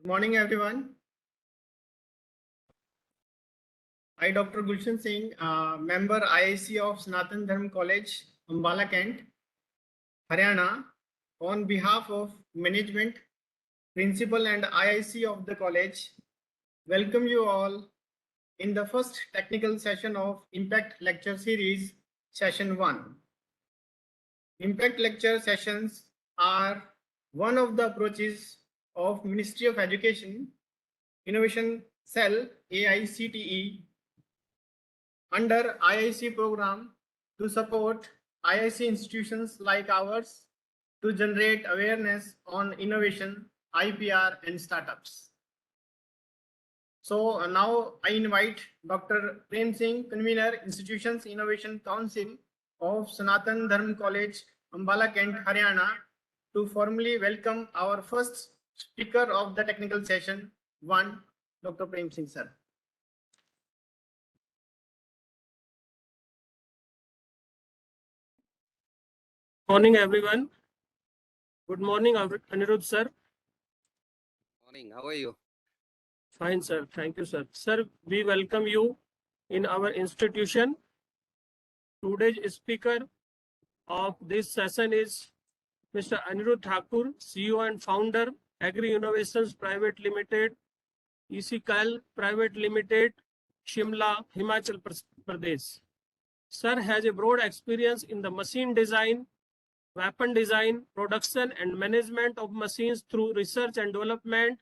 Good morning, everyone. I, Dr. Gulshan Singh, member IIC of Sanatan Dharm College, Ambala Kent, Haryana, on behalf of management, principal and IIC of the college, welcome you all in the first technical session of Impact Lecture Series, Session 1. Impact Lecture sessions are one of the approaches of Ministry of Education, Innovation Cell, AICTE, under IIC program to support IIC institutions like ours to generate awareness on innovation, IPR and startups. So now I invite Dr. Prem Singh, Convener, Institutions Innovation Council of Sanatan Dharm College, Ambala Kent, Haryana, to formally welcome our first speaker of the technical session 1, Dr. Prem Singh, sir. Morning, everyone. Good morning, Anirudh, sir. Morning, how are you? Fine, sir. Thank you, sir. Sir, we welcome you in our institution. Today's speaker of this session is Mr. Anirudh Thakur, CEO and founder, Agri Innovations Private Limited, ECCAL Private Limited, Shimla, Himachal Pradesh. Sir has a broad experience in the machine design, weapon design, production and management of machines through research and development.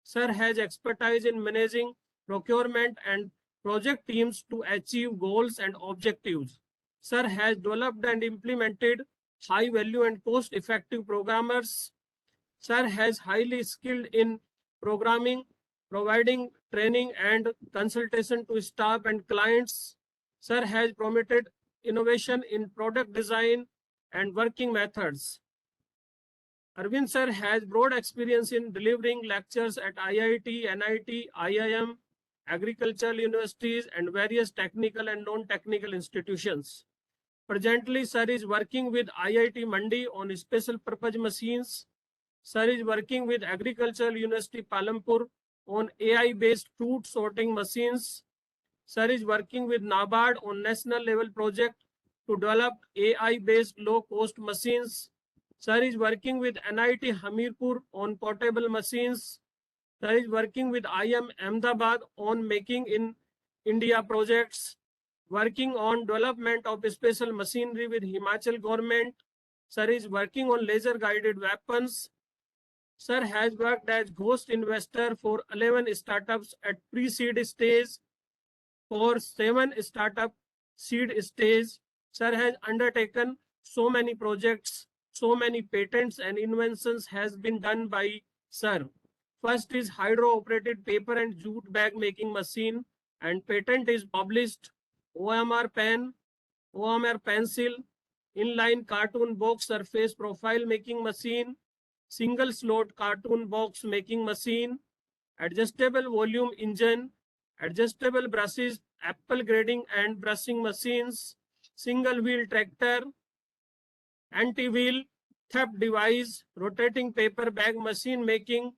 Sir has expertise in managing procurement and project teams to achieve goals and objectives. Sir has developed and implemented high value and cost effective programmers. Sir has highly skilled in programming, providing training and consultation to staff and clients. Sir has promoted innovation in product design and working methods. Arvind sir has broad experience in delivering lectures at IIT, NIT, IIM, agricultural universities and various technical and non-technical institutions. Presently, sir is working with IIT Mandi on special purpose machines. Sir is working with Agricultural University Palampur on AI-based fruit sorting machines. Sir is working with NABARD on national level project to develop AI-based low-cost machines. Sir is working with NIT Hamirpur on portable machines. Sir is working with IIM Ahmedabad on making in India projects. Working on development of special machinery with Himachal government. Sir is working on laser-guided weapons. Sir has worked as ghost investor for 11 startups at pre-seed stage, for 7 startup seed stage. Sir has undertaken so many projects, so many patents and inventions has been done by sir. First is hydro-operated paper and jute bag making machine, and patent is published. OMR pen, OMR pencil, inline cartoon box surface profile making machine, single slot cartoon box making machine, adjustable volume engine, adjustable brushes, apple grading and brushing machines, single wheel tractor, anti-wheel, theft device, rotating paper bag machine making,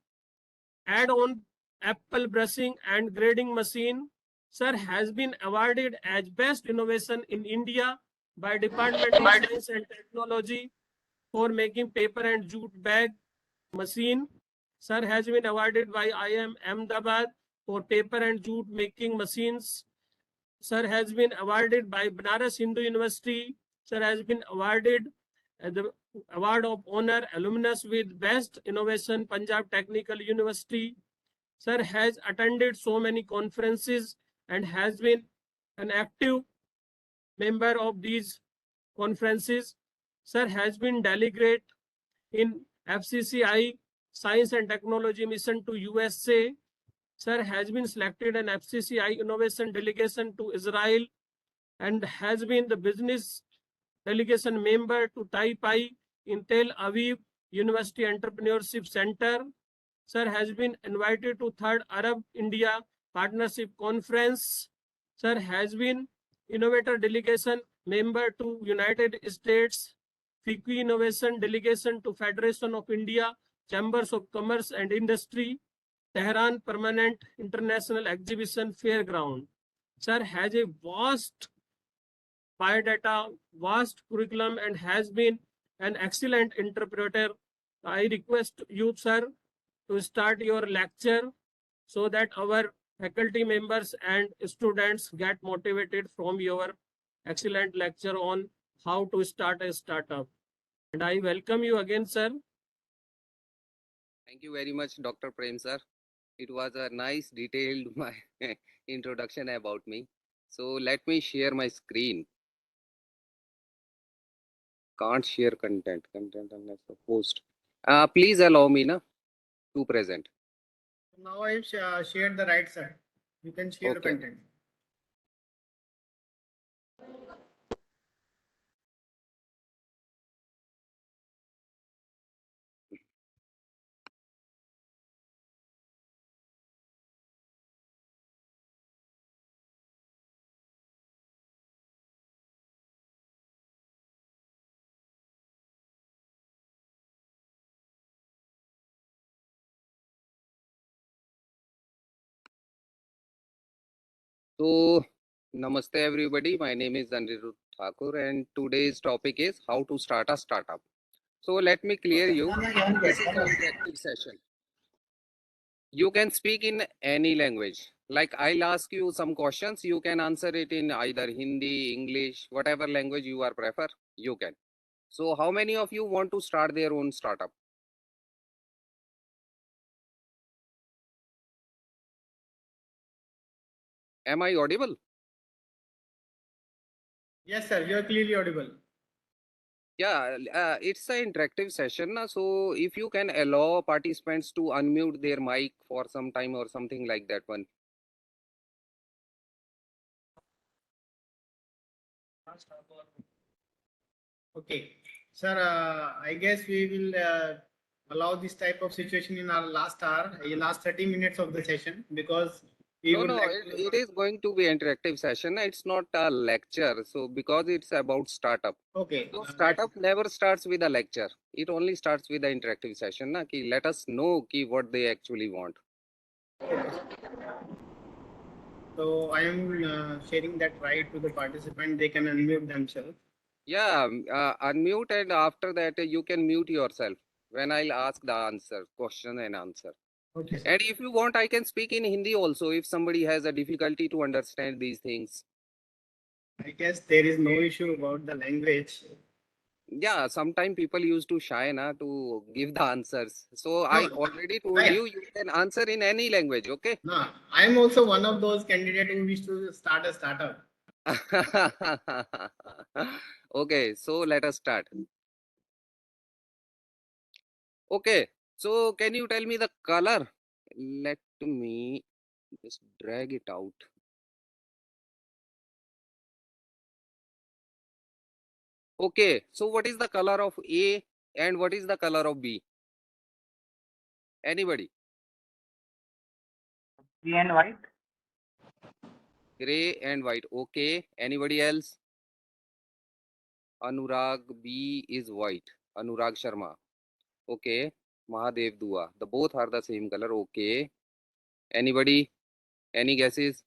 add-on apple brushing and grading machine. Sir has been awarded as Best Innovation in India by Department of Science and Technology for making paper and jute bag machine. Sir has been awarded by IIM Ahmedabad for paper and jute making machines. Sir has been awarded by Banaras Hindu University. Sir has been awarded the Award of Honor Alumnus with Best Innovation Punjab Technical University. Sir has attended so many conferences and has been an active member of these conferences. Sir has been delegate in FCCI Science and Technology Mission to USA. Sir has been selected an FCCI Innovation Delegation to Israel and has been the business delegation member to Taipei in Tel Aviv University Entrepreneurship Center. Sir has been invited to 3rd Arab India Partnership Conference. Sir has been Innovator Delegation member to United States, FICCI Innovation Delegation to Federation of India Chambers of Commerce and Industry. Tehran Permanent International Exhibition Fairground. Sir has a vast biodata, vast curriculum, and has been an excellent interpreter. I request you, sir, to start your lecture so that our faculty members and students get motivated from your excellent lecture on how to start a startup. And I welcome you again, sir. Thank you very much, Dr. Prem sir. It was a nice detailed my introduction about me. So let me share my screen. Can't share content unless the post. Please allow me to present. Now I've shared the right side. You can share Okay. content. So, namaste everybody. My name is Anirudh Thakur, and today's topic is how to start a startup. So, let me clear you. This is an interactive session. You can speak in any language. Like I'll ask you some questions, you can answer it in either Hindi, English, whatever language you are prefer, you can. So, how many of you want to start their own startup? Am I audible? Yes, sir. You are clearly audible. Yeah, it's an interactive session. So if you can allow participants to unmute their mic for some time or something like that one. Okay, sir. I guess we will allow this type of situation in our last hour, last 30 minutes of the session, because we would No, like it to. is going to be interactive session. It's not a lecture. So because it's about startup. Okay. So startup never starts with a lecture. It only starts with the interactive session. Ki let us know ki what they actually want. So I am sharing that right to the participant. They can unmute themselves. Yeah, unmute and after that you can mute yourself when I'll ask the answer, question and answer. Okay, sir. And if you want, I can speak in Hindi also if somebody has a difficulty to understand these things. I guess there is no issue about the language. Yeah, sometimes people used to shy to give the answers. So I No, already told I, you, you can answer in any language, okay? no, I am also one of those candidates who wish to start a startup. Okay, so let us start. Okay, so can you tell me the color? Let me just drag it out. Okay, so what is the color of A and what is the color of B? Anybody? Grey and white. Gray and white. Okay. Anybody else? Anurag B is white. Anurag Sharma. Okay. Mahadev Dua. The both are the same color. Okay. Anybody? Any guesses?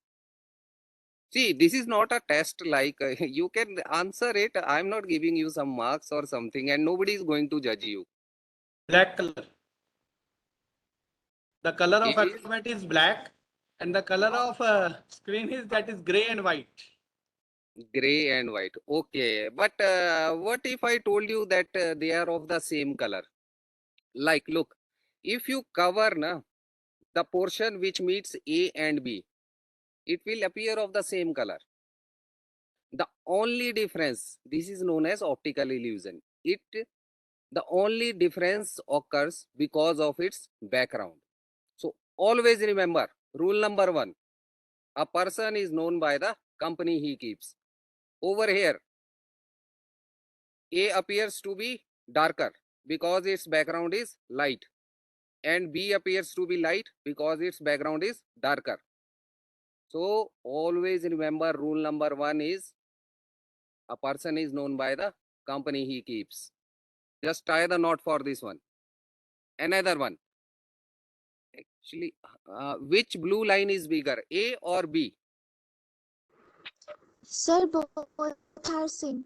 See, this is not a test like you can answer it. I'm not giving you some marks or something, and nobody is going to judge you. Black color. The color of It is alphabet is black, and the color of screen is that is gray and white. gray and white. Okay. But what if I told you that they are of the same color? Like, look, if you cover the portion which meets A and B, it will appear of the same color. The only difference, this is known as optical illusion. The only difference occurs because of its background. So always remember, rule number one, a person is known by the company he keeps. Over here, A appears to be darker because its background is light, and B appears to be light because its background is darker. So always remember rule number one is a person is known by the company he keeps. Just tie the knot for this one. Another one. Actually, which blue line is bigger, A or B? Sir, both are same.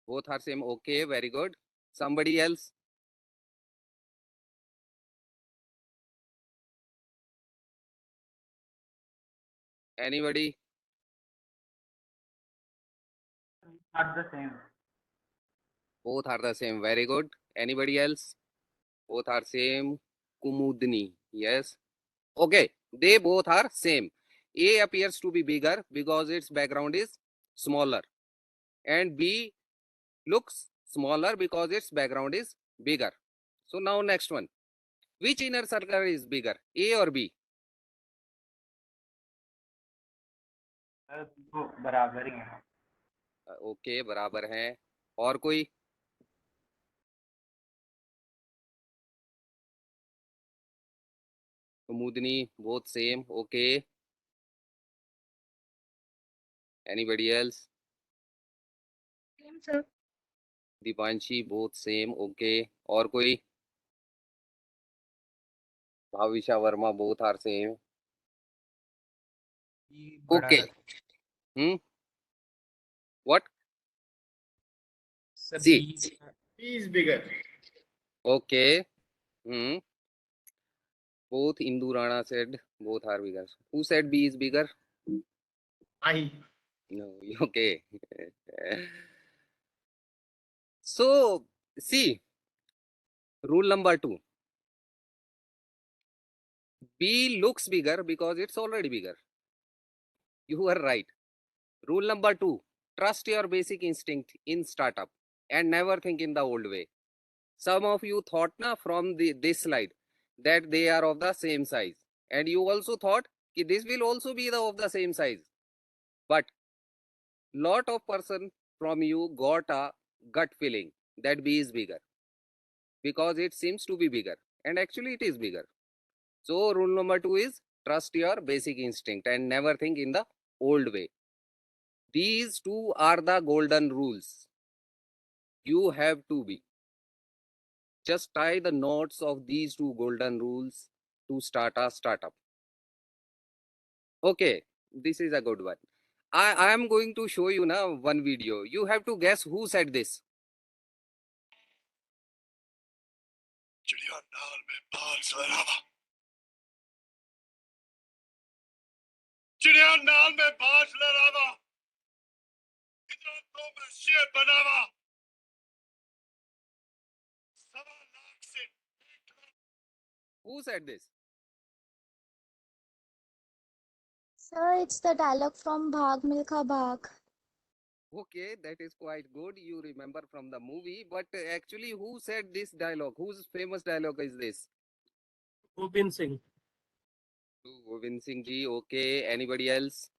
Both are same. Okay, very good. Somebody else? Anybody? Not the same. Both are the same. Very good. Anybody else? Both are same. Kumudni. Yes. Okay. They both are same. A appears to be bigger because its background is smaller. And B looks smaller because its background is bigger. So now next one. Which inner circle is bigger? A or B? वो बराबर ही है. Okay बराबर हैं. और कोई? Kumudni, both same. Okay. Anybody else? Same, sir. Dipanshi, both same. Okay. और कोई? Bhavisha Verma, both are same. Okay. What? C. B is bigger. Okay. Both Indu Rana said both are bigger. Who said B is bigger? I. No. Okay. So, see, rule number 2. B looks bigger because it's already bigger. You are right. Rule number 2. Trust your basic instinct in startup and never think in the old way. Some of you thought from this slide that they are of the same size. And you also thought that this will also be of the same size. But lot of person from you got a gut feeling that B is bigger because it seems to be bigger. And actually it is bigger. So rule number 2 is trust your basic instinct and never think in the old way. These two are the golden rules. You have to be. Just tie the knots of these two golden rules to start a startup. Okay, this is a good one. I am going to show you now one video. You have to guess who said this. चिड़िया नाल में बाज लड़ावा इधर तो मैं शेर बनावा सवा लाख से Who said this? Sir, it's the dialogue from Bhag Milkha Bhag. Okay, that is quite good. You remember from the movie, but actually who said this dialogue? Whose famous dialogue is this? Gobind Singh. Gobind Singh ji. Okay, anybody else?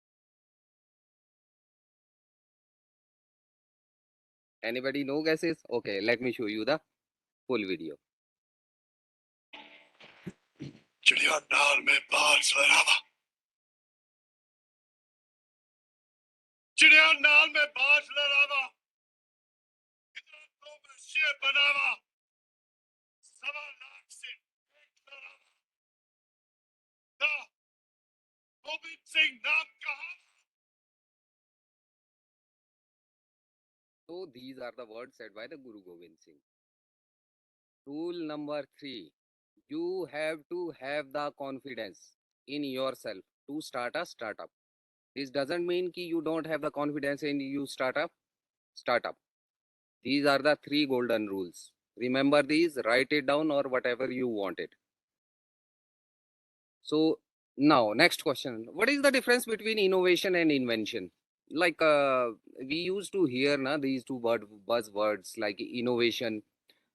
Anybody know guesses? Okay, let me show you the full video. चिड़िया नाल में बाज लड़ावा चिड़िया नाल में बाज लड़ावा इधर तो मैं शेर बनावा सवा लाख से लड़ावा दा गोविंद सिंह नाम कहा So these are the words said by the Guru Gobind Singh. Rule number 3. You have to have the confidence in yourself to start a startup. This doesn't mean that you don't have the confidence in you startup. These are the 3 golden rules. Remember these, write it down or whatever you want it. So now next question. What is the difference between innovation and invention? Like we used to hear these two buzzwords like innovation,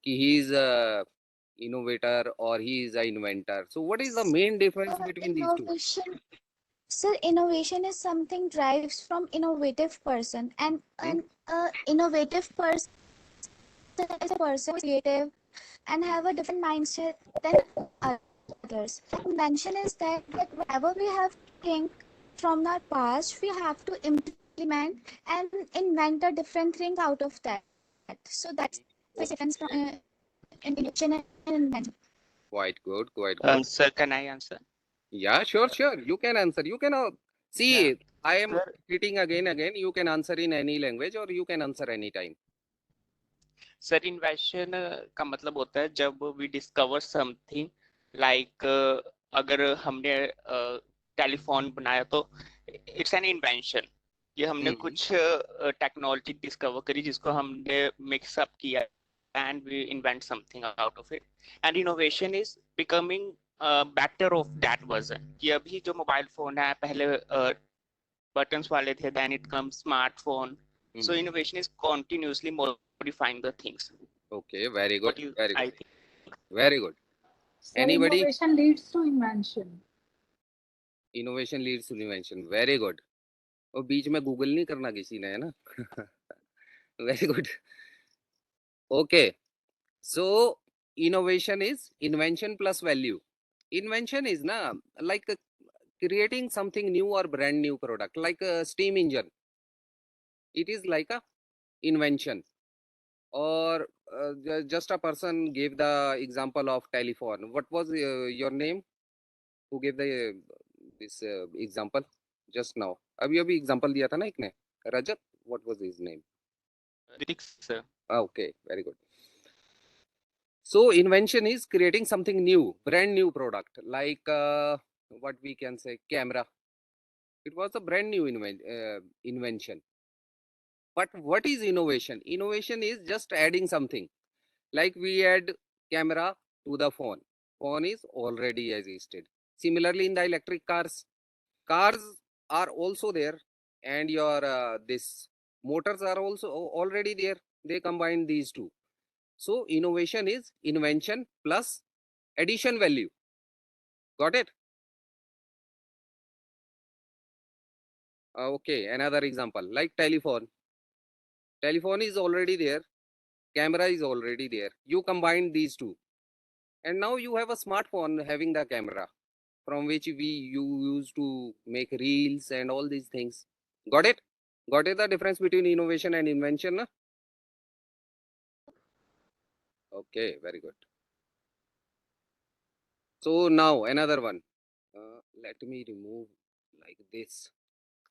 ki he is a innovator or he is an inventor. So what is the main difference between these two? Innovation. Sir, innovation is something drives from innovative person, and an innovative person is a person who is creative and have a different mindset than others. Invention is that whatever we have think from our past, we have to implement and invent a different thing out of that. So that's the difference from innovation and invention. Quite good, quite good. Sir, can I answer? Yeah, sure. You can answer. You can see. Yeah. I am Sir, repeating again. You can answer in any language or you can answer anytime. Sir invention का मतलब होता है जब we discover something like अगर हमने telephone बनाया तो it's an invention. ये हमने Mhm. कुछ टेक्नोलॉजी डिस्कवर करी जिसको हमने मिक्स अप किया and we invent something out of it and innovation is becoming better of that version. कि अभी जो मोबाइल फोन है पहले बटन्स वाले थे, then it come smartphone, so Mhm. innovation is continuously modifying the things. Okay, very good. What you Very I good. think. Very good. So Anybody? innovation leads to invention. Innovation leads to invention. Very good. और बीच में Google नहीं करना किसी ने, है ना? Very good. Okay. So innovation is invention plus value. Invention is na like creating something new or brand new product, like a steam engine. It is like a invention. Or just a person gave the example of telephone. What was your name? Who gave the this example just now? अभी example दिया था ना एक ने, Rajat. What was his name? Ritik sir. Okay, very good. So invention is creating something new, brand new product, like what we can say camera. It was a brand new invention. But what is innovation? Innovation is just adding something. Like we add camera to the phone. Phone is already existed. Similarly, in the electric cars are also there, and your this motors are also already there. They combine these two. So innovation is invention plus addition value. Got it? Okay, another example like telephone. Telephone is already there, camera is already there. You combine these two, and now you have a smartphone having the camera from which you use to make reels and all these things. Got it? Got it? The difference between innovation and invention? Na? Okay, very good. So now another one. Let me remove like this.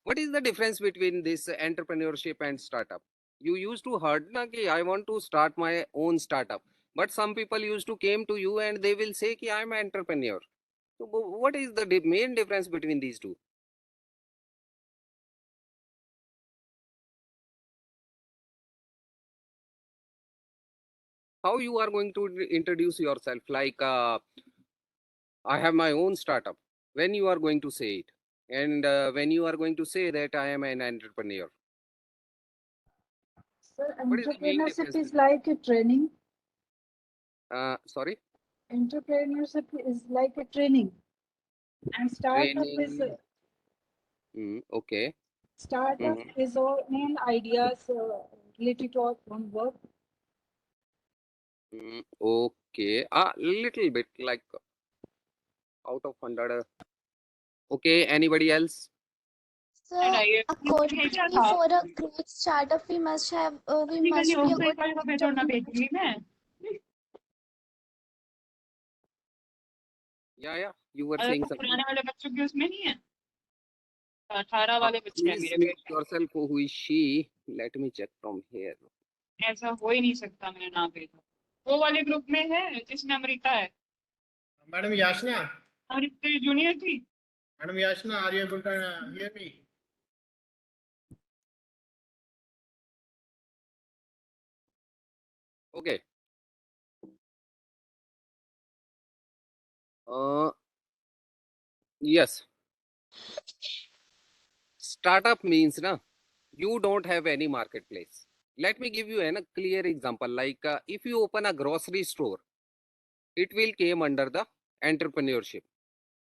What is the difference between this entrepreneurship and startup? You used to heard na ki I want to start my own startup, but some people used to came to you and they will say ki I'm an entrepreneur. So what is the main difference between these two? How you are going to introduce yourself? Like I have my own startup. When you are going to say it, and when you are going to say that I am an entrepreneur. Sir, What is the main entrepreneurship difference? is like a training. Sorry. Entrepreneurship is like a training, and Training. Okay. startup Mhm. is our main ideas related to our own work. Okay. Little bit like out of 100. Okay. Anybody else? So according to me, for a growth startup, we must be a good entrepreneur. Yeah. You were saying something. पुराने वाले बच्चों की उसमें नहीं है 18 वाले बच्चे हैं Please मेरे mute बेटे yourself. Who is she? Let me check from here. ऐसा हो ही नहीं सकता मैंने ना भेजा वो वाले ग्रुप में है जिसमें अमृता है Madam Yashna, अमृता जूनियर थी Madam Yashna, are you able to hear me? Okay. Yes. Startup means na you don't have any marketplace. Let me give you a clear example. Like if you open a grocery store, it will came under the entrepreneurship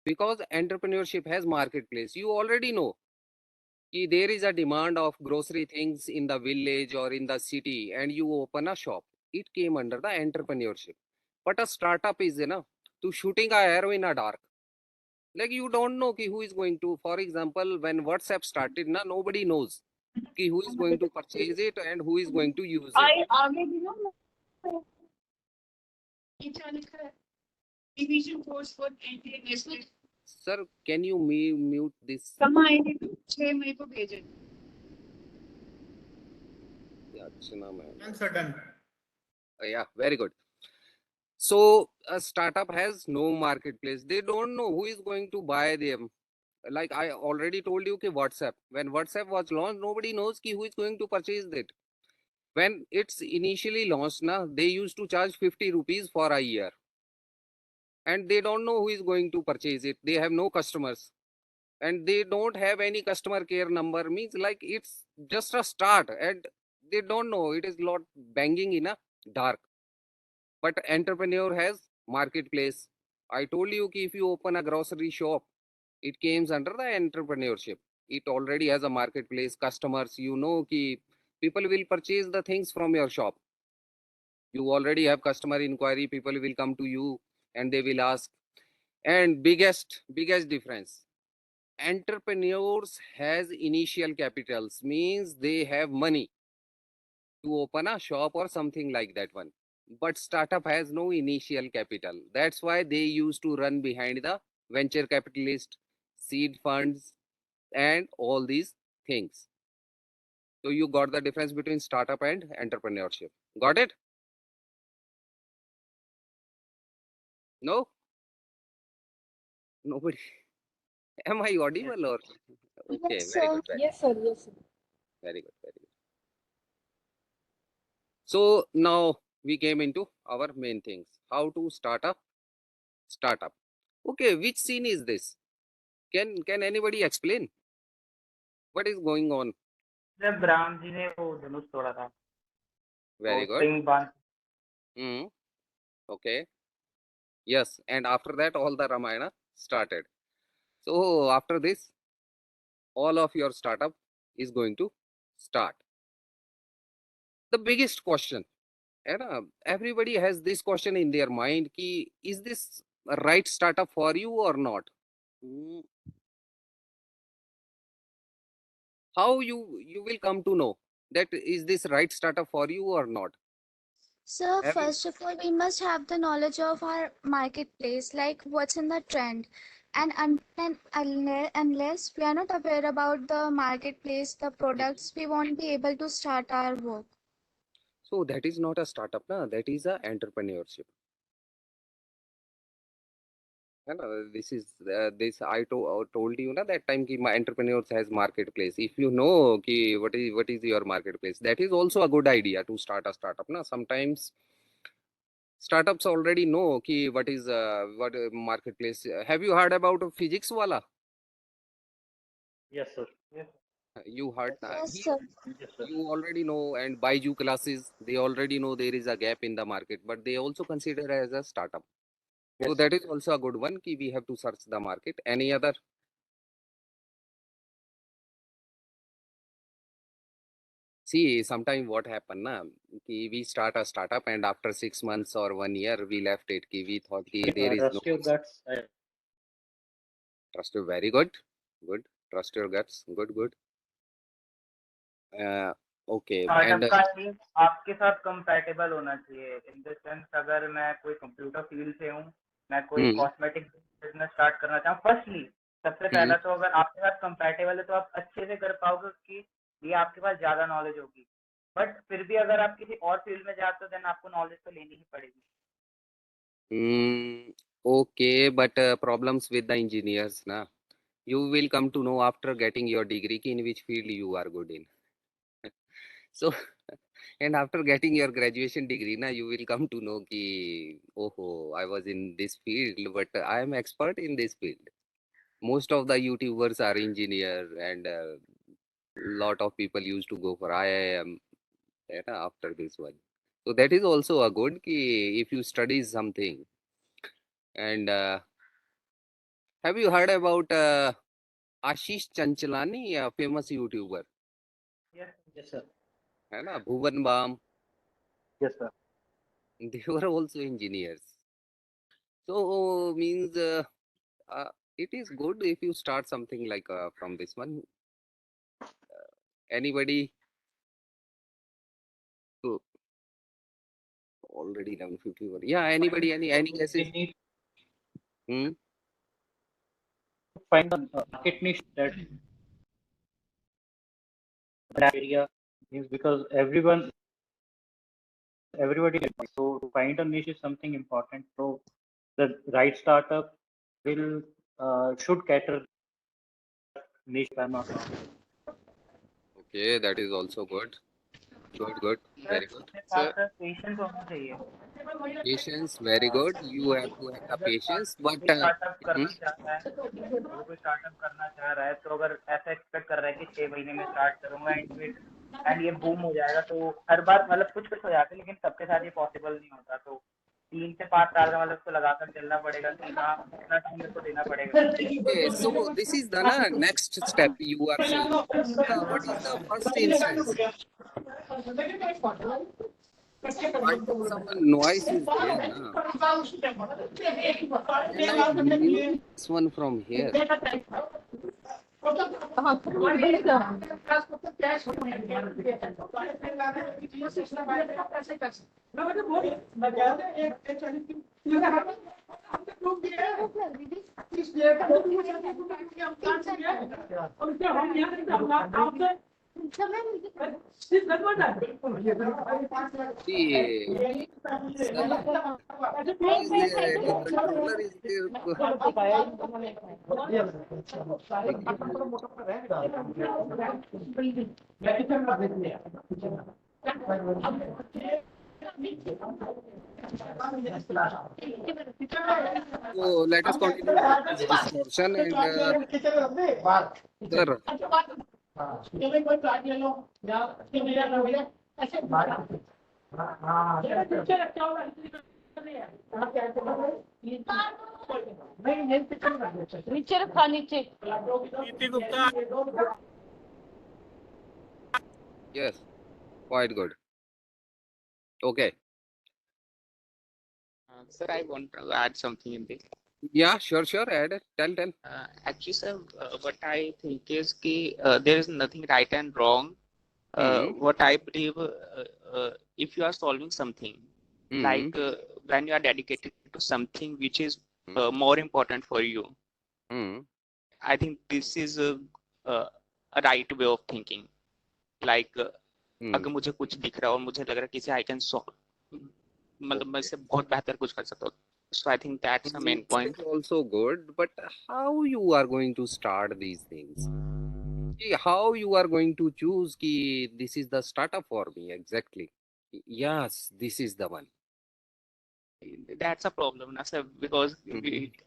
because entrepreneurship has marketplace. You already know कि there is a demand of grocery things in the village or in the city, and you open a shop. It came under the entrepreneurship. But a startup is to shooting a arrow in a dark. Like you don't know ki who is going to. For example, when WhatsApp started, nobody knows ki who is going to purchase it and who is going to use it. आगे भी ना नीचे लिखा है division course for international Sir, can you mute this? कहाँ आएगी तू 6 मई को भेजे Yeah, Archana ma'am. Answer done. Yeah, very good. So a startup has no marketplace. They don't know who is going to buy them. Like I already told you, WhatsApp. When WhatsApp was launched, nobody knows who is going to purchase it. When it's initially launched, they used to charge 50 rupees for a year. And they don't know who is going to purchase it. They have no customers. And they don't have any customer care number. Means like it's just a start. And they don't know. It is lot banging in a dark. But entrepreneur has marketplace. I told you if you open a grocery shop, it comes under the entrepreneurship. It already has a marketplace, customers, people will purchase the things from your shop. You already have customer inquiry, people will come to you and they will ask. And biggest difference, entrepreneurs has initial capitals, means they have money to open a shop or something like that one. But startup has no initial capital. That's why they used to run behind the venture capitalist, seed funds, and all these things. So you got the difference between startup and entrepreneurship. Got it? No? Nobody. Am I audible or? Okay, Yes, very sir. good. Yes, sir. Yes, sir. Very good. Very good. So now we came into our main things. How to start a startup. Okay, which scene is this? Can anybody explain what is going on? जब राम जी ने वो धनुष तोड़ा था Very तो good. Singh बांध Okay. Yes, and after that all the Ramayana started. So after this, all of your startup is going to start. The biggest question, everybody has this question in their mind, ki, is this a right startup for you or not? How you will come to know that is this right startup for you or not? So Have you- first of all, we must have the knowledge of our marketplace, like what's in the trend. And unless we are not aware about the marketplace, the products, we won't be able to start our work. So that is not a startup, that is a entrepreneurship. This is this I told you that time ki my entrepreneurs has marketplace. If you know ki what is your marketplace, that is also a good idea to start a startup. Sometimes startups already know ki what is what marketplace. Have you heard about physics wala? Yes, sir. Yes, You heard Yes, sir. yes, sir. you already know, and Baiju classes, they already know there is a gap in the market, but they also consider as a startup. So Yes, that is also a good one ki we have to search the market. Any other? See, sometime what happen ki we start a startup and after 6 months or 1 year we left it ki we thought ki there is no Trust your guts. trust. Very good, good. Trust your guts. Good. Okay, startup and का team आपके साथ compatible होना चाहिए in the sense अगर मैं कोई computer field से हूँ मैं कोई कॉस्मेटिक बिजनेस स्टार्ट करना चाहूँ फर्स्टली सबसे पहला तो अगर आपके साथ कंपैटिबल है तो आप अच्छे से कर पाओगे कि ये आपके पास ज्यादा नॉलेज होगी बट फिर भी अगर आप किसी और फील्ड में जाते हो देन आपको नॉलेज तो लेनी ही पड़ेगी okay, but problems with the engineers you will come to know after getting your degree ki in which field you are good in. So and after getting your graduation degree you will come to know ki oh I was in this field but I am expert in this field. Most of the YouTubers are engineer and lot of people used to go for IIM after this one. So that is also a good ki if you study something. And have you heard about Ashish Chanchalani, a famous YouTuber? yes sir Bhuvan Bam. yes sir They were also engineers. So means it is good if you start something like from this one. Anybody? So already 11:51. Yeah. Anybody? Any guesses? Hmm? find the market niche that area is because everybody so to find a niche is something important. So the right startup will should cater niche, if I'm not wrong. Okay, that is also good. Good. Very good. उसके साथ साथ patience होना चाहिए. Patience, very good. You have to have the patience, but कोई startup करना चाह रहा है, वो कोई स्टार्टअप करना चाह रहा है, तो अगर ऐसा एक्सपेक्ट कर रहा है कि 6 महीने में स्टार्ट करूंगा एंड ये बूम हो जाएगा, तो हर बार मतलब कुछ हो जाता है, लेकिन सबके साथ ये पॉसिबल नहीं होता. तो 3 से 5 साल का मतलब उसको लगाकर चलना पड़ेगा कि हाँ इतना टाइम मेरे को देना पड़ेगा. okay, so this is the next step you are saying. What is the first instance? I think some noise is there. Can I mute this one from here? Controller is So let us continue this discussion and sir, नीचे रखा नीचे. yes, quite good. Okay. Sir, I want to add something in this. Yeah, sure. Add it. Tell. Actually, sir, what I think is there is nothing right and wrong. What I believe, if you are solving something, like when you are dedicated to something which is more important for you, I think this is a right way of thinking. Like, अगर मुझे कुछ दिख रहा है और मुझे लग रहा है कि I can solve, मतलब मैं इससे बहुत बेहतर कुछ कर सकता हूँ. So I think that's the main point. It's also good, but how you are going to start these things? How you are going to choose ki this is the startup for me exactly? Yes, this is the one. That's a problem, na sir, because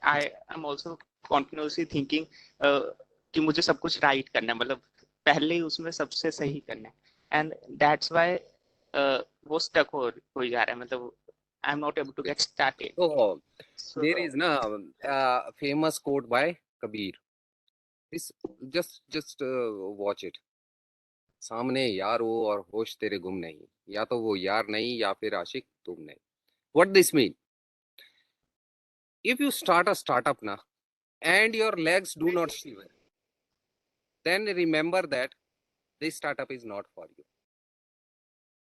I am also continuously thinking कि मुझे सब कुछ right करना है, मतलब पहले ही उसमें सबसे सही करना है, and that's why वो stuck हो जा रहा है, मतलब I'm not able to get started. Oh, so, there is a famous quote by Kabir. This just watch it. सामने यार हो और होश तेरे गुम नहीं, या तो वो यार नहीं या फिर आशिक तुम नहीं. What this mean? If you start a startup now and your legs do not shiver, then remember that this startup is not for you.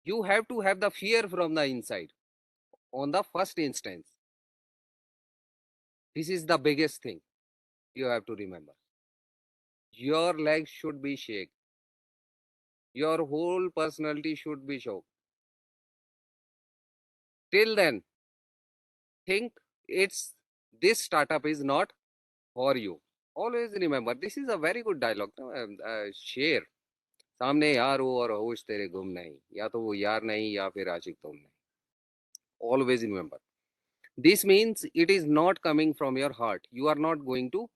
You have to have the fear from the inside. On the first instance, this is the biggest thing you have to remember. Your legs should be shaken. Your whole personality should be shocked. Till then, think this startup is not for you. Always remember, this is a very good dialogue. Share. सामने यार हो और होश तेरे गुम नहीं, या तो वो यार नहीं या फिर आशिक तुम नहीं. Always remember. This means it is not coming from your heart. You are not going to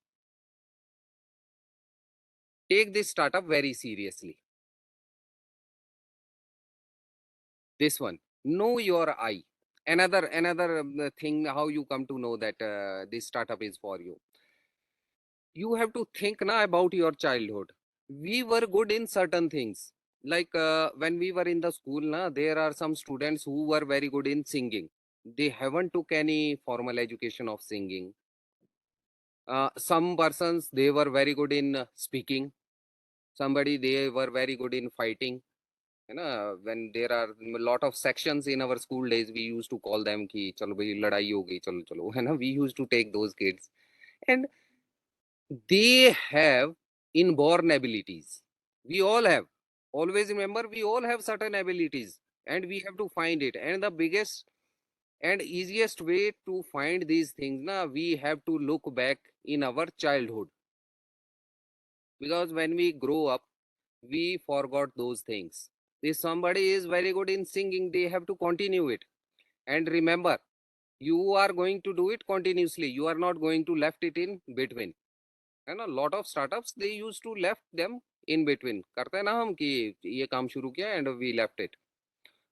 take this startup very seriously. This one, know your I. Another thing, how you come to know that this startup is for you. You have to think about your childhood. We were good in certain things. Like when we were in the school, there are some students who were very good in singing. They haven't took any formal education of singing. Some persons, they were very good in speaking. Somebody, they were very good in fighting. When there are a lot of sections in our school days, we used to call them ki chalo bhai ladai ho gayi, chalo chalo, we used to take those kids, and they have inborn abilities. We all have. Always remember, we all have certain abilities and we have to find it. And the biggest and easiest way to find these things, we have to look back in our childhood. Because when we grow up, we forgot those things. If somebody is very good in singing, they have to continue it. And remember, you are going to do it continuously. You are not going to left it in between. And a lot of startups, they used to left them in between. करते हैं ना हम कि ये काम शुरू किया and we left it.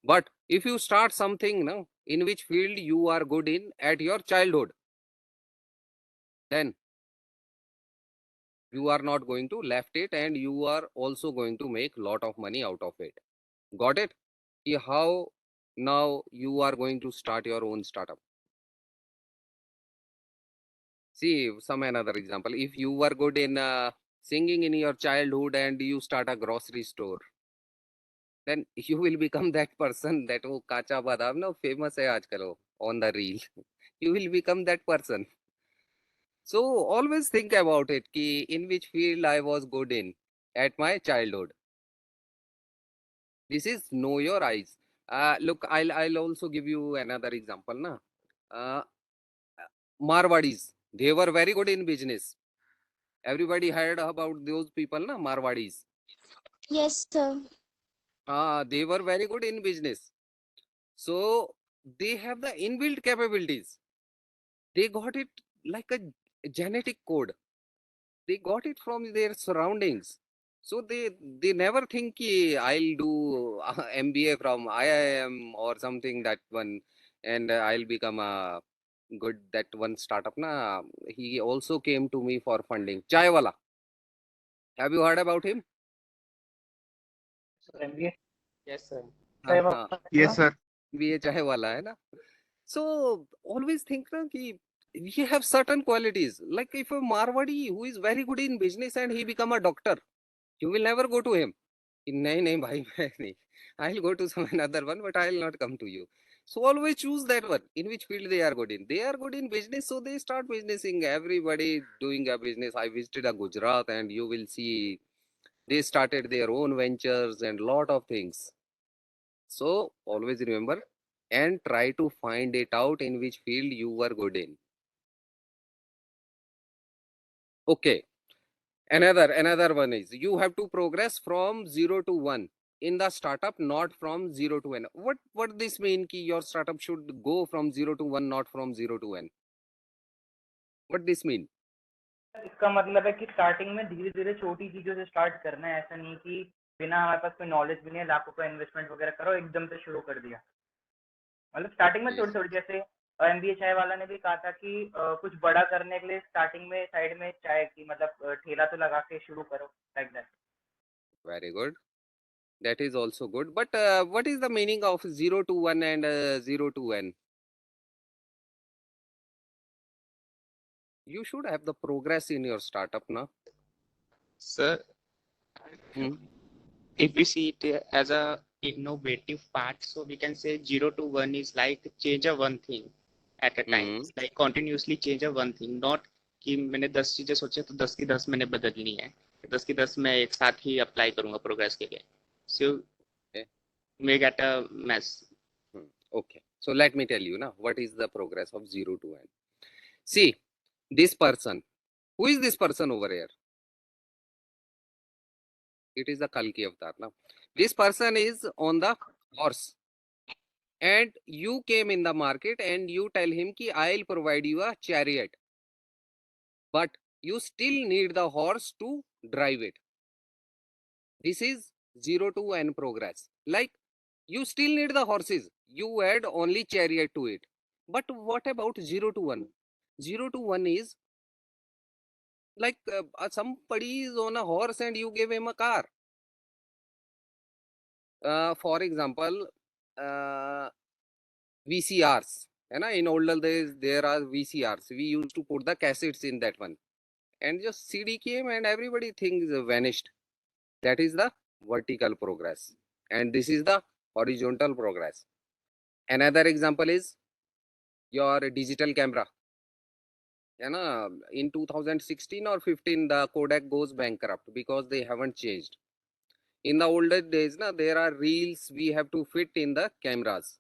But if you start something now in which field you are good in at your childhood, then you are not going to left it and you are also going to make lot of money out of it. Got it? How now you are going to start your own startup. See some another example. If you were good in singing in your childhood and you start a grocery store, then you will become that person that वो काचा बादाम ना famous है आजकल वो on the reel. You will become that person. So always think about it कि in which field I was good in at my childhood. This is know your eyes. Look, I'll also give you another example na. Marwadis, they were very good in business. Everybody heard about those people na, Marwadis. Yes, sir. They were very good in business. So they have the inbuilt capabilities. They got it like a genetic code. They got it from their surroundings. So they never think ki I'll do MBA from IIM or something that one and I'll become a good that one startup na. He also came to me for funding. Chai wala. Have you heard about him? MBA. Yes, sir. Yes, sir. MBA chai wala hai na. So always think na ki we have certain qualities. Like if a Marwadi who is very good in business and he become a doctor, you will never go to him. नहीं भाई मैं नहीं. I'll go to some another one, but I'll not come to you. So always choose that one in which field they are good in. They are good in business, so they start businessing. Everybody doing a business. I visited a Gujarat, and you will see they started their own ventures and lot of things. So always remember and try to find it out in which field you were good in. Okay. Another one is you have to progress from 0 to 1 in the startup, not from 0 to n. What this mean ki your startup should go from 0 to 1, not from 0 to n? What this mean? इसका मतलब है कि starting में धीरे धीरे छोटी चीजों से स्टार्ट करना है. ऐसा नहीं कि बिना हमारे पास कोई नॉलेज भी नहीं है, लाखों का इन्वेस्टमेंट वगैरह करो एकदम से शुरू कर दिया. मतलब स्टार्टिंग में थोड़ी थोड़ी, जैसे MBA चाय वाला ने भी कहा था कि कुछ बड़ा करने के लिए स्टार्टिंग में साइड में चाय की मतलब ठेला तो लगा के शुरू करो, like that. Very good. That is also good. But what is the meaning of 0 to 1 and 0 to n? You should have the progress in your startup, na? Sir, if we see it as a innovative part, so we can say 0 to 1 is like change a one thing at a time, like continuously change a one thing, not कि मैंने 10 चीजें सोचे तो 10 की 10 मैंने बदलनी है, 10 की 10 मैं एक साथ ही अप्लाई करूंगा प्रोग्रेस के लिए. So may get a mess. Okay, so let me tell you now what is the progress of 0 to n. See, this person, who is this person over here? It is the Kalki avatar now. This person is on the horse and you came in the market and you tell him ki I'll provide you a chariot, but you still need the horse to drive it. This is 0 to n progress. Like you still need the horses, you add only chariot to it. But what about 0 to 1? 0 to 1 is like somebody is on a horse and you give him a car. For example, VCRs. In older days, there are VCRs. We used to put the cassettes in that one. And just CD came and everybody things vanished. That is the vertical progress. And this is the horizontal progress. Another example is your digital camera. in 2016 or 15 the Kodak goes bankrupt because they haven't changed. In the older days there are reels we have to fit in the cameras,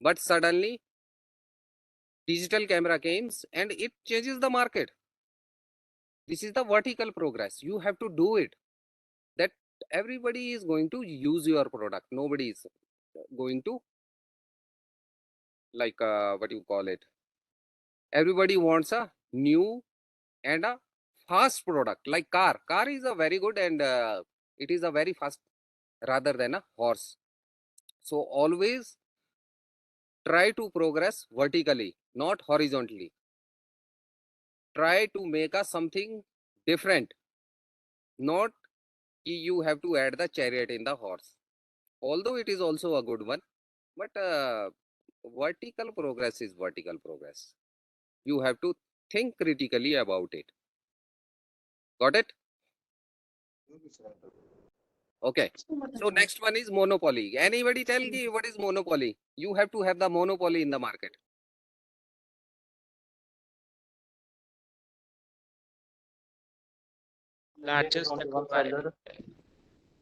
but suddenly digital camera comes and it changes the market. This is the vertical progress. You have to do it, that everybody is going to use your product. Nobody is going to like what you call it, everybody wants a new and a fast product. Like car is a very good and it is a very fast rather than a horse. So always try to progress vertically, not horizontally. Try to make a something different, not you have to add the chariot in the horse, although it is also a good one, but vertical progress is vertical progress. You have to think critically about it. Got it? Okay. So next one is monopoly. Anybody tell me what is monopoly? You have to have the monopoly in the market. Largest Only one acquirer. seller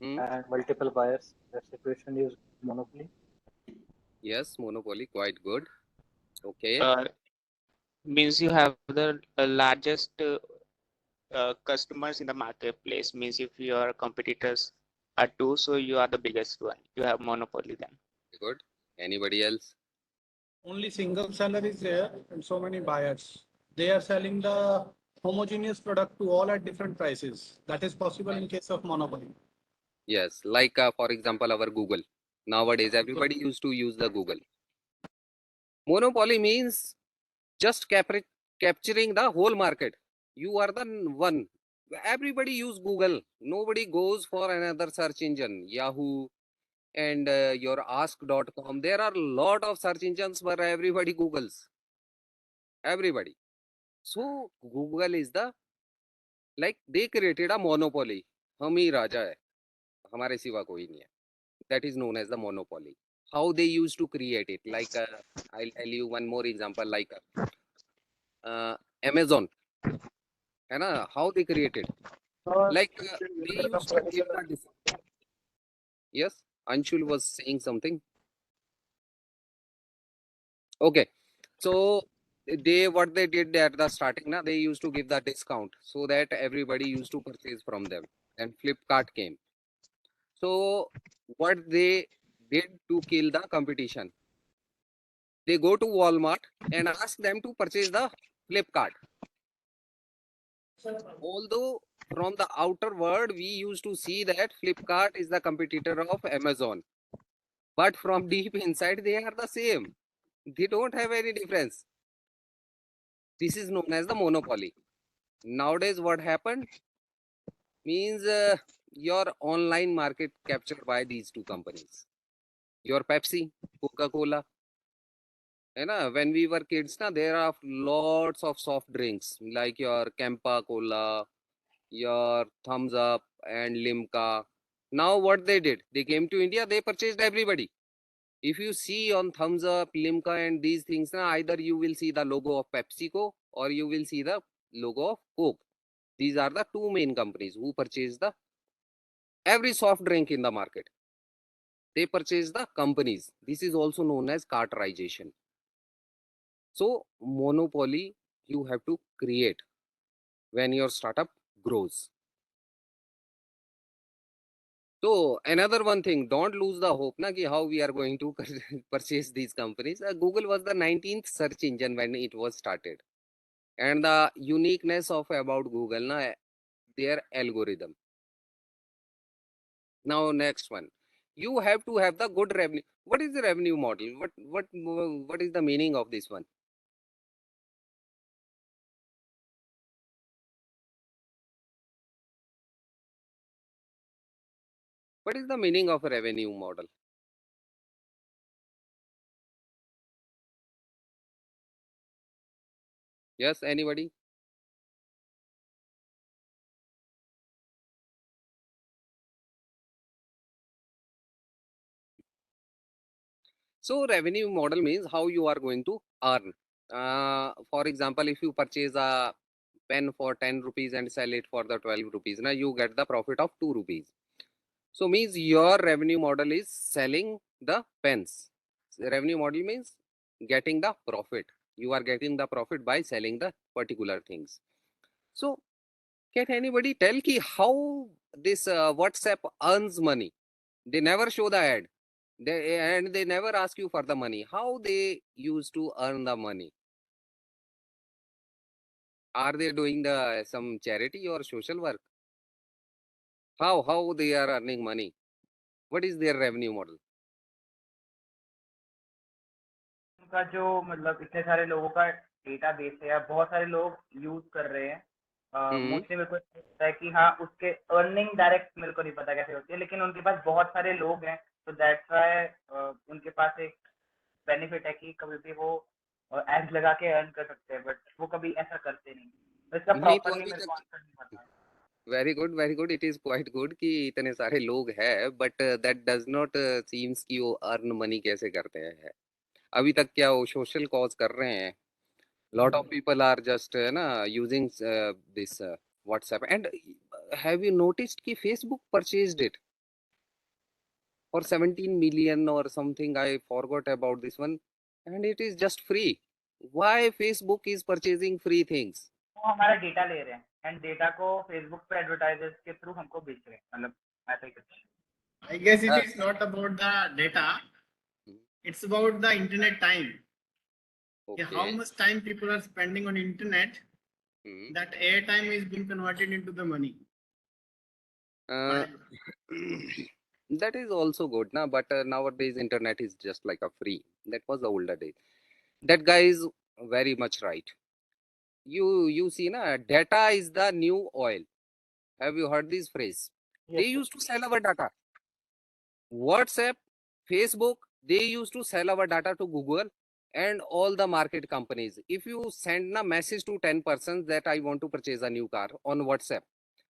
Hmm? and multiple buyers. The situation is monopoly. Yes, monopoly, quite good. Okay. Means you have the largest customers in the marketplace. Means if your competitors are two, so you are the biggest one. You have monopoly then. Good. Anybody else? Only single seller is there and so many buyers. They are selling the homogeneous product to all at different prices. That is possible in case of monopoly. Yes, like for example our Google. Nowadays everybody used to use the Google. Monopoly means just capturing the whole market. You are the one. Everybody use Google. Nobody goes for another search engine, Yahoo and your ask.com. There are a lot of search engines where everybody Googles. Everybody. So Google is the, like they created a monopoly. हम ही राजा है, हमारे सिवा कोई नहीं है. That is known as the monopoly. How they used to create it, like I'll tell you one more example, like Amazon, है ना, how they created, like they used to give the yes, Anshul was saying something. Okay, so what they did at the starting na, they used to give the discount so that everybody used to purchase from them. And Flipkart came. So what they did to kill the competition, they go to Walmart and ask them to purchase the Flipkart. Although from the outer world we used to see that Flipkart is the competitor of Amazon, but from deep inside they are the same. They don't have any difference. This is known as the monopoly. Nowadays what happened means your online market captured by these two companies. Your Pepsi, Coca-Cola. When we were kids, there are lots of soft drinks like your Campa Cola, your Thumbs Up and Limca. Now what they did, they came to India, they purchased everybody. If you see on Thumbs Up, Limca and these things, either you will see the logo of PepsiCo or you will see the logo of Coke. These are the two main companies who purchase the every soft drink in the market. They purchase the companies. This is also known as carterization. So monopoly you have to create when your startup grows. So another one thing, don't lose the hope na ki how we are going to purchase these companies. Google was the 19th search engine when it was started. And the uniqueness of about Google, na, their algorithm. Now next one, you have to have the good revenue. What is the revenue model? What is the meaning of this one? What is the meaning of a revenue model? Yes, anybody? So revenue model means how you are going to earn. For example, if you purchase a pen for 10 rupees and sell it for the 12 rupees, now you get the profit of 2 rupees. So means your revenue model is selling the pens. Revenue model means getting the profit. You are getting the profit by selling the particular things. So can anybody tell ki how this WhatsApp earns money? They never show the ad. They never ask you for the money. How they used to earn the money? Are they doing some charity or social work? How they are earning money? What is their revenue model? उनका जो मतलब इतने सारे लोगों का data base है या बहुत सारे लोग यूज कर रहे हैं मोस्टली मेरे को लगता है कि हाँ उसके अर्निंग डायरेक्ट मेरे को नहीं पता कैसे होती है लेकिन उनके पास बहुत सारे लोग हैं तो दैट्स व्हाई उनके पास एक बेनिफिट है कि कभी भी वो एड्स लगा के अर्न कर सकते हैं बट वो कभी ऐसा करते नहीं तो इसका नहीं तो प्रॉपरली अभी मेरे को तक आंसर नहीं पता very good it is quite good कि इतने सारे लोग हैं but that does not seems कि वो अर्न मनी कैसे करते हैं अभी तक क्या वो सोशल कॉज कर रहे हैं lot of people are just using this WhatsApp and have you noticed कि Facebook purchased it for 17 million or something. I forgot about this one and it is just free. Why Facebook is purchasing free things? वो हमारा data ले रहे हैं and data को Facebook पे advertisers के through हमको बेच रहे हैं मतलब ऐसा ही कुछ I guess it is not about the data. It's about the internet time. Yeah, how Okay. much time people are spending on internet, that airtime is being converted into the money. Uh, that is also good now, but nowadays internet is just like a free. That was the older days. That guy is very much right. You see na, data is the new oil. Have you heard this phrase? They used to sell our data. WhatsApp, Facebook, they used to sell our data to Google and all the market companies. If you send a message to 10 persons that I want to purchase a new car on WhatsApp,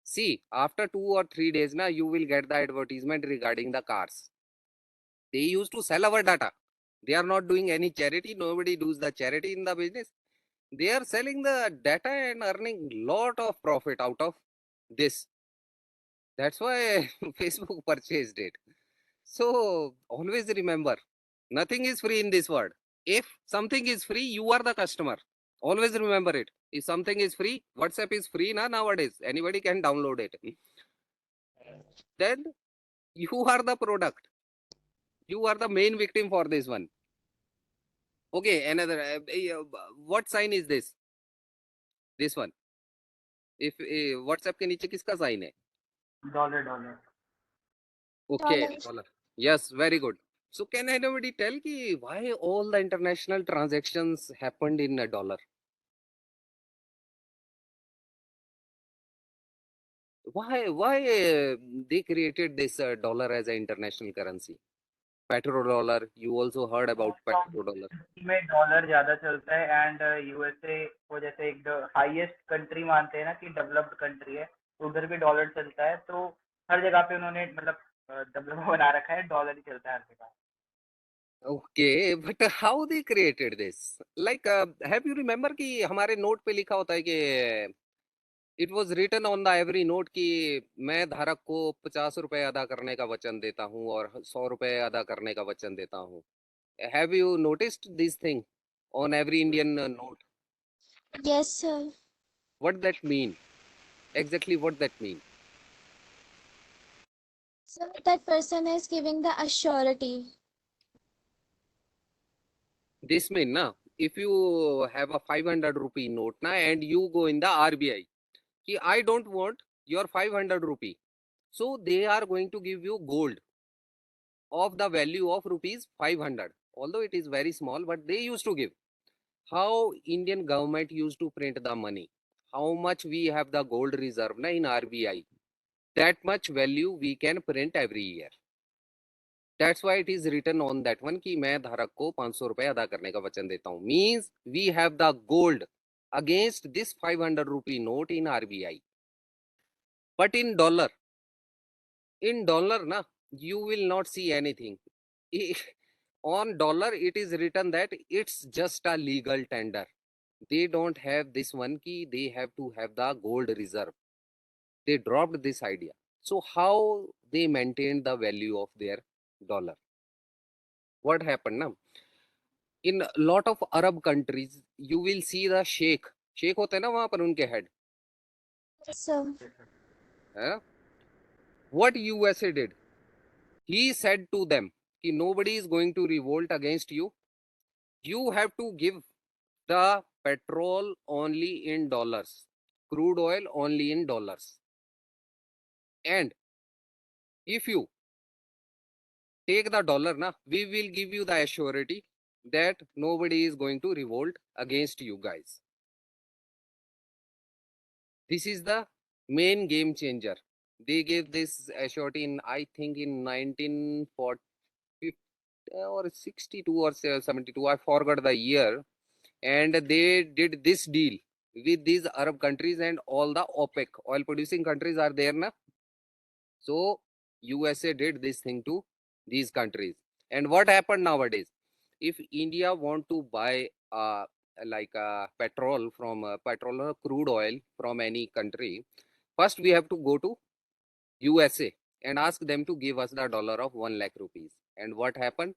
see, after 2 or 3 days, now you will get the advertisement regarding the cars. They used to sell our data. They are not doing any charity. Nobody does the charity in the business. They are selling the data and earning lot of profit out of this. That's why Facebook purchased it. So always remember, nothing is free in this world. If something is free, you are the customer. Always remember it. If something is free, WhatsApp is free nowadays. Anybody can download it. Then you are the product. You are the main victim for this one. Okay, another. What sign is this? This one. If WhatsApp के नीचे किसका sign है? Dollar Okay, Dollar. dollar. Yes, very good. So can anybody tell ki why all the international transactions happened in a dollar? Why they created this dollar as an international currency? Petrodollar. You also heard about petrodollar. में dollar ज्यादा चलता है and USA को जैसे एक highest country मानते हैं ना कि डेवलप्ड कंट्री है तो उधर भी डॉलर चलता है तो हर जगह पे उन्होंने मतलब डेवलप बना रखा है डॉलर ही चलता है हर जगह Okay, but how they created this? Like, have you remember कि हमारे नोट पे लिखा होता है कि it was written on the every note कि मैं धारक को 50 रुपए अदा करने का वचन देता हूँ और 100 रुपए अदा करने का वचन देता हूँ. Have you noticed this thing on every Indian note? Yes, sir. What that mean? Exactly what that mean? So that person is giving the assurity. This mean na, if you have a 500 rupee note na and you go in the RBI, कि I don't want your 500 rupee. So they are going to give you gold of the value of rupees 500. Although it is very small, but they used to give. How Indian government used to print the money. How much we have the gold reserve na in RBI. That much value we can print every year. That's why it is written on that one कि मैं धारक को 500 रुपए अदा करने का वचन देता हूँ. Means we have the gold against this 500 rupee note in RBI. But in dollar na, you will not see anything. on dollar it is written that it's just a legal tender. They don't have this one key, they have to have the gold reserve. They dropped this idea. So how they maintained the value of their dollar? What happened now? In a lot of Arab countries, you will see the sheikh. Sheikh होते हैं ना वहां पर उनके head. So, What USA did? He said to them, कि nobody is going to revolt against you. You have to give the petrol only in dollars, crude oil only in dollars. And if you take the dollar, we will give you the assurity that nobody is going to revolt against you guys. This is the main game changer. They gave this assurity in, I think, in 1940 or 62 or 72. I forgot the year. And they did this deal with these Arab countries, and all the OPEC oil producing countries are there now. So USA did this thing to these countries. And what happened nowadays? If India want to buy petrol or crude oil from any country, first we have to go to USA and ask them to give us the dollar of 1 lakh rupees. And what happened?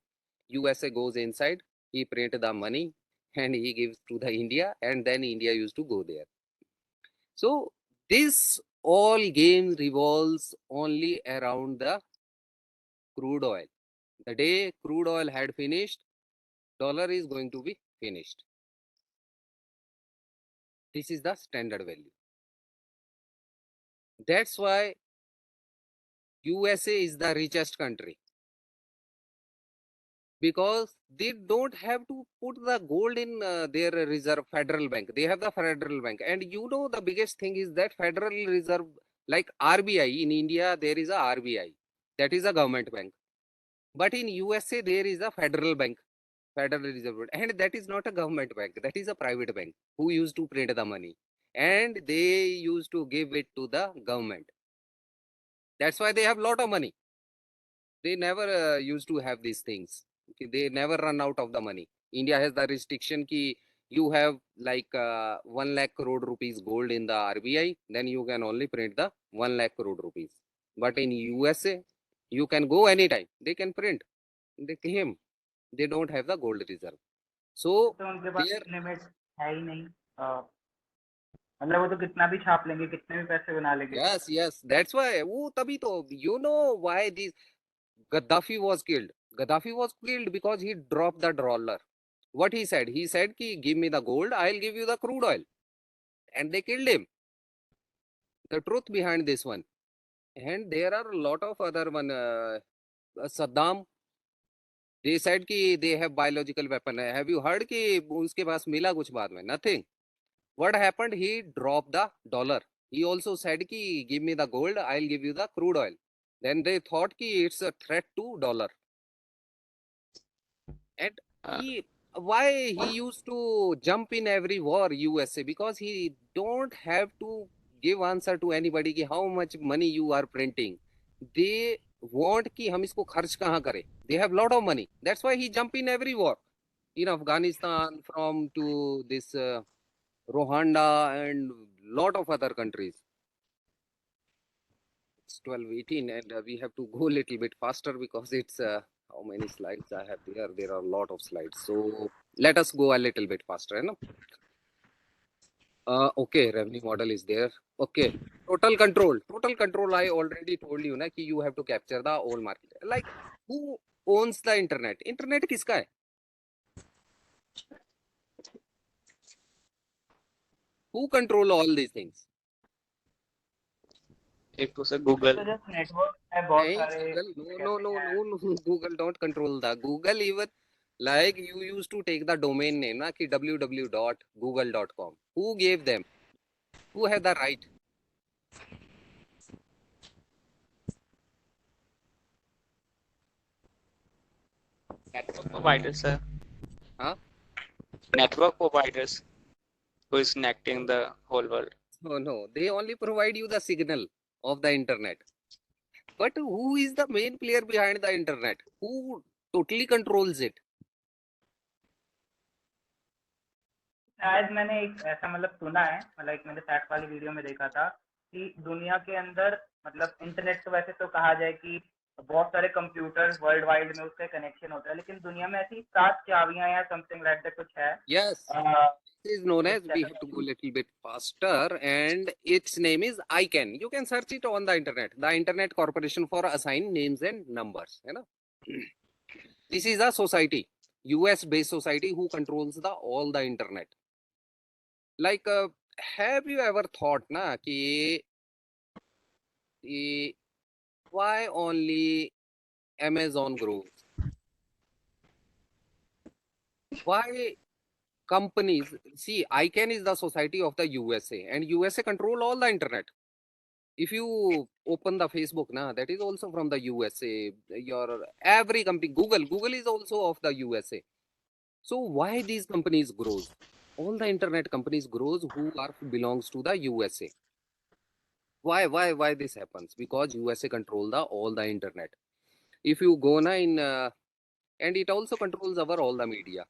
USA goes inside, he print the money and he gives to the India, and then India used to go there. So this all game revolves only around the crude oil. The day crude oil had finished, dollar is going to be finished. This is the standard value. That's why USA is the richest country, because they don't have to put the gold in their reserve federal bank. They have the federal bank. And you know, the biggest thing is that Federal Reserve, like RBI in India, there is a RBI. That is a government bank. But in USA, there is a federal bank, Federal Reserve Bank. And that is not a government bank. That is a private bank who used to print the money. And they used to give it to the government. That's why they have a lot of money. They never used to have these things. They never run out of the money. India has the restriction ki you have like 1 lakh crore rupees gold in the RBI, then you can only print the 1 lakh crore rupees. But in USA, you can go anytime. They can print. They claim they don't have the gold reserve. So तो उनके पास there, limit है ही नहीं मतलब वो तो कितना भी छाप लेंगे, कितने भी पैसे बना लेंगे. yes, that's why. वो तभी तो, you know why this Gaddafi was killed. Gaddafi was killed because he dropped the dollar. What he said? He said, ki, give me the gold, I'll give you the crude oil. And they killed him. The truth behind this one. And there are a lot of other one. Saddam, they said ki they have biological weapon. Have you heard ki uske paas mila kuch baad mein? Nothing. What happened? He dropped the dollar. He also said ki give me the gold, I'll give you the crude oil. Then they thought ki it's a threat to dollar. And why he used to jump in every war, USA? Because he don't have to give answer to anybody ki how much money you are printing. They want ki hum isko kharch kahan kare. They have lot of money. That's why he jump in every war. In Afghanistan, from to this Rwanda and lot of other countries. It's 12:18 and we have to go a little bit faster because it's how many slides I have there? There are a lot of slides. So let us go a little bit faster. No? Okay, revenue model is there. Okay, total control. Total control, I already told you, na, ki you have to capture the whole market. Like, who owns the internet? Internet kiska hai? Who control all these things? एक तो sir Google. तो just network है बहुत नहीं, सारे. no, Google don't control the. Google even, like you used to take the domain name, na, ki www.google.com. Who gave them? Who have the right? Network providers, sir. Huh? Network providers who is connecting the whole world. No, they only provide you the signal of the internet. But who is the main player behind the internet? Who totally controls it. आज मैंने एक ऐसा मतलब सुना है, मतलब एक मैंने फैक्ट वाली वीडियो में देखा था कि दुनिया के अंदर मतलब इंटरनेट तो वैसे तो कहा जाए कि बहुत सारे कंप्यूटर वर्ल्ड वाइड में उसका कनेक्शन होता है, लेकिन दुनिया में ऐसी 7 चाबियां या समथिंग लाइक दैट कुछ है. Yes, this is known as, we have to go a little bit faster, and its name is ICANN. You can search it on the internet. The Internet Corporation for Assigned Names and Numbers. You know, this is a society, US based society who controls the all the internet. Like, have you ever thought na ki why only Amazon grows? Why companies? See, ICANN is the society of the USA, and USA control all the internet. If you open the Facebook, na, that is also from the USA. Your every company, Google is also of the USA. So why these companies grows? All the internet companies grows who are belongs to the USA. Why this happens? Because USA control the all the internet. If you go na in and it also controls our all the media.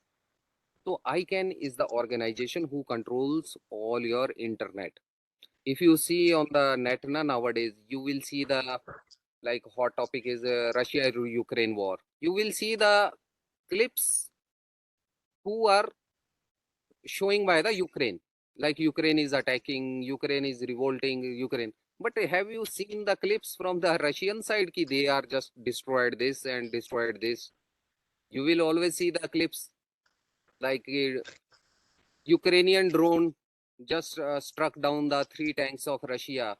So ICANN is the organization who controls all your internet. If you see on the net na nowadays, you will see the like hot topic is Russia-Ukraine war. You will see the clips who are showing by the Ukraine, like Ukraine is attacking, Ukraine is revolting, Ukraine. But have you seen the clips from the Russian side? Ki they are just destroyed this and destroyed this. You will always see the clips like Ukrainian drone just struck down the 3 tanks of Russia.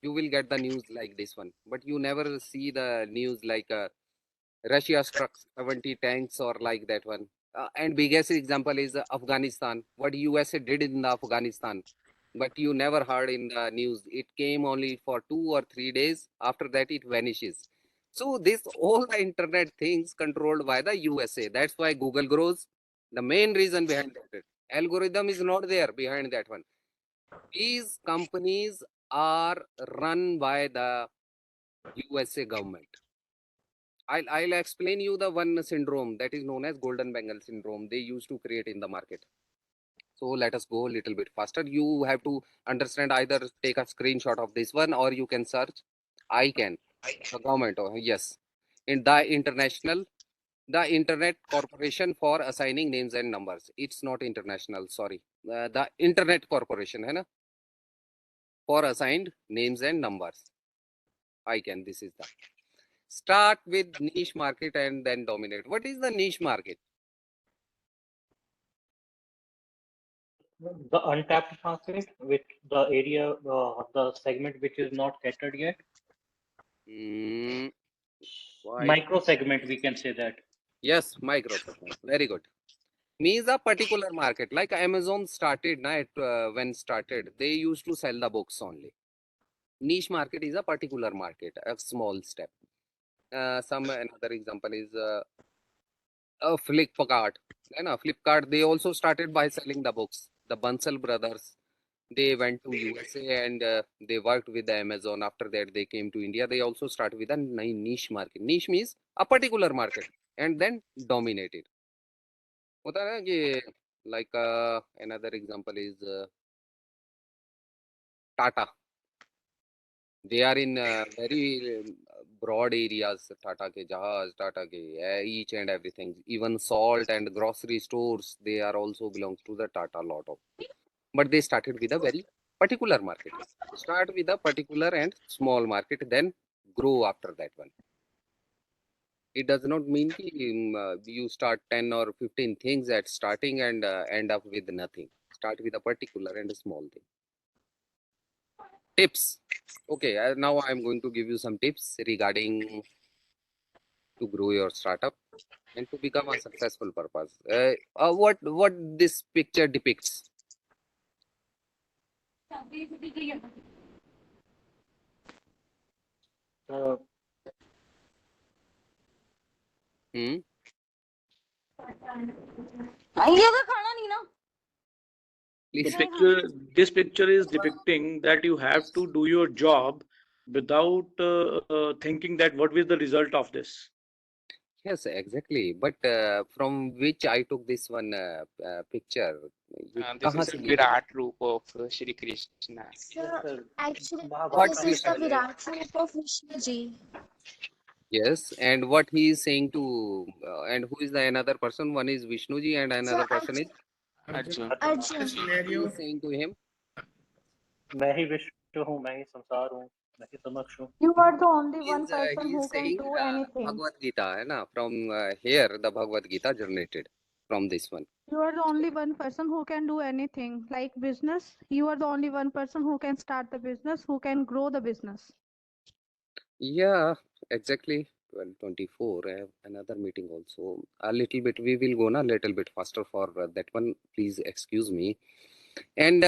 You will get the news like this one, but you never see the news like Russia struck 70 tanks or like that one. And biggest example is Afghanistan. What USA did in the Afghanistan, but you never heard in the news. It came only for 2 or 3 days. After that, it vanishes. So this all the internet things controlled by the USA. That's why Google grows. The main reason behind that algorithm is not there behind that one. These companies are run by the USA government. I'll explain you the one syndrome that is known as golden Bengal syndrome. They used to create in the market. So let us go a little bit faster. You have to understand, either take a screenshot of this one or you can search ICANN, the government. Oh, yes. In the Internet Corporation for Assigning Names and Numbers. It's not international, sorry. The Internet Corporation, hai na? For assigned names and numbers. ICANN, this is the. Start with niche market and then dominate. What is the niche market? The untapped market, with the area, the segment which is not catered yet. Micro segment, we can say that. Yes, micro segment. Very good. Means a particular market. Like Amazon started, when started, they used to sell the books only. Niche market is a particular market, a small step. Another example is Flipkart. Flipkart, they also started by selling the books. The Bansal brothers, they went to USA and they worked with the Amazon. After that, they came to India. They also started with a niche market. Niche means a particular market and then dominated. Like another example is Tata. They are in very broad areas. Tata ke jahaz, Tata ke each and everything. Even salt and grocery stores, they are also belongs to the Tata lot of. But they started with a very particular market. Start with a particular and small market, then grow after that one. It does not mean you start 10 or 15 things at starting and end up with nothing. Start with a particular and a small thing. Tips. Okay, now I'm going to give you some tips regarding to grow your startup and to become a successful purpose. What this picture depicts? This picture is depicting that you have to do your job without thinking that what will the result of this. Yes, exactly. But from which I took this one picture? ये This कहाँ is a से ली थी? Virat roop of Shri Krishna. Sir, actually, What this we is the have? Virat roop of Vishnu ji. Yes, and what he is saying to, and who is the another person? One is Vishnuji and Sir, another person is Arjun. Arjun. This he scenario, is saying to him. मैं ही विश्व हूँ, मैं ही संसार हूँ, मैं ही समक्ष हूँ. You are the only one He person who is can saying do anything. Bhagavad Gita, है ना? From here, the Bhagavad Gita generated from this one. You are the only one person who can do anything. Like business, you are the only one person who can start the business, who can grow the business. Yeah, exactly. 12:24. I have another meeting also. A little bit. We will go na little bit faster for that one. Please excuse me. And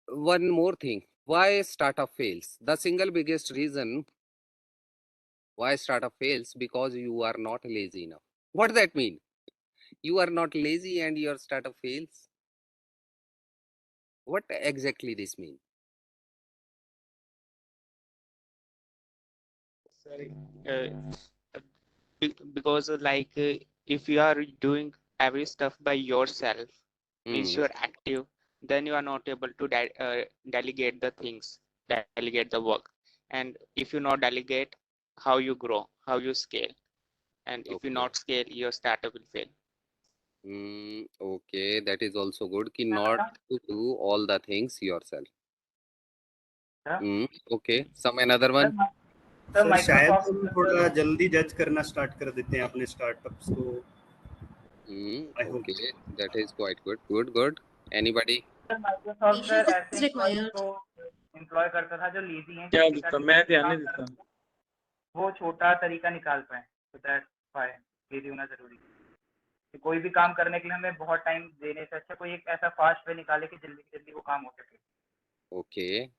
one more thing. Why startup fails? The single biggest reason why startup fails because you are not lazy enough. What does that mean? You are not lazy and your startup fails. What exactly this means? Uh, because if you are doing every stuff by yourself, means you're active, then you are not able to delegate the things, delegate the work. And if you not delegate, how you grow, how you scale. And if you not scale, your startup will fail. Okay, that is also good. Ki not to do all the things yourself. Okay, some another one. Sir शायद हम थोड़ा जल्दी जज करना start कर देते हैं अपने स्टार्टअप्स को. Okay, that is quite good. Good. Anybody? Microsoft sir ऐसे employees को एम्प्लॉय करता था जो लेजी हैं, क्या देता? मैं ध्यान नहीं देता. वो छोटा तरीका निकाल पाए. तो दैट्स व्हाई लेजी होना जरूरी है. कि कोई भी काम करने के लिए हमें बहुत टाइम देने से अच्छा कोई एक ऐसा फास्ट वे निकाले कि जल्दी वो काम हो सके. Okay,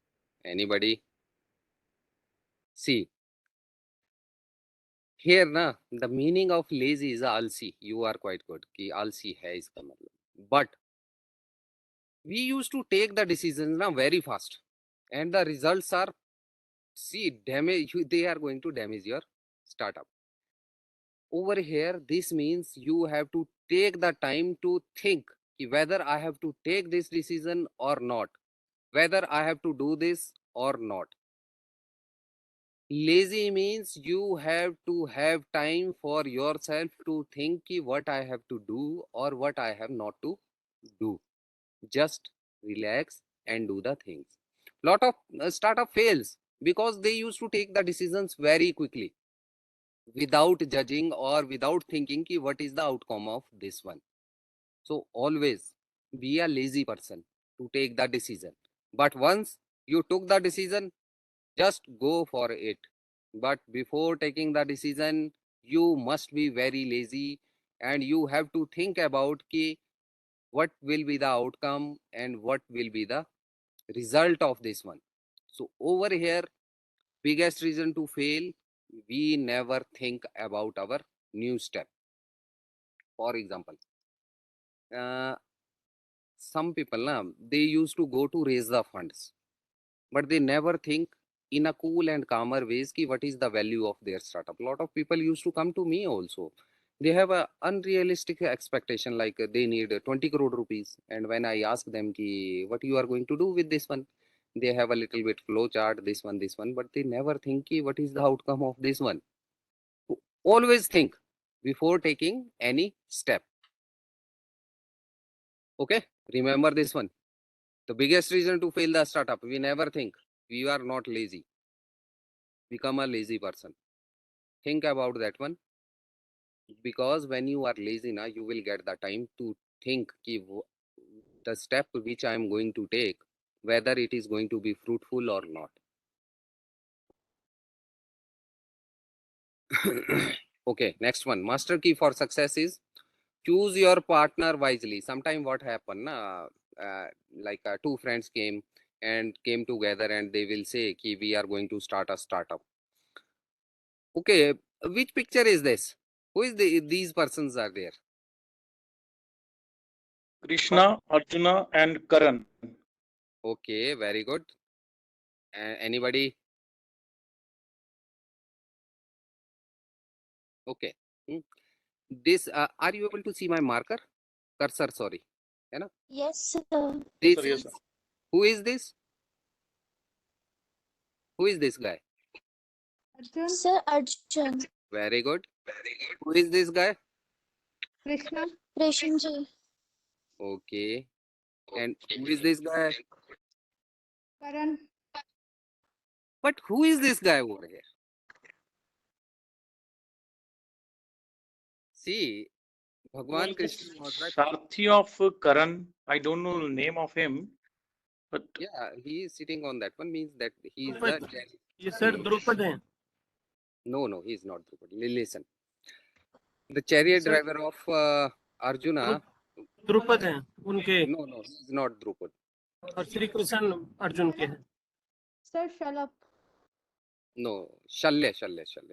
anybody? See, here na the meaning of lazy is alsi. You are quite good. Ki alsi hai iska matlab. But we used to take the decisions now very fast, and the results are damage. They are going to damage your startup. Over here, this means you have to take the time to think whether I have to take this decision or not, whether I have to do this or not. Lazy means you have to have time for yourself to think what I have to do or what I have not to do. Just relax and do the things. Lot of startup fails because they used to take the decisions very quickly without judging or without thinking what is the outcome of this one. So always be a lazy person to take the decision. But once you took the decision, just go for it. But before taking the decision, you must be very lazy and you have to think about what will be the outcome and what will be the result of this one. So over here, biggest reason to fail, we never think about our new step. For example, some people, they used to go to raise the funds, but they never think in a cool and calmer ways what is the value of their startup. A lot of people used to come to me also. They have a unrealistic expectation like they need 20 crore rupees. And when I ask them what you are going to do with this one, they have a little bit flow chart, this one, but they never think what is the outcome of this one. Always think before taking any step. Okay, remember this one. The biggest reason to fail the startup, we never think. We are not lazy. Become a lazy person. Think about that one. Because when you are lazy, you will get the time to think the step which I am going to take, whether it is going to be fruitful or not. Okay, next one. Master key for success is choose your partner wisely. Sometimes what happen, like two friends came together and they will say we are going to start a startup. Okay, which picture is this? Who is these persons are there? Krishna, Arjuna, and Karan. Okay, very good. Anybody? Okay. this are you able to see my marker cursor? Sorry, है ना? Yes, sir. This Sir, yes, is, sir. who is this? Who is this guy? Arjun, Sir Arjun. Very good. Who is this guy? Krishna, Krishnji. Okay. And who is this guy? Karan, But who is this guy over here? See, Bhagwan Krishna was the, Sarthi of Karan. I don't know the name of him, but yeah, he is sitting on that one, means that he is Drupad, the, ये sir Drupad हैं no, he is not Drupad. Listen, the chariot Sir, driver of Arjuna, Drupad हैं उनके no, he is not Drupad. और श्री कृष्ण अर्जुन के हैं Sir Shalap. No, Shalya.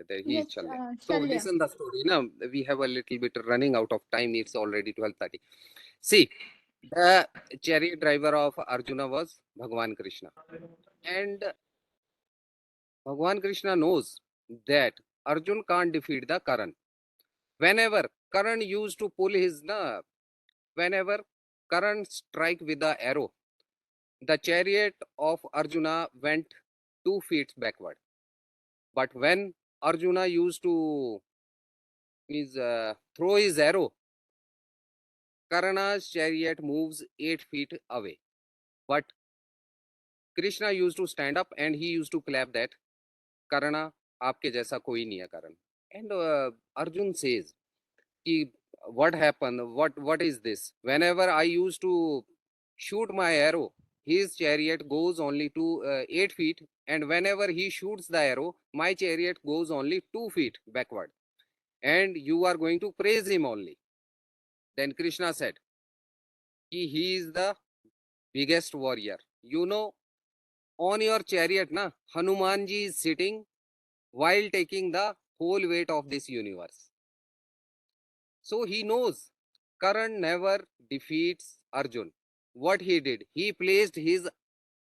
There he is Yes, Shalya. So Shalya. listen the story. Now we have a little bit running out of time. It's already 12:30. See, the chariot driver of Arjuna was Bhagwan Krishna, and Bhagwan Krishna knows that Arjun can't defeat the Karan. Whenever Karan used to pull his whenever Karan strike with the arrow, the chariot of Arjuna went 2 feet backward. But when Arjuna used to throw his arrow, Karna's chariot moves 8 feet away. But Krishna used to stand up and he used to clap that, Karna, aapke jaisa koi nahi hai Karan. And Arjun says, what happened? What is this? Whenever I used to shoot my arrow, his chariot goes only to 8 feet, and whenever he shoots the arrow, my chariot goes only 2 feet backward. And you are going to praise him only. Then Krishna said, he is the biggest warrior. You know, on your chariot, na, Hanumanji is sitting while taking the whole weight of this universe. So he knows Karan never defeats Arjun. What he did, he placed his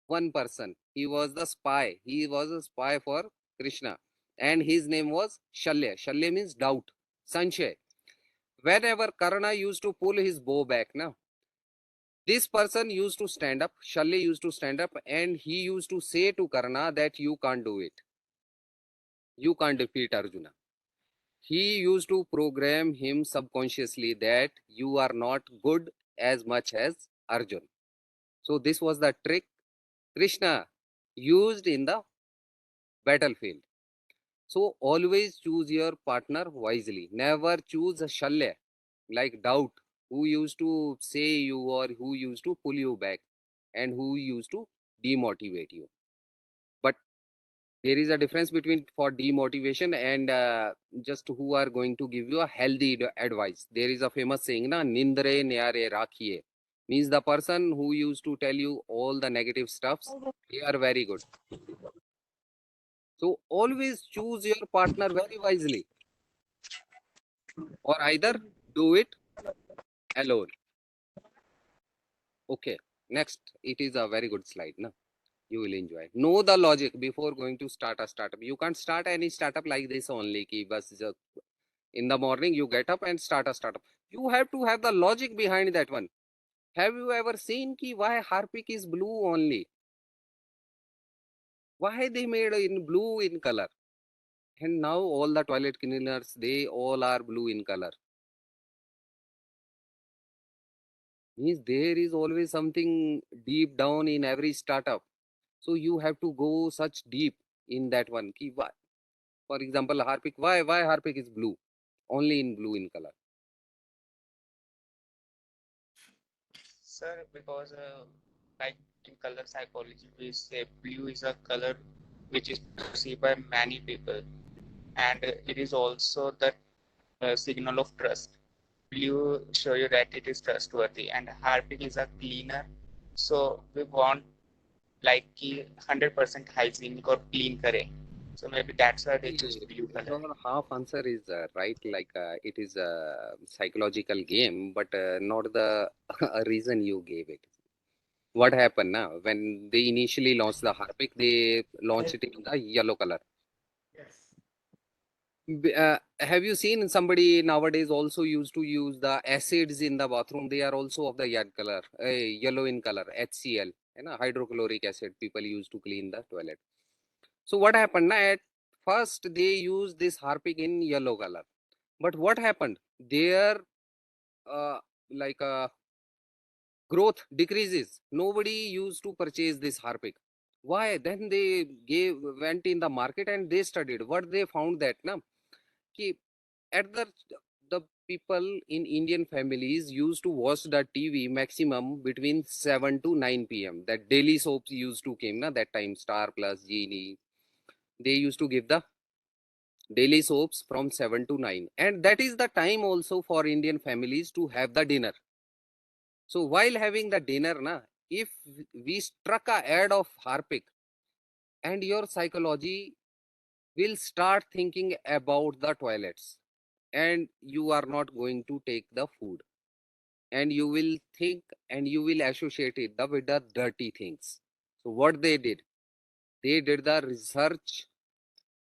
one person. He was the spy. He was a spy for Krishna. And his name was Shalya. Shalya means doubt, Sanshay. Whenever Karna used to pull his bow back, now this person used to stand up, Shalya used to stand up, and he used to say to Karna that you can't do it. You can't defeat Arjuna. He used to program him subconsciously that you are not good as much as Arjun. So this was the trick Krishna used in the battlefield. So always choose your partner wisely. Never choose a Shalya, like doubt, who used to say you or who used to pull you back and who used to demotivate you. But there is a difference between for demotivation and just who are going to give you a healthy advice. There is a famous saying, na, nindre nyare rakhiye, means the person who used to tell you all the negative stuffs, they are very good. So always choose your partner very wisely, or either do it alone. Okay, next, it is a very good slide, na? You will enjoy. Know the logic before going to start a startup. You can't start any startup like this only. Ki bas in the morning you get up and start a startup. You have to have the logic behind that one. Have you ever seen ki why Harpic is blue only? Why they made in blue in color? And now all the toilet cleaners, they all are blue in color. Means there is always something deep down in every startup. So you have to go such deep in that one. Ki why? For example, Harpic, why Harpic is blue? Only in blue in color. Sir, because like in color psychology, we say blue is a color which is perceived by many people, and it is also the signal of trust. Blue show you that it is trustworthy, and Harpic is a cleaner, so we want like 100% hygienic or clean करे. So maybe that's why they choose blue color. Your half answer is right, like it is a psychological game, but not the reason you gave it. What happened now? When they initially launched the Harpic, they launched it in the yellow color. Yes. Have you seen somebody nowadays also used to use the acids in the bathroom? They are also of the yellow in color, HCl, hydrochloric acid. People used to clean the toilet. So what happened? At first they used this Harpic in yellow color, but what happened? Their uh, like growth decreases. Nobody used to purchase this Harpic. Why? Then they went in the market and they studied. What they found that na, ki at the people in Indian families used to watch the TV maximum between 7 to 9 p.m. That daily soaps used to came na that time, Star Plus, Genie. They used to give the daily soaps from 7 to 9, and that is the time also for Indian families to have the dinner. So while having the dinner na, if we struck a ad of Harpic, and your psychology will start thinking about the toilets, and you are not going to take the food, and you will think and you will associate it with the dirty things. So what they did the research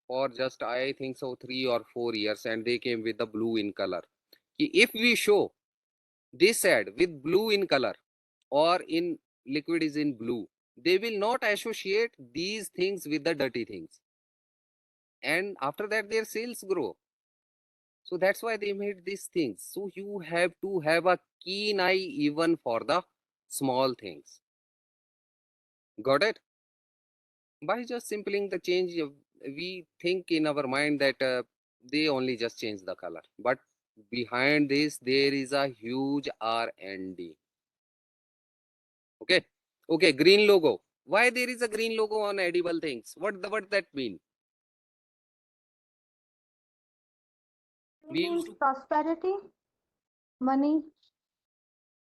for just, I think so, 3 or 4 years, and they came with the blue in color. If we show this ad with blue in color or in liquid is in blue, they will not associate these things with the dirty things, and after that their sales grow. So that's why they made these things. So you have to have a keen eye even for the small things. Got it? By just simpling the change, we think in our mind that they only just change the color, but behind this there is a huge R&D. Okay, green logo. Why there is a green logo on edible things? What that mean? We used Means to prosperity, money.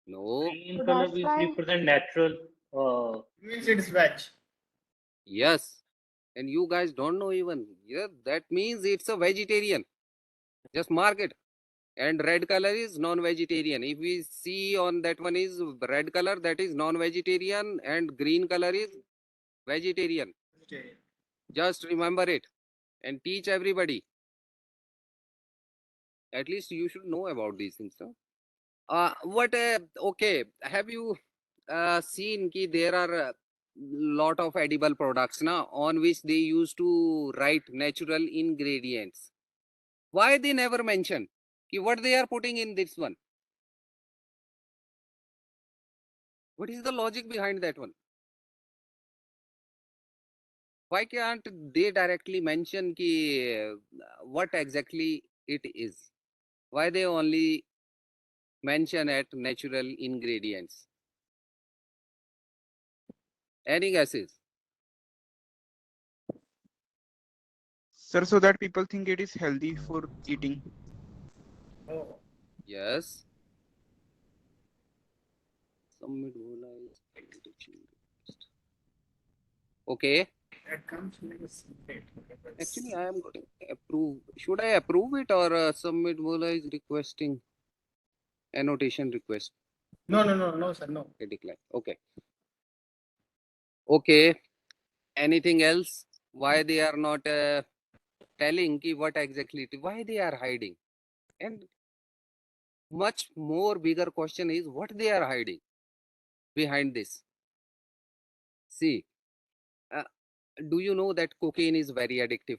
no. Green So color that's will why represent natural. Means it's veg. Yes, and you guys don't know even. Yeah, that means it's a vegetarian. Just mark it. And red color is non-vegetarian. If we see on that one is red color, that is non-vegetarian, and green color is vegetarian. Vegetarian. Just remember it and teach everybody. At least you should know about these things. No? Okay, have you seen ki there are a lot of edible products now on which they used to write natural ingredients? Why they never mention ki what they are putting in this one? What is the logic behind that one? Why can't they directly mention ki what exactly it is? Why they only mention at natural ingredients? Any guesses? Sir, so that people think it is healthy for eating. Oh. Yes. Okay. That comes in a separate. Actually, I am going to approve. Should I approve it or submit Bola is requesting annotation request? No, sir, no. Okay, decline. Okay. Okay. Anything else? Why they are not telling ki what exactly it is? Why they are hiding? And much more bigger question is what they are hiding behind this. See, do you know that cocaine is very addictive?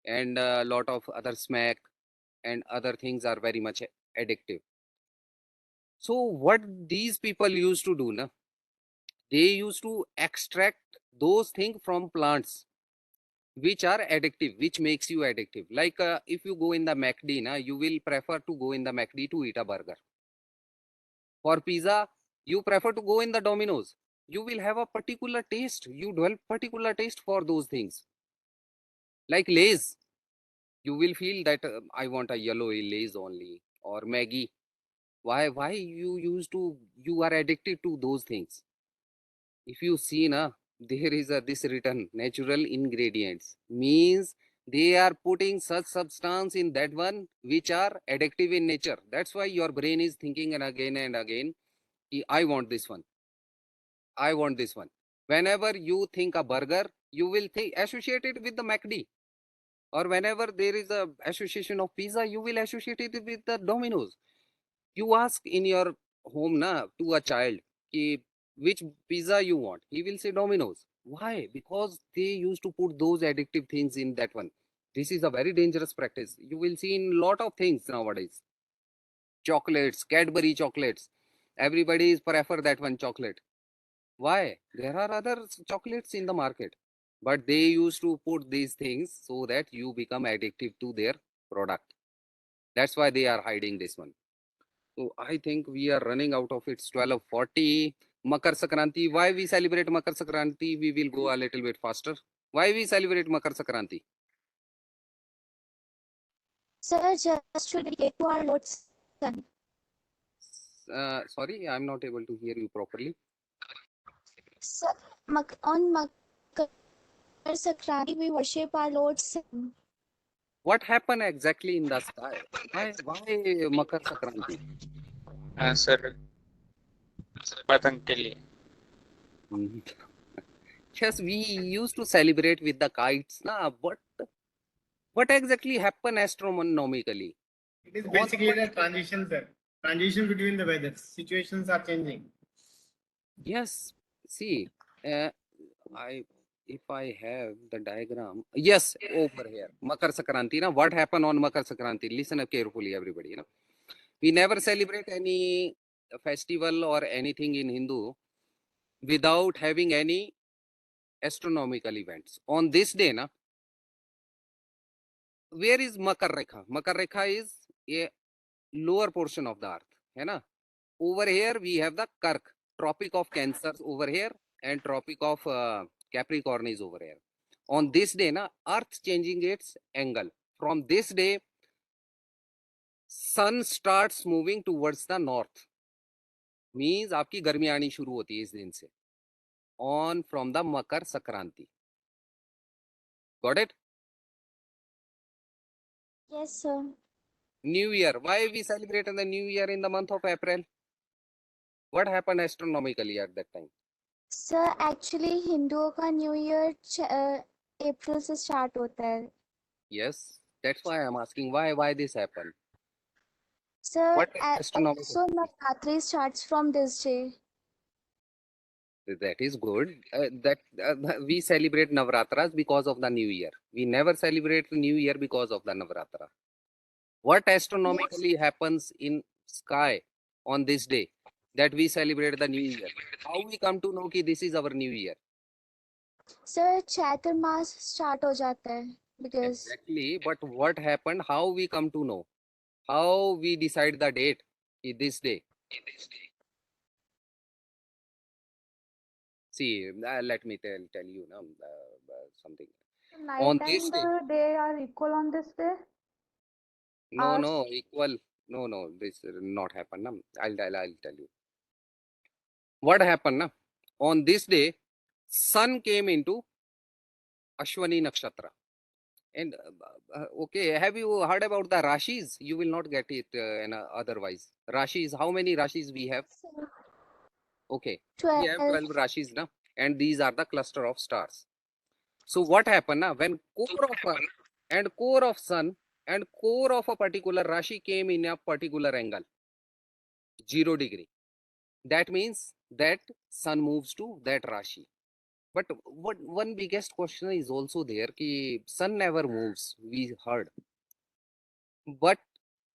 And a lot of other smack and other things are very much addictive. So what these people used to do, na, they used to extract those things from plants which are addictive, which makes you addictive. Like if you go in the McD, na, you will prefer to go in the McD to eat a burger. For pizza, you prefer to go in the Domino's. You will have a particular taste. You develop particular taste for those things. Like Lay's, you will feel that I want a yellow Lay's only, or Maggie. Why you are addicted to those things? If you see na, there is this written natural ingredients, means they are putting such substance in that one which are addictive in nature. That's why your brain is thinking and again, I want this one. I want this one. Whenever you think a burger, you will think associate it with the McD. Or whenever there is a association of pizza, you will associate it with the Domino's. You ask in your home na to a child ki, which pizza you want, he will say Domino's. Why? Because they used to put those addictive things in that one. This is a very dangerous practice. You will see in lot of things nowadays. Chocolates, Cadbury chocolates. Everybody is prefer that one chocolate. Why? There are other chocolates in the market, but they used to put these things so that you become addictive to their product. That's why they are hiding this one. So I think we are running out of it. It's 12:40. Makar Sankranti. Why we celebrate Makar Sankranti? We will go a little bit faster. Why we celebrate Makar Sankranti? Sir, just to dedicate to our Lord Sun. Sorry, I'm not able to hear you properly. Sir, on Makar Sankranti, we worship our Lord Sun. What happened exactly in the sky? Why Makar Sankranti? Sir पतंग के लिए Yes, we used to celebrate with the kites, na, but what exactly happened astronomically? It is basically the transition, sir. Transition between the weathers. Situations are changing. Yes, see, if I have the diagram, yes, over here, Makar Sankranti, na, what happened on Makar Sankranti? Listen up carefully, everybody. You know, we never celebrate any festival or anything in Hindu without having any astronomical events. On this day, na, where is Makar Rekha? Makar Rekha is a lower portion of the earth, है ना? Over here we have the Kark, Tropic of Cancer over here, and Tropic of Capricorn is over here. On this day, na, earth changing its angle. From this day, sun starts moving towards the north. Means आपकी गर्मी आनी शुरू होती है इस दिन से. On from the Makar Sankranti. Got it? Yes, sir. New Year. Why we celebrate the New Year in the month of April? What happened astronomically at that time? Sir, actually हिंदुओं का न्यू ईयर अप्रैल से start होता है. Yes, that's why I'm asking why this happened. Sir, What astronomical? also Navratri starts from this day. That is good. We celebrate Navratras because of the New Year. We never celebrate the New Year because of the Navratra. What astronomically happens in sky on this day that we celebrate the New Year? How we come to know कि this is our New Year? Sir, Chaitra Maas start हो जाता है because Exactly. But what happened? How we come to know? How we decide the date? This day. See, let me tell you now something. Night On and this day, the day are equal on this day. no, equal. No, this will not happen. No? I'll tell you. What happened? No? On this day, sun came into Ashwani Nakshatra. And okay, have you heard about the Rashis? You will not get it otherwise. Rashis, how many Rashis we have? Okay, we have 12 Rashis now, and these are the cluster of stars. So what happened now? When core of Earth and core of Sun and core of a particular Rashi came in a particular angle, 0 degree, that means that Sun moves to that Rashi. But what one biggest question is also there, ki Sun never moves, we heard. But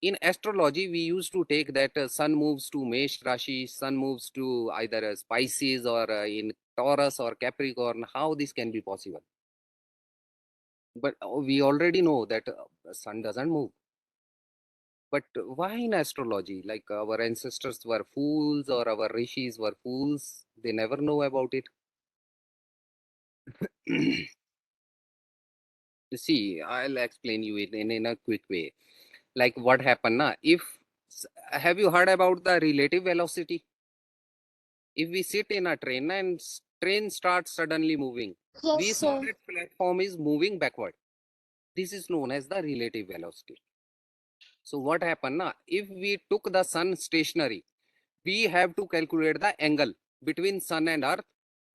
in astrology, we used to take that Sun moves to Mesh Rashi, Sun moves to either Pisces or in Taurus or Capricorn. How this can be possible? But we already know that Sun doesn't move. But why in astrology? Like our ancestors were fools or our rishis were fools. They never know about it. See, I'll explain you it in a quick way. Like what happened now? Have you heard about the relative velocity? If we sit in a train and train starts suddenly moving, yes, we saw sir. that platform is moving backward. This is known as the relative velocity. So what happened now? If we took the sun stationary, we have to calculate the angle between sun and earth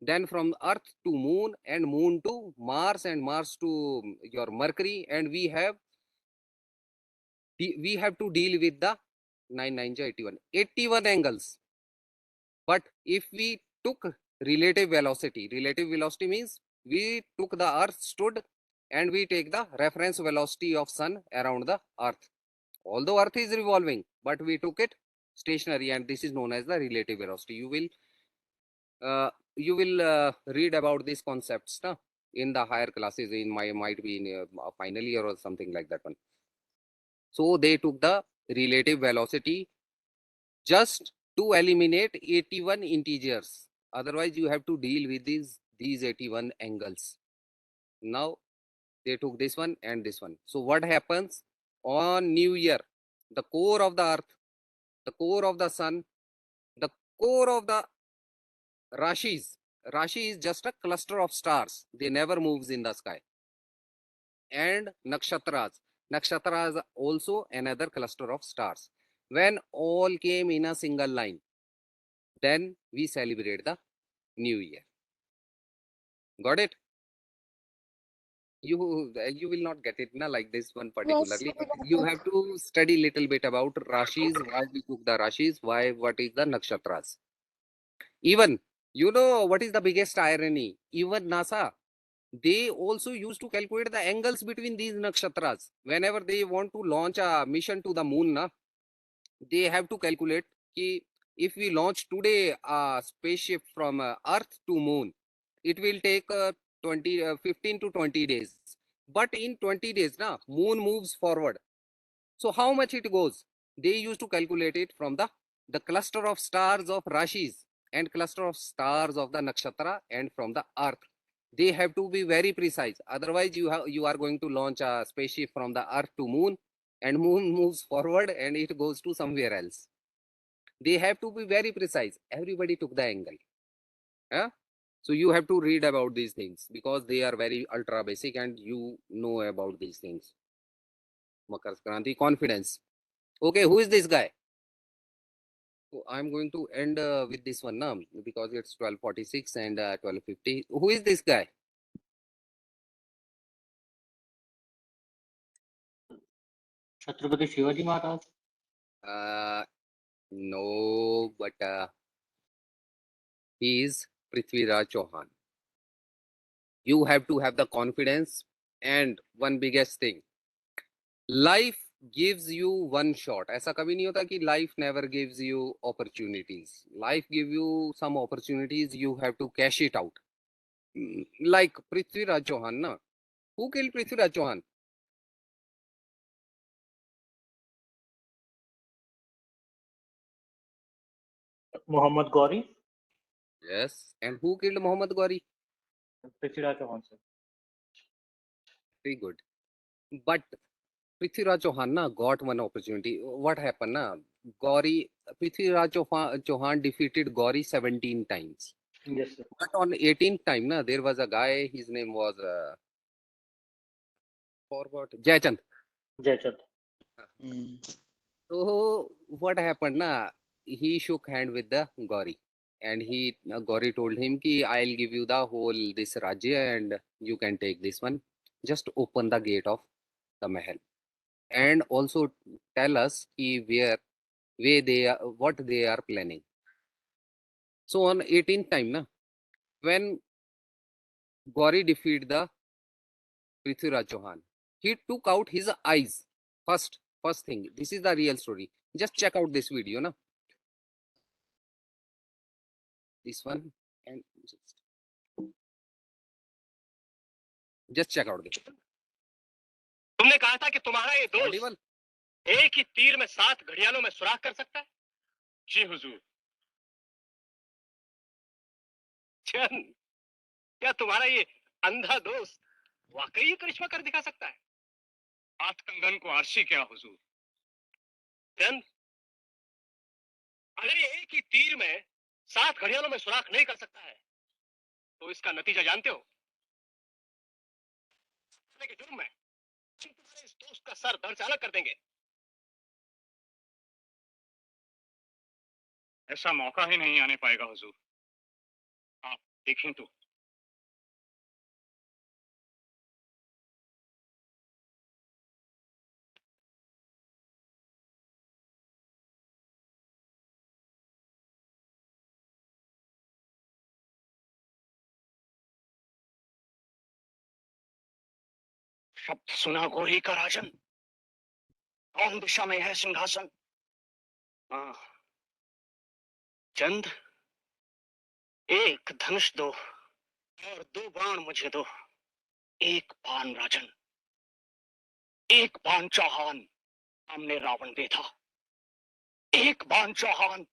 then from Earth to Moon, and Moon to Mars, and Mars to your Mercury, and we have to deal with the 9 9 81 81 angles. But if we took relative velocity means we took the Earth stood and we take the reference velocity of Sun around the Earth. Although Earth is revolving, but we took it stationary, and this is known as the relative velocity. You will read about these concepts in the higher classes, might be in final year or something like that one. So they took the relative velocity just to eliminate 81 integers. Otherwise, you have to deal with these 81 angles. Now they took this one and this one. So what happens on New Year? The core of the Earth, the core of the Sun, the core of the Rashis. Rashi is just a cluster of stars. They never moves in the sky. And nakshatras. Nakshatras also another cluster of stars. When all came in a single line, then we celebrate the New Year. Got it? You will not get it like this one particularly. Yes, You have to study little bit about Rashis, why we took the Rashis, what is the nakshatras. Even, you know what is the biggest irony? Even NASA, they also used to calculate the angles between these nakshatras. Whenever they want to launch a mission to the moon, they have to calculate ki if we launch today a spaceship from Earth to moon, it will take 15 to 20 days. But in 20 days, moon moves forward. So how much it goes? They used to calculate it from the cluster of stars of Rashis and cluster of stars of the nakshatra and from the Earth. They have to be very precise. Otherwise, you are going to launch a spaceship from the Earth to moon, and moon moves forward and it goes to somewhere else. They have to be very precise. Everybody took the angle. So you have to read about these things because they are very ultra basic and you know about these things. Makar Sankranti, confidence. Okay, who is this guy? So I'm going to end with this one now because it's 12:46 and 12:50. Who is this guy? Chhatrapati Shivaji Maharaj. No, but he is Prithviraj Chauhan. You have to have the confidence, and one biggest thing, life gives you one shot. ऐसा कभी नहीं होता कि life never gives you opportunities. Life give you some opportunities, you have to cash it out. Like Prithviraj Chauhan, na? Who killed Prithviraj Chauhan? Muhammad Gauri. Yes. And who killed Muhammad Gauri? Prithviraj Chauhan, sir. Very good. But Prithviraj Chauhan got one opportunity. What happened? Prithviraj Chauhan defeated Gauri 17 times. Yes, sir. But on 18th time, there was a guy, his name was Jayachand. Jayachand. So what happened? He shook hand with the Gauri. And Gauri told him ki I'll give you the whole this Rajya and you can take this one. Just open the gate of the Mahal. And also tell us what they are planning. So on 18th time, when Gauri defeated the Prithviraj Chauhan, he took out his eyes. First thing, this is the real story. Just check out this video, this one, and just check out this. तुमने कहा था कि तुम्हारा ये दोस्त एक ही तीर में 7 घड़ियालों में सुराख कर सकता है। जी हुजूर। चंद, क्या तुम्हारा ये अंधा दोस्त वाकई ये करिश्मा कर दिखा सकता है? 8 कंगन को आरशी क्या हुजूर? चंद, अगर ये एक ही तीर में 7 घड़ियालों में सुराख नहीं कर सकता है, तो इसका नतीजा जानते हो? के जुर्म में तुम्हारे इस दोस्त का सर धड़ से अलग कर देंगे। ऐसा मौका ही नहीं आने पाएगा हुजूर। आप देखें तो शब्द सुना गोरी का राजन, कौन दिशा में है सिंहासन? हाँ, चंद, एक धनुष दो और 2 बाण मुझे दो। एक बाण राजन, एक बाण चौहान, हमने रावण देखा। एक बाण चौहान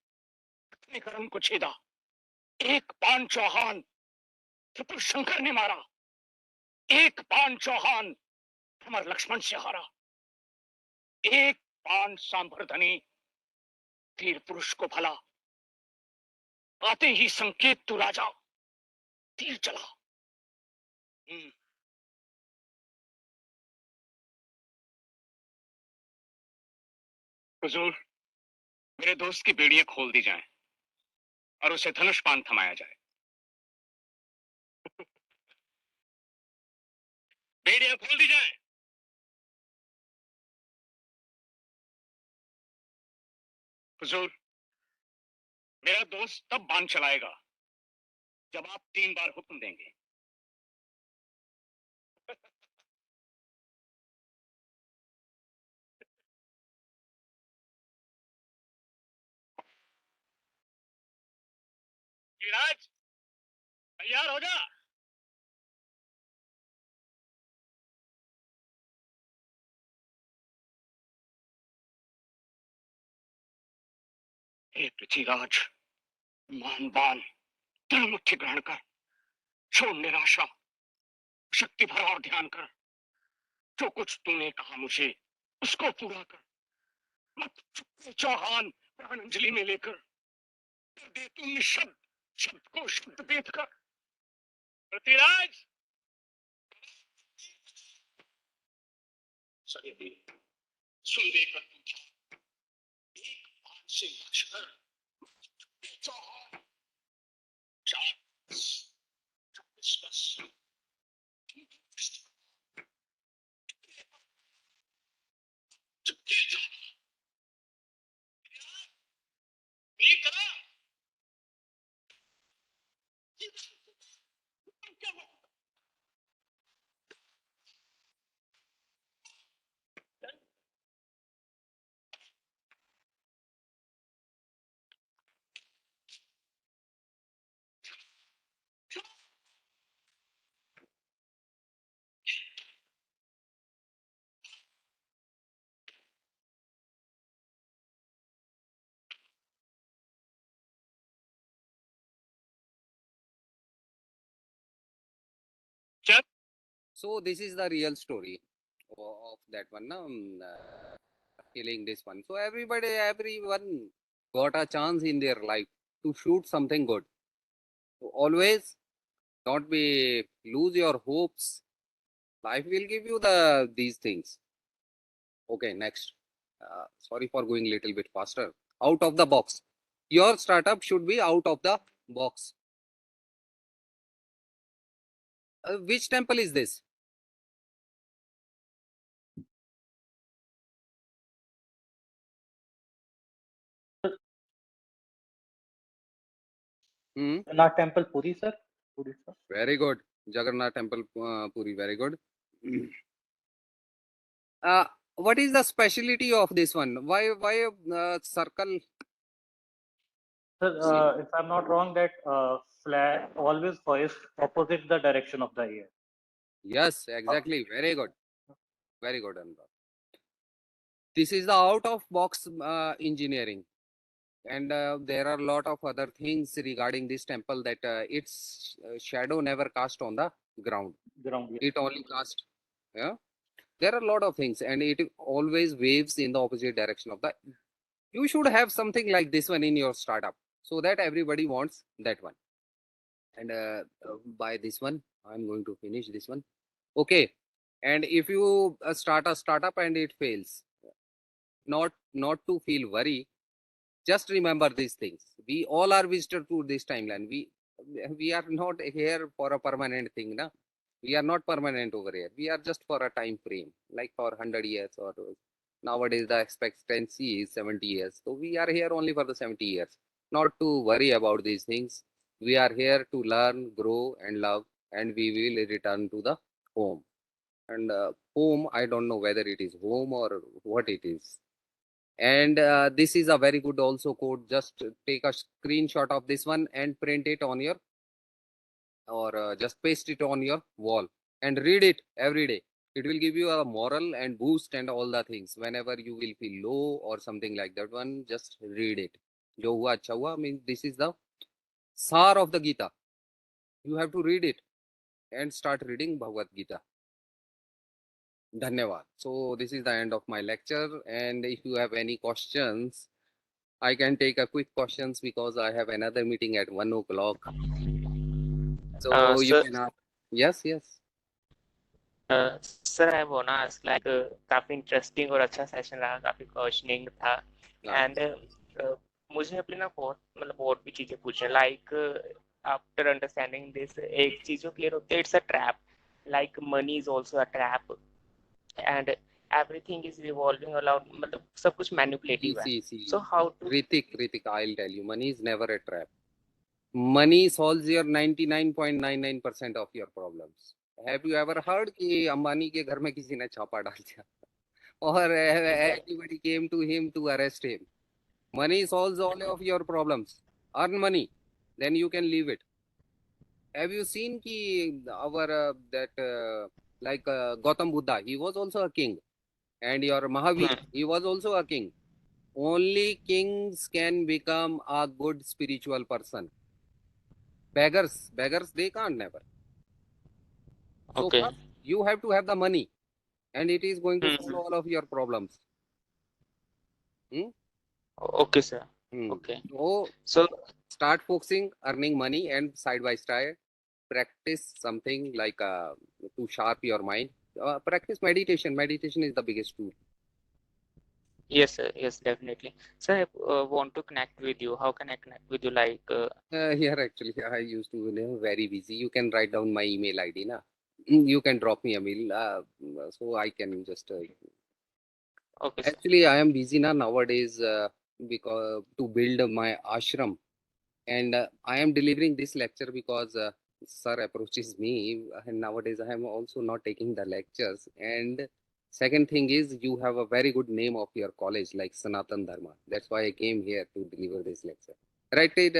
अपने कर्म को छेदा। एक बाण चौहान त्रिपुर शंकर ने मारा। एक बाण चौहान अमर लक्ष्मण से हारा। एक बाण सांभरधनी वीर पुरुष को भला। आते ही संकेत तू राजा, तीर चला। हुजूर, मेरे दोस्त की बेड़ियां खोल दी जाएं और उसे धनुष पान थमाया जाए। बेड़ियां खोल दी जाएं। हुजूर, मेरा दोस्त तब बाण चलाएगा जब आप 3 बार हुक्म देंगे। युवराज, तैयार हो जा। हे पृथ्वीराज, मान बाण दृढ़ मुट्ठी ग्रहण कर। छोड़ निराशा, शक्ति भर और ध्यान कर। जो कुछ तूने कहा मुझे उसको पूरा कर। मत चुप चौहान, प्राण अंजलि में लेकर कर दे तू निशब्द, शब्द को शब्द भेद कर। पृथ्वीराज, सुन देकर तू एक बाण से लक्ष्य कर। चौहान, चार बस। So this is the real story of that one, killing this one. So everyone got a chance in their life to shoot something good. So always not be lose your hopes. Life will give you these things. Okay, next. Sorry for going a little bit faster. Out of the box. Your startup should be out of the box. Which temple is this? Jagannath Temple, Puri, sir. Puri, sir. Very good. Jagannath Temple, Puri. Very good. What is the speciality of this one? Why circle? Sir, if I'm not wrong, that flag always hoist opposite the direction of the air. Yes, exactly. Very good. Very good, Anurag. This is the out of box engineering. And there are a lot of other things regarding this temple that its shadow never cast on the ground. Yes. It only cast. Yeah. There are a lot of things, and it always waves in the opposite direction of the. You should have something like this one in your startup, so that everybody wants that one. And by this one, I'm going to finish this one. Okay. And if you start a startup and it fails, not to feel worry. Just remember these things. We all are visitor to this timeline. we are not here for a permanent thing, na? We are not permanent over here. We are just for a time frame, like for 100 years or nowadays the expectancy is 70 years. So we are here only for the 70 years, not to worry about these things. We are here to learn, grow and love, and we will return to the home. And home, I don't know whether it is home or what it is. And this is a very good also quote. Just take a screenshot of this one and print it on your, or just paste it on your wall and read it every day. It will give you a moral and boost and all the things. Whenever you will feel low or something like that one, just read it. Jo hua acha hua means this is the sar of the Gita. You have to read it and start reading Bhagavad Gita. Dhanyavad. So this is the end of my lecture, and if you have any questions, I can take a quick questions because I have another meeting at 1 o'clock. So you Sir, can ask. Yes, yes. Sir I want ask like काफी interesting और अच्छा session रहा, काफी questioning था and मुझे अपने ना बहुत मतलब और भी चीजें पूछना लाइक आफ्टर अंडरस्टैंडिंग दिस एक चीज जो क्लियर होती है, it's a trap, like money is also a trap and everything is revolving around मतलब सब कुछ मैनिपुलेटिव है. So how to Ritik, I'll tell you, money is never a trap. Money solves your 99.99% of your problems. Have you ever heard कि अंबानी के घर में किसी ने छापा डाल दिया or anybody came to him to arrest him? Money solves all of your problems. Earn money, then you can leave it. Have you seen कि our like Gautam Buddha, he was also a king, and your Mahavir, he was also a king. Only kings can become a good spiritual person. Beggars, they can't never. So okay. first you have to have the money, and it is going to solve all of your problems. Okay, sir. Okay. So start focusing, earning money, and side by side practice something like to sharp your mind. Practice meditation. Meditation is the biggest tool. Yes, sir. Yes, definitely. Sir, I want to connect with you. How can I connect with you? Like, Here actually, I used to be very busy. You can write down my email ID, na. You can drop me a mail, so I can just. Okay, sir. Actually, I am busy now nowadays because to build my ashram, and I am delivering this lecture because sir approaches me, and nowadays I am also not taking the lectures. And second thing is, you have a very good name of your college, like Sanatan Dharma. That's why I came here to deliver this lecture. Write it.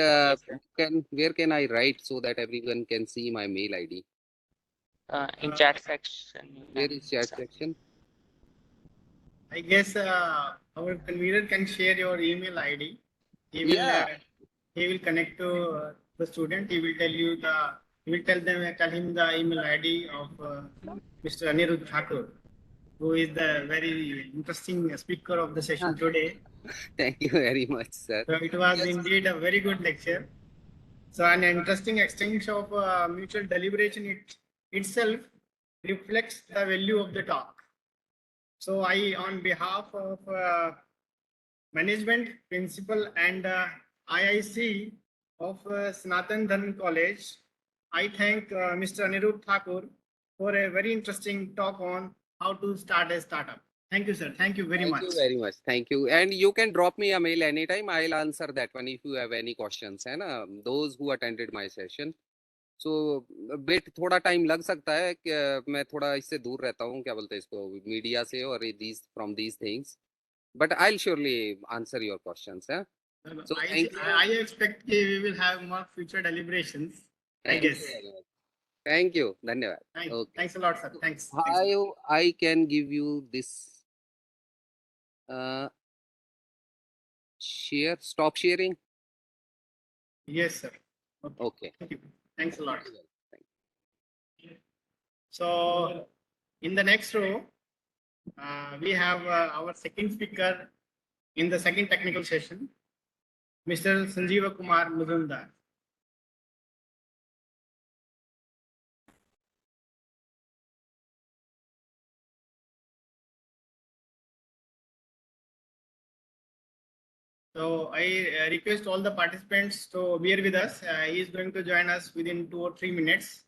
Where can I write so that everyone can see my mail ID? In chat section. Where is chat section? I guess our convener can share your email ID. He will connect to the student. He will tell you tell him the email ID of Mr. Anirudh Thakur, who is the very interesting speaker of the session today. Thank you very much, sir. So it was indeed a very good lecture. So an interesting exchange of mutual deliberation itself reflects the value of the talk. So I, on behalf of management, principal and IIC of Sanatan Dharma College, I thank Mr. Anirudh Thakur for a very interesting talk on how to start a startup. Thank you, sir. Thank you very much. Thank you very much. Thank you. And you can drop me a mail anytime. I'll answer that one if you have any questions. And those who attended my session. So bit थोड़ा time लग सकता है कि मैं थोड़ा इससे दूर रहता हूँ, क्या बोलते हैं इसको, मीडिया से और from these things. But I'll surely answer your questions. So I expect we will have more future deliberations. I guess. Thank you. Dhanyavad. Okay. Thanks a lot, sir. Thanks. How I can give you this share, stop sharing? Yes, sir. Okay. Thank you. Thanks a lot. So in the next row, we have our second speaker in the second technical session, Mr. Sanjeev Majumdar. So I request all the participants to bear with us. He is going to join us within 2 or 3 minutes.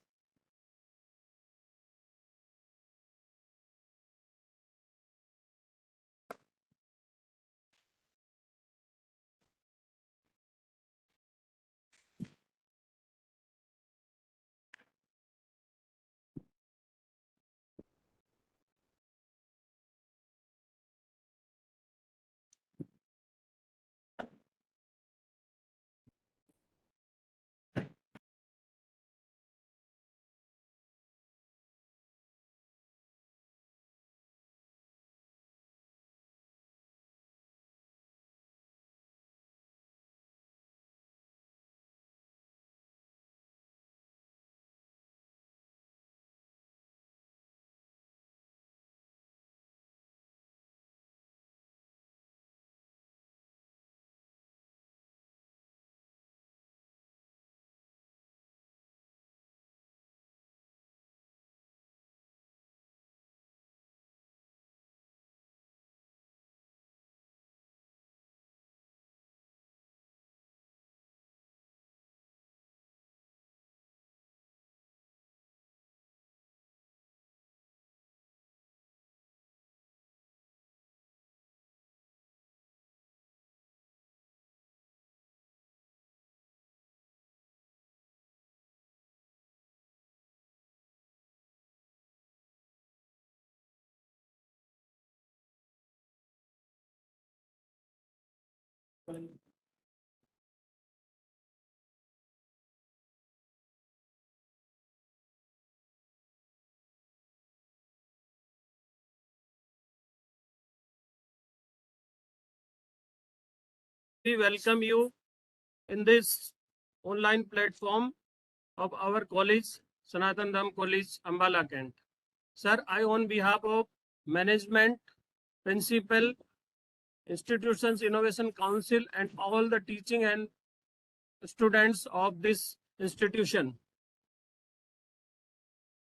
We welcome you in this online platform of our college, Sanatan Dham College, Ambala Kent. Sir, I on behalf of management, principal, institutions, innovation council, and all the teaching and students of this institution.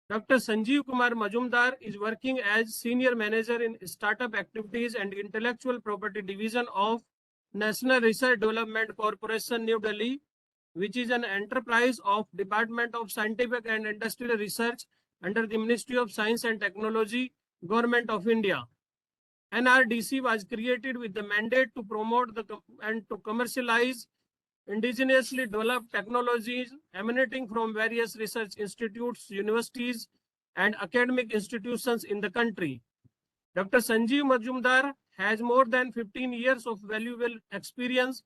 Dr. Sanjeev Majumdar is working as Senior Manager in Startup Activities and Intellectual Property Division of National Research Development Corporation, New Delhi, which is an enterprise of Department of Scientific and Industrial Research under the Ministry of Science and Technology, Government of India. NRDC was created with the mandate to promote and to commercialize indigenously developed technologies emanating from various research institutes, universities, and academic institutions in the country. Dr. Sanjeev Majumdar has more than 15 years of valuable experience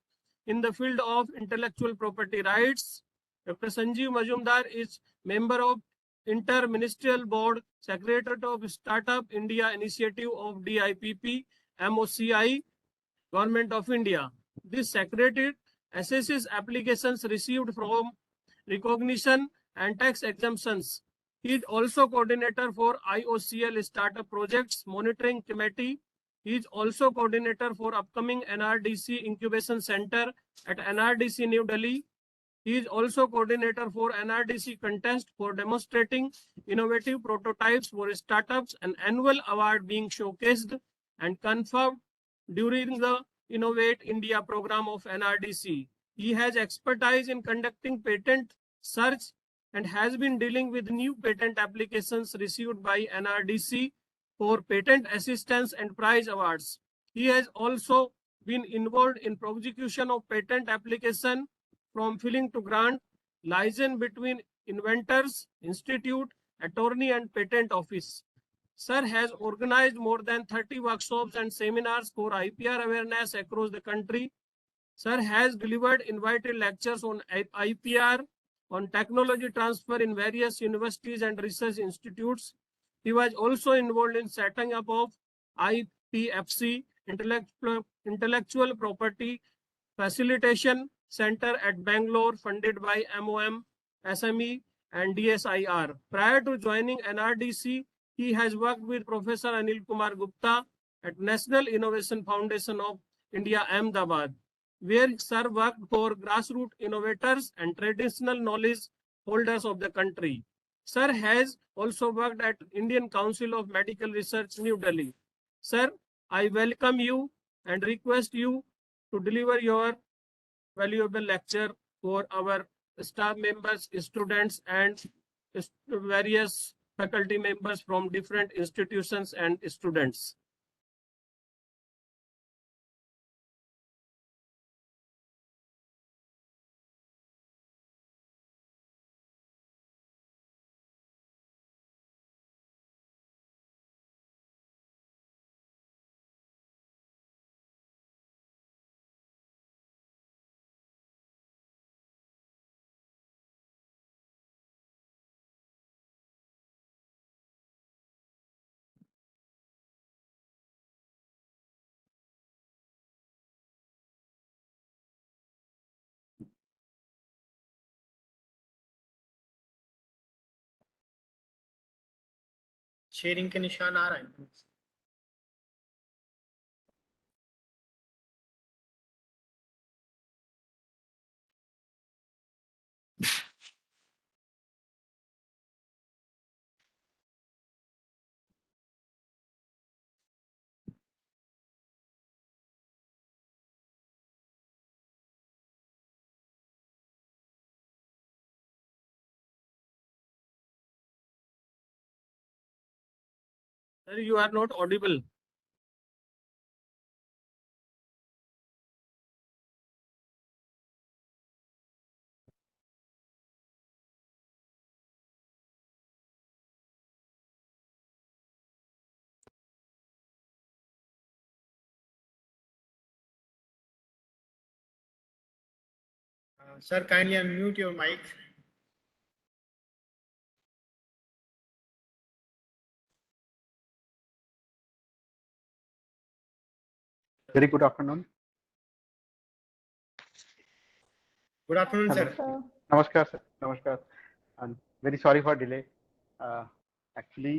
in the field of intellectual property rights. Dr. Sanjeev Majumdar is member of Inter-Ministerial Board, Secretary of Startup India Initiative of DIPP, MOCI, Government of India. This secretariat assesses applications received from recognition and tax exemptions. He is also coordinator for IOCL Startup Projects Monitoring Committee. He is also coordinator for upcoming NRDC Incubation Center at NRDC New Delhi. He is also coordinator for NRDC contest for demonstrating innovative prototypes for startups, an annual award being showcased and conferred during the Innovate India program of NRDC. He has expertise in conducting patent search and has been dealing with new patent applications received by NRDC for patent assistance and prize awards. He has also been involved in prosecution of patent application from filing to grant, liaison between inventors, institute, attorney, and patent office. Sir has organized more than 30 workshops and seminars for IPR awareness across the country. Sir has delivered invited lectures on IPR, on technology transfer in various universities and research institutes. He was also involved in setting up of IPFC, Intellectual Property Facilitation Center at Bangalore, funded by MOM, SME, and DSIR. Prior to joining NRDC, he has worked with Professor Anil Kumar Gupta at National Innovation Foundation of India, Ahmedabad, where Sir worked for grassroots innovators and traditional knowledge holders of the country. Sir has also worked at Indian Council of Medical Research, New Delhi. Sir, I welcome you and request you to deliver your valuable lecture for our staff members, students, and various faculty members from different institutions and students. Sharing के निशान आ रहा है. Sir, you are not audible. Sir, kindly unmute your mic. Very good afternoon. Good afternoon, Hello. sir. Namaskar, sir. Namaskar. And very sorry for delay. Actually,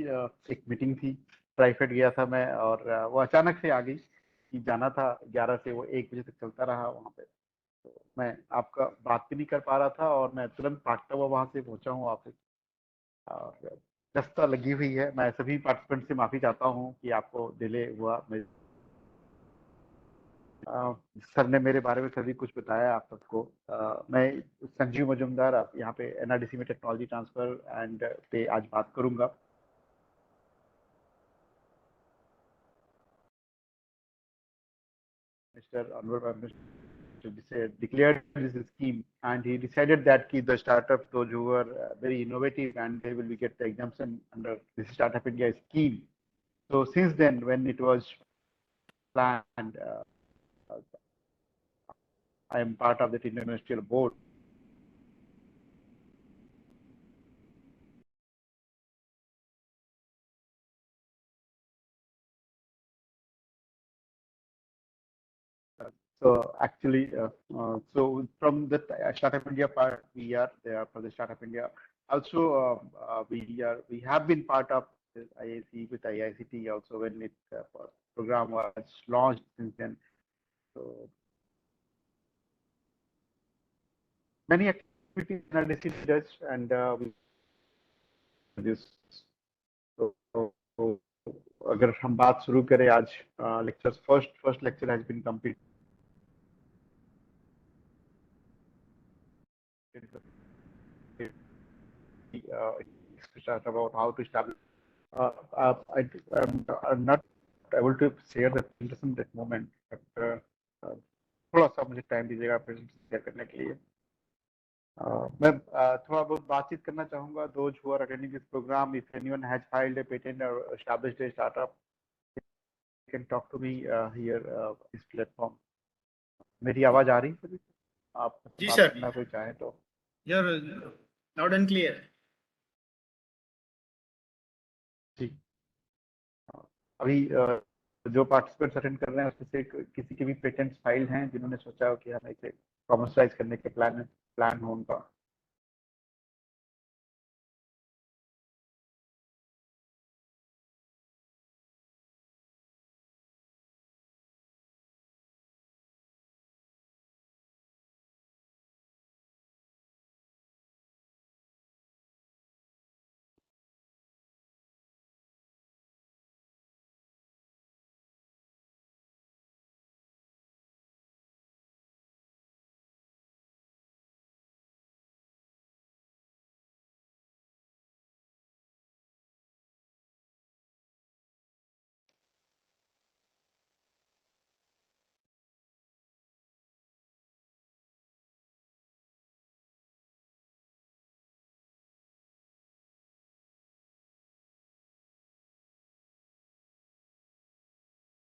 एक meeting थी, private गया था मैं, और वो अचानक से आ गई कि जाना था 11 से, वो 1 बजे तक चलता रहा वहाँ पे. तो मैं आपका बात भी नहीं कर पा रहा था, और मैं तुरंत भागता हुआ वहाँ से पहुँचा हूँ ऑफिस. और दस्ता लगी हुई है. मैं सभी पार्टिसिपेंट से माफ़ी चाहता हूँ कि आपको डिले हुआ. सर ने मेरे बारे में सभी कुछ बताया आप सबको. मैं संजीव मजुमदार, आप यहाँ पे एनआरडीसी में टेक्नोलॉजी ट्रांसफर एंड पे आज बात करूंगा. Mister Anwar declared this scheme, and he decided that the startups, those who were very innovative, and they will get the exemption under this Startup India scheme. So since then, when it was planned, I am part of the Indian Ministerial Board. So actually, so from the Startup India part, we are there for the Startup India. Also, we have been part of the IAC with IICT also when it program was launched since then. So many activities are decided, and we this. So अगर हम बात शुरू करें आज lectures, first lecture has been completed. Start about how to establish. I'm not able to share the presentation at the moment, but थोड़ा सा मुझे time दीजिएगा प्रेजेंटेशन शेयर करने के लिए. मैं थोड़ा बहुत बातचीत करना चाहूँगा. Those who are attending this program, if anyone has filed a patent or established a startup, you can talk to me here this platform. मेरी आवाज आ रही है सभी? आप जी बात सर. करना कोई चाहे तो. You're loud and clear. जी. अभी जो पार्टिसिपेंट्स अटेंड कर रहे हैं उसमें से किसी के भी पेटेंट्स फाइल हैं जिन्होंने सोचा हो कि हम इसे कॉमर्शियलाइज करने के प्लान हो उनका?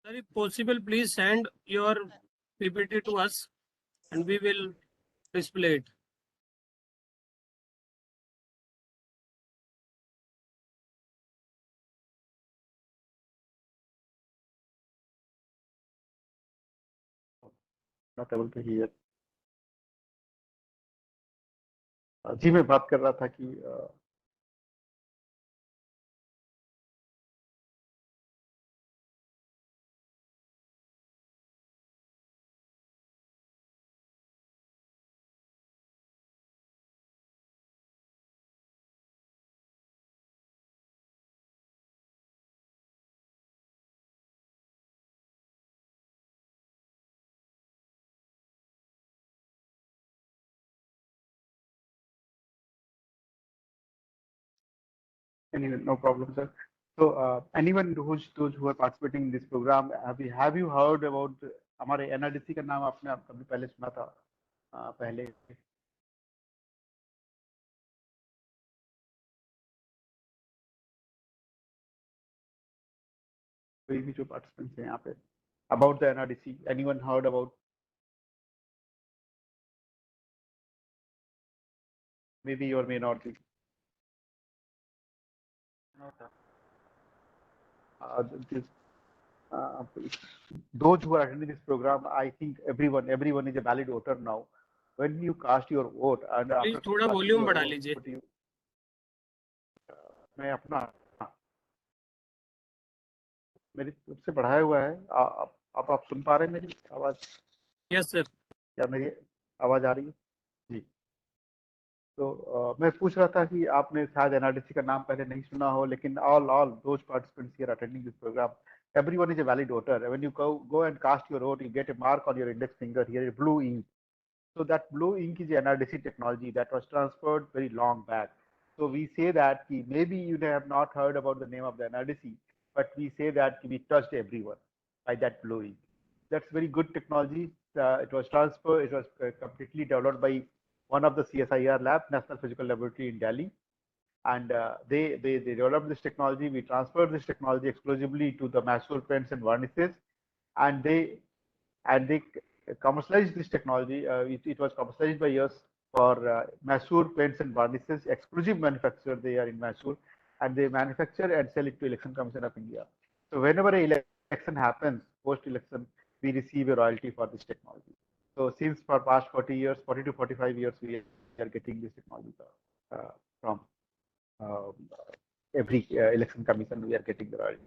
Sir, if possible, please send your PPT to us and we will display it. Not able to hear. जी मैं बात कर रहा था कि anyway, no problem, sir. So anyone those who are participating in this program, have you heard about हमारे NRDC का नाम आपने कभी पहले सुना था पहले? कोई भी जो participants हैं यहाँ पे about the NRDC, anyone heard about? Maybe or may not be. No, sir. Those who are attending this program, I think everyone is a valid voter now. When you cast your vote and Please after थोड़ा casting volume your बढ़ा vote, लीजिए. मैं अपना मेरी तरफ से बढ़ाया हुआ है. आप सुन पा रहे हैं मेरी आवाज? Yes sir. क्या मेरी आवाज आ रही है? जी. तो मैं पूछ रहा था कि आपने शायद एनआरडीसी का नाम पहले नहीं सुना हो, लेकिन all those participants here attending this program, everyone is a valid voter. When you go and cast your vote, you get a mark on your index finger here, a blue ink. So that blue ink is the NRDC technology that was transferred very long back. So we say that maybe you have not heard about the name of the NRDC, but we say that we touched everyone by that blue ink. That's very good technology. It was transferred. It was completely developed by one of the CSIR lab, National Physical Laboratory in Delhi, and they developed this technology. We transferred this technology exclusively to the Masur pens and varnishes, and they commercialized this technology. It was commercialized by us for Masur paints and varnishes, exclusive manufacturer they are in Masur, and they manufacture and sell it to Election Commission of India. So whenever an election happens, post-election, we receive a royalty for this technology. So since for past 40 to 45 years, we are getting this technology from every election commission, we are getting the royalty.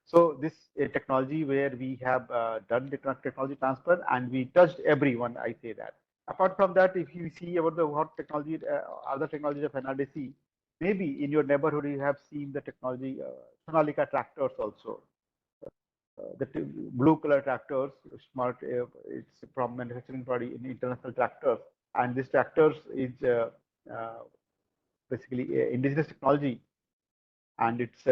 So this is a technology where we have done the technology transfer and we touched everyone, I say that. Apart from that, if you see about the what technology, other technologies of NRDC, maybe in your neighborhood you have seen the technology, Sonalika tractors also. The blue color tractors, smart, it's from manufacturing body in international tractors. And this tractors is basically indigenous technology, and it's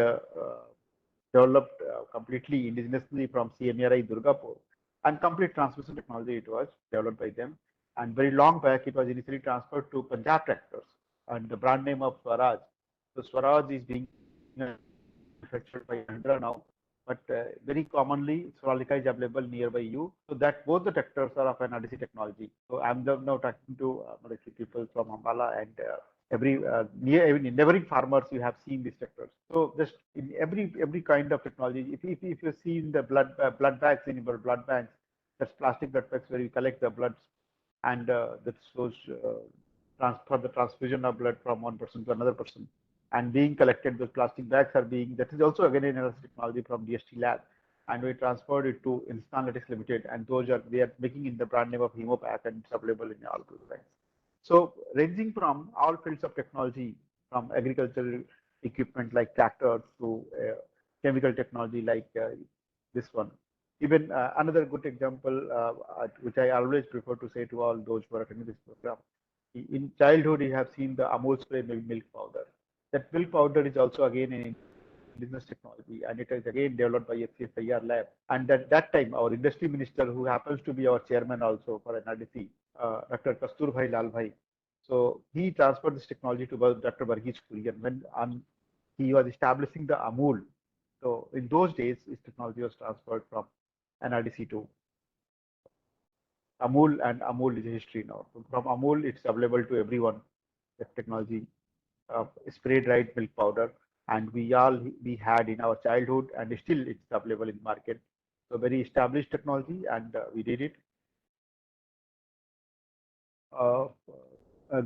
developed completely indigenously from CMRI Durgapur, and complete transmission technology it was developed by them. And very long back, it was initially transferred to Punjab tractors and the brand name of Swaraj. So Swaraj is being manufactured by Mahindra now, but very commonly Sonalika is available nearby you. So that both the tractors are of NRDC technology. So I'm now talking to people from Ambala and in neighboring farmers, you have seen these tractors. So just in every kind of technology, if you see in the blood bags in your blood banks, that's plastic blood bags where you collect the blood, and that shows transfer the transfusion of blood from one person to another person, and being collected, those plastic bags are being, that is also again an technology from DST lab, and we transferred it to Instan Latex Limited, and they are making in the brand name of Hemopack, and it's available in all those banks. So ranging from all fields of technology, from agricultural equipment like tractors to chemical technology like this one. Even another good example, which I always prefer to say to all those who are attending this program, in childhood you have seen the Amul spray milk powder. That milk powder is also again an business technology, and it is again developed by CSIR lab. And at that time, our industry minister, who happens to be our chairman also for NRDC, Dr. Kasturbai Lalbhai, so he transferred this technology to Dr. Varghese Kurian when he was establishing the Amul So in those days, this technology was transferred from NRDC to Amul, and Amul is history now. From Amul, it's available to everyone. The technology, spray dried milk powder, and we had in our childhood, and still it's available in market. So very established technology, and we did it.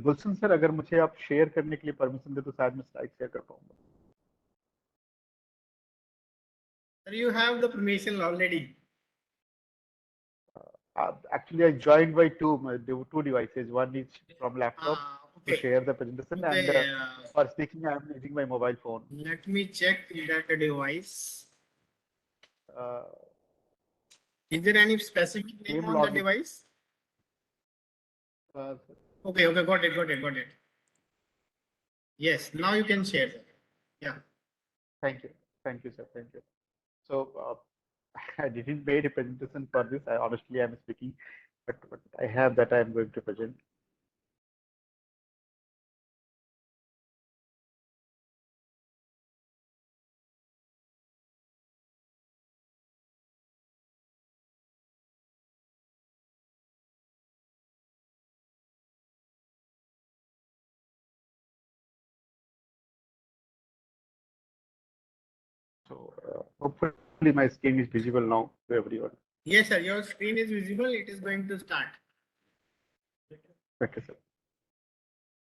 Gulshan sir, अगर मुझे आप share करने के लिए permission दे तो शायद मैं slide share कर पाऊंगा. Sir, you have the permission already. Actually, I joined by two devices. One is from laptop to share the presentation, and for speaking, I am using my mobile phone. Let me check that device. Is there any specific name on the device? Okay, got it. Yes, now you can share. Yeah. Thank you, sir. Thank you. So I didn't make a presentation for this. I honestly am speaking, but I have that I am going to present. So hopefully my screen is visible now to everyone. Yes, sir. Your screen is visible. It is going to start. Okay, sir.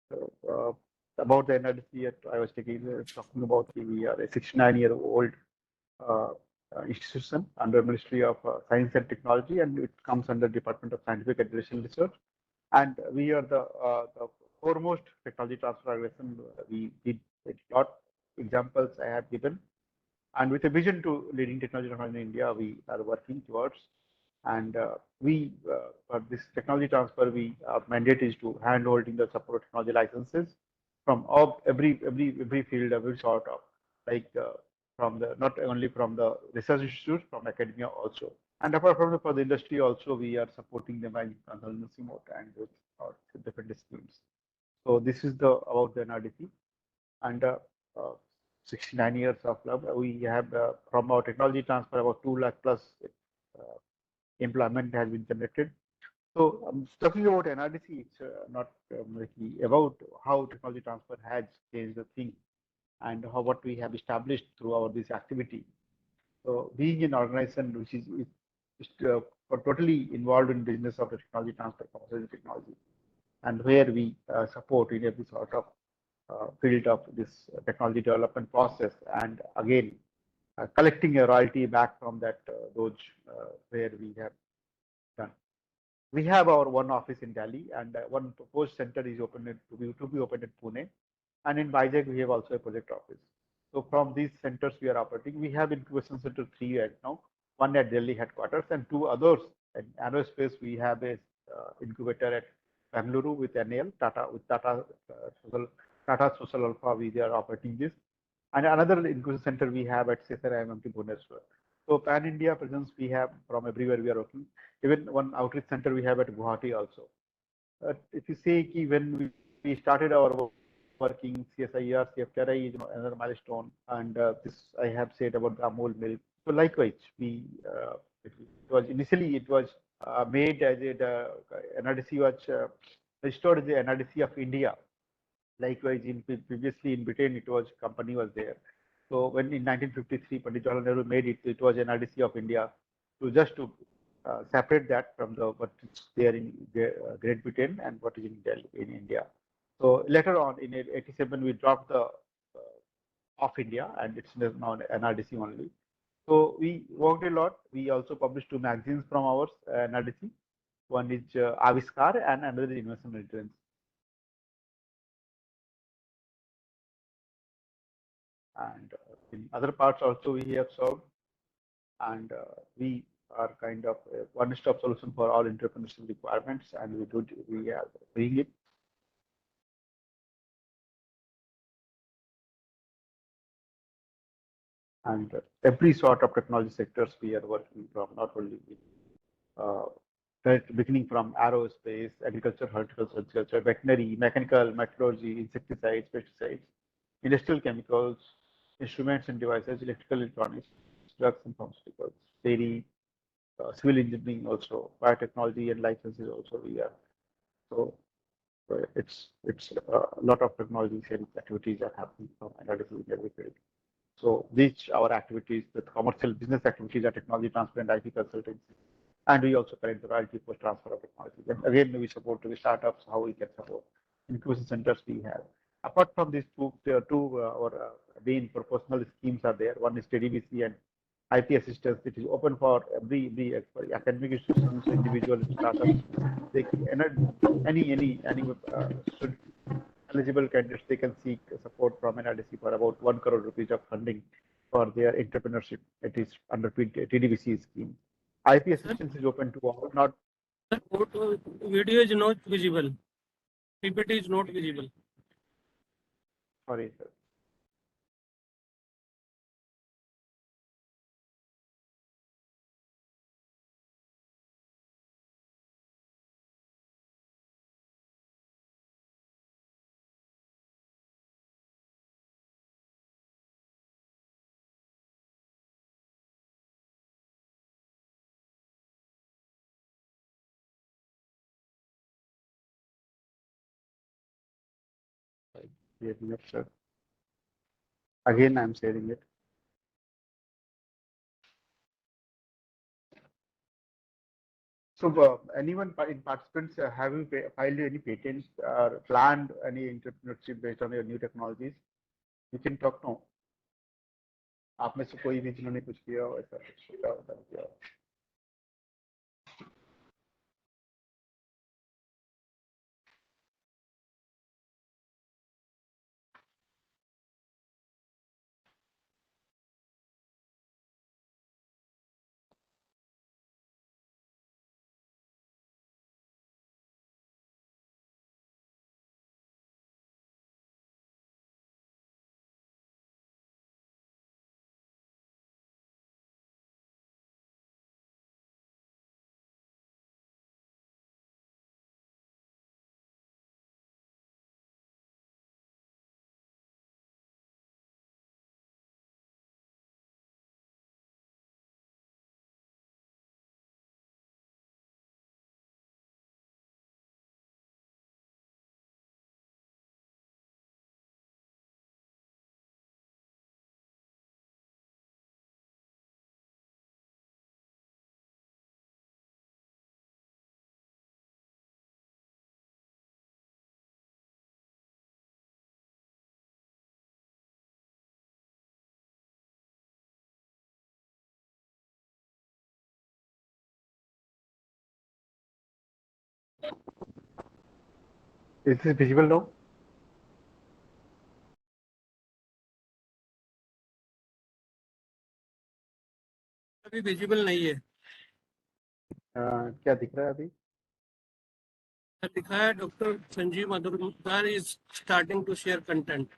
So about the NRDC, I was talking about we are a 69-year-old institution under Ministry of Science and Technology, and it comes under Department of Scientific and Research. And we are the foremost technology transfer organization. We did a lot examples I have given. And with a vision to leading technology in India, we are working towards. And for this technology transfer, our mandate is to hand-holding the support technology licenses from every field, every sort of, like from the not only from the research institutes, from academia also. And apart from for the industry also, we are supporting them in consultancy mode and with different schemes. So this is about the NRDC. And 69 years of love. We have from our technology transfer about 2 lakh plus employment has been generated. So talking about NRDC, it's not about how technology transfer has changed the thing and what we have established through this activity. So being an organization which is totally involved in business of the technology transfer, technology, and where we support in every sort of field of this technology development process, and again collecting a royalty back from that those where we have done. We have our one office in Delhi, and one proposed center is opened to be opened in Pune, and in Vizag we have also a project office. So from these centers we are operating. We have incubation center 3 right now, one at Delhi headquarters, and 2 others in aerospace. We have a incubator at Bengaluru with NAL, Tata Social Alpha. We are operating this, and another incubation center we have at CSIR IMT Bhubaneswar. So pan India presence we have from everywhere we are working. Even one outreach center we have at Guwahati also. If you say when we started our working, CSIR, CFTRI is another milestone, and this I have said about the Amul milk. So likewise, it was initially made as a NRDC was restored as the NRDC of India. Likewise, previously in Britain, it was company was there. So when in 1953, Pandit Jawaharlal Nehru made it, it was NRDC of India, to separate that from what is there in Great Britain and what is in Delhi in India. So later on in '87, we dropped the of India, and it's now NRDC only. So we worked a lot. We also published 2 magazines from our NRDC. One is Aviskar and another is Invention Returns. And in other parts also we have served, and we are kind of a one-stop solution for all entrepreneurship requirements, and we are doing it. And every sort of technology sectors we are working from, not only beginning from aerospace, agriculture, horticulture, veterinary, mechanical, metallurgy, insecticides, pesticides, industrial chemicals, instruments and devices, electrical electronics, drugs and pharmaceuticals, dairy, civil engineering also, biotechnology and licenses also we are. So it's a lot of technology sharing activities are happening from NRDC in every field. So these our activities, the commercial business activities are technology transfer and IP consultancy. And we also collect the royalty for transfer of technology. And again, we support to the startups, how we can support incubation centers we have. Apart from these two our main proportional schemes are there. One is TDBC and IP assistance. It is open for every academic institutions, individual startups. They any eligible candidates, they can seek support from NRDC for about 1 crore rupees of funding for their entrepreneurship. It is under TDBC scheme. IP assistance is open to all, not. Video is not visible. PPT is not visible. Sorry, sir. Yes, sir. Again, I'm sharing it. So, anyone in participants have you filed any patents or planned any entrepreneurship based on your new technologies? You can talk now. आप में से कोई भी जिन्होंने कुछ किया हो ऐसा किया हो? Is this visible now? अभी visible नहीं है. क्या दिख रहा है अभी? दिखा है Dr. Sanjeev Majumdar is starting to share content.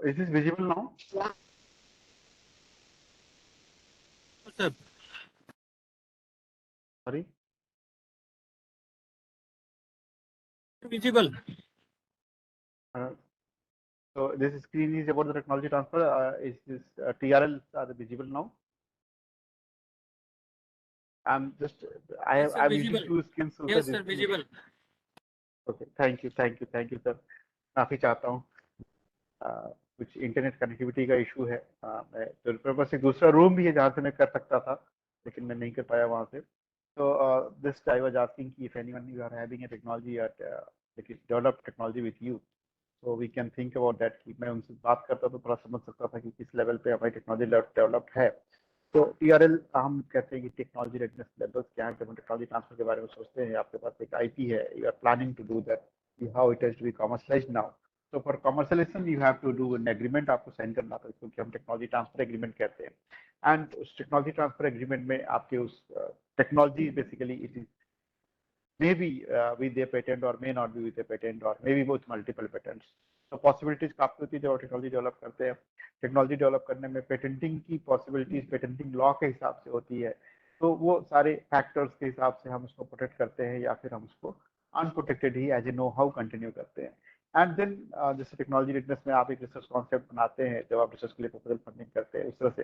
Is this visible now? Sir. Sorry. Visible. So this screen is about the technology transfer. Is this TRL are visible now? I'm just I'm using two screens. So yes, sir, visible. Okay, thank you, sir. माफी चाहता हूँ कुछ internet connectivity का issue है मैं developer से दूसरा room भी है जहाँ से मैं कर सकता था लेकिन मैं नहीं कर पाया वहाँ से so this I was asking if anyone you are having a technology at developed technology with you so we can think about that कि मैं उनसे बात करता तो थोड़ा समझ सकता था कि किस लेवल पे हमारी टेक्नोलॉजी डेवलप्ड है तो TRL हम कहते हैं कि टेक्नोलॉजी रेडनेस लेवल्स क्या है जब हम टेक्नोलॉजी ट्रांसफर के बारे में सोचते हैं आपके पास एक IP है you are planning to do that how it has to be commercialized now So for commercialization, you have to do an agreement आपको sign करना था, क्योंकि हम technology transfer agreement कहते हैं. And उस technology transfer agreement में आपके उस technology basically it is maybe with a patent or may not be with a patent or maybe both multiple patents. So possibilities काफी होती है जब टेक्नोलॉजी डेवलप करते हैं. टेक्नोलॉजी डेवलप करने में पेटेंटिंग की पॉसिबिलिटीज पेटेंटिंग लॉ के हिसाब से होती है. तो वो सारे फैक्टर्स के हिसाब से हम उसको प्रोटेक्ट करते हैं या फिर हम उसको अनप्रोटेक्टेड ही as a know how continue करते हैं. एंड देन जैसे टेक्नोलॉजी रेडनेस में आप एक रिसर्च कॉन्सेप्ट बनाते हैं जब आप रिसर्च के लिए प्रपोजल फंडिंग करते हैं, इस तरह से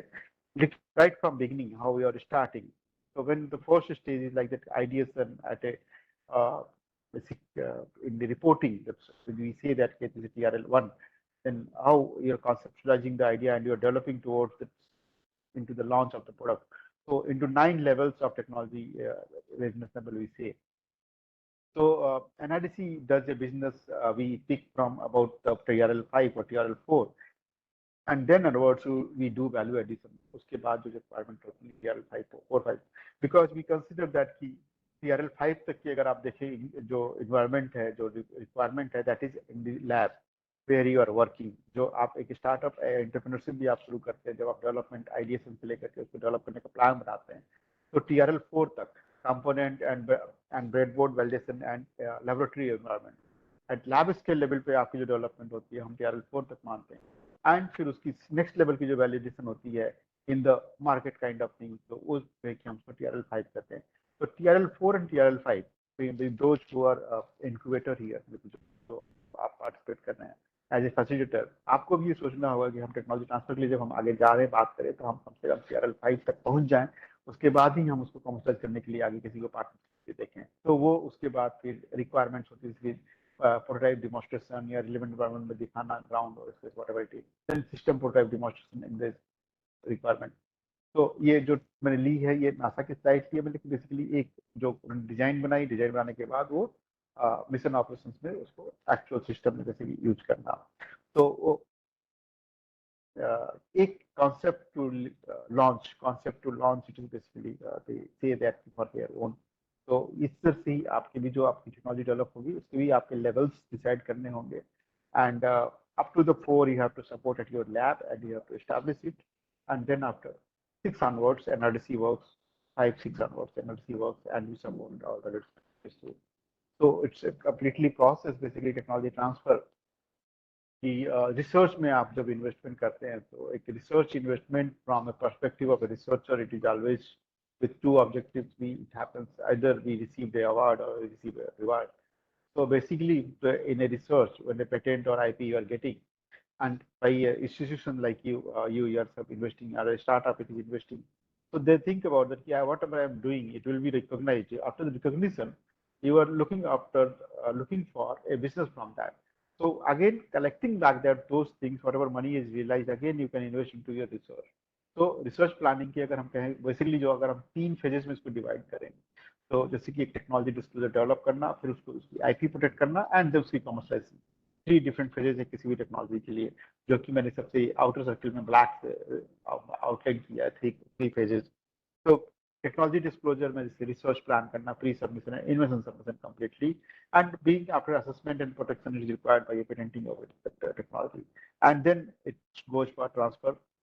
right from beginning how we are starting. So when the first stage is like that ideation at a basic in the reporting, we say that it is a TRL1, then how you're conceptualizing the idea and you're developing towards the, into the launch of the product. So into 9 levels of technology readiness level we say. So NIDC does a business we pick from about the TRL5 or TRL4. And then onwards we do value addition. उसके बाद जो requirement होती है TRL5 4 5, because we consider that कि TRL5 तक की अगर आप देखें जो environment है, जो requirement है, that is in the lab where you are working. जो आप एक startup entrepreneurship भी आप शुरू करते हैं जब आप development ideation से लेकर के उसको develop करने का plan बनाते हैं, तो TRL4 तक component and breadboard validation and laboratory environment at lab scale level पे आपकी जो development होती है हम TRL4 तक मानते हैं. एंड फिर उसकी नेक्स्ट लेवल की जो वैलिडेशन होती है in the market kind of thing, तो उस पे हम उसको TRL5 कहते हैं. तो TRL4 and TRL5 those who are incubator here, जो आप पार्टिसिपेट कर रहे हैं एज ए फैसिलिटेटर, आपको भी ये सोचना होगा कि हम टेक्नोलॉजी ट्रांसफर के लिए जब हम आगे जा रहे हैं बात करें तो हम कम से कम TRL5 तक पहुंच जाएं, उसके बाद ही हम उसको कमर्शियलाइज करने के लिए आगे किसी को पार्टनरशिप देखें. तो वो उसके बाद फिर रिक्वायरमेंट्स होती है prototype demonstration या relevant environment में दिखाना ground और whatever it is, then system prototype demonstration in this requirement. तो ये जो मैंने ली है ये नासा के साइट की है, मतलब बेसिकली एक जो डिजाइन बनाने के बाद वो मिशन ऑपरेशंस में उसको एक्चुअल सिस्टम में बेसिकली यूज करना. तो वो एक concept to launch it is basically they say that for their own. तो इस तरह से ही आपके भी जो आपकी टेक्नोलॉजी डेवलप होगी उसके भी आपके लेवल्स डिसाइड करने होंगे. And up to the 4 you have to support at your lab and you have to establish it, and then after 6 onwards NRDC works, 5 6 onwards NRDC works and you support all the rest. So it's a completely process basically technology transfer कि research में आप जब investment करते हैं तो एक research investment from a perspective of a researcher it is always with 2 objectives. It happens either we receive the award or we receive a reward. So basically in a research when a patent or IP you are getting, and by an institution like you yourself investing or a startup it is investing, so they think about that, yeah, whatever I am doing it will be recognized. After the recognition you are looking for a business from that. So again collecting back that those things, whatever money is realized, again you can invest into your research. तो research planning की अगर हम कहें basically जो अगर हम 3 phases में इसको डिवाइड करें, तो जैसे कि एक टेक्नोलॉजी डिस्क्लोजर डेवलप करना, फिर उसको उसकी IP प्रोटेक्ट करना एंड देन उसकी कमर्शियलाइजेशन. 3 डिफरेंट फेजेस है किसी भी टेक्नोलॉजी के लिए, जो कि मैंने सबसे आउटर सर्किल में ब्लैक से आउटलाइन किया है. 3 फेजेस. तो टेक्नोलॉजी डिस्क्लोजर में जैसे रिसर्च प्लान करना, pre submission and invention submission completely, and being after assessment and protection is required by patenting of technology, and then it goes for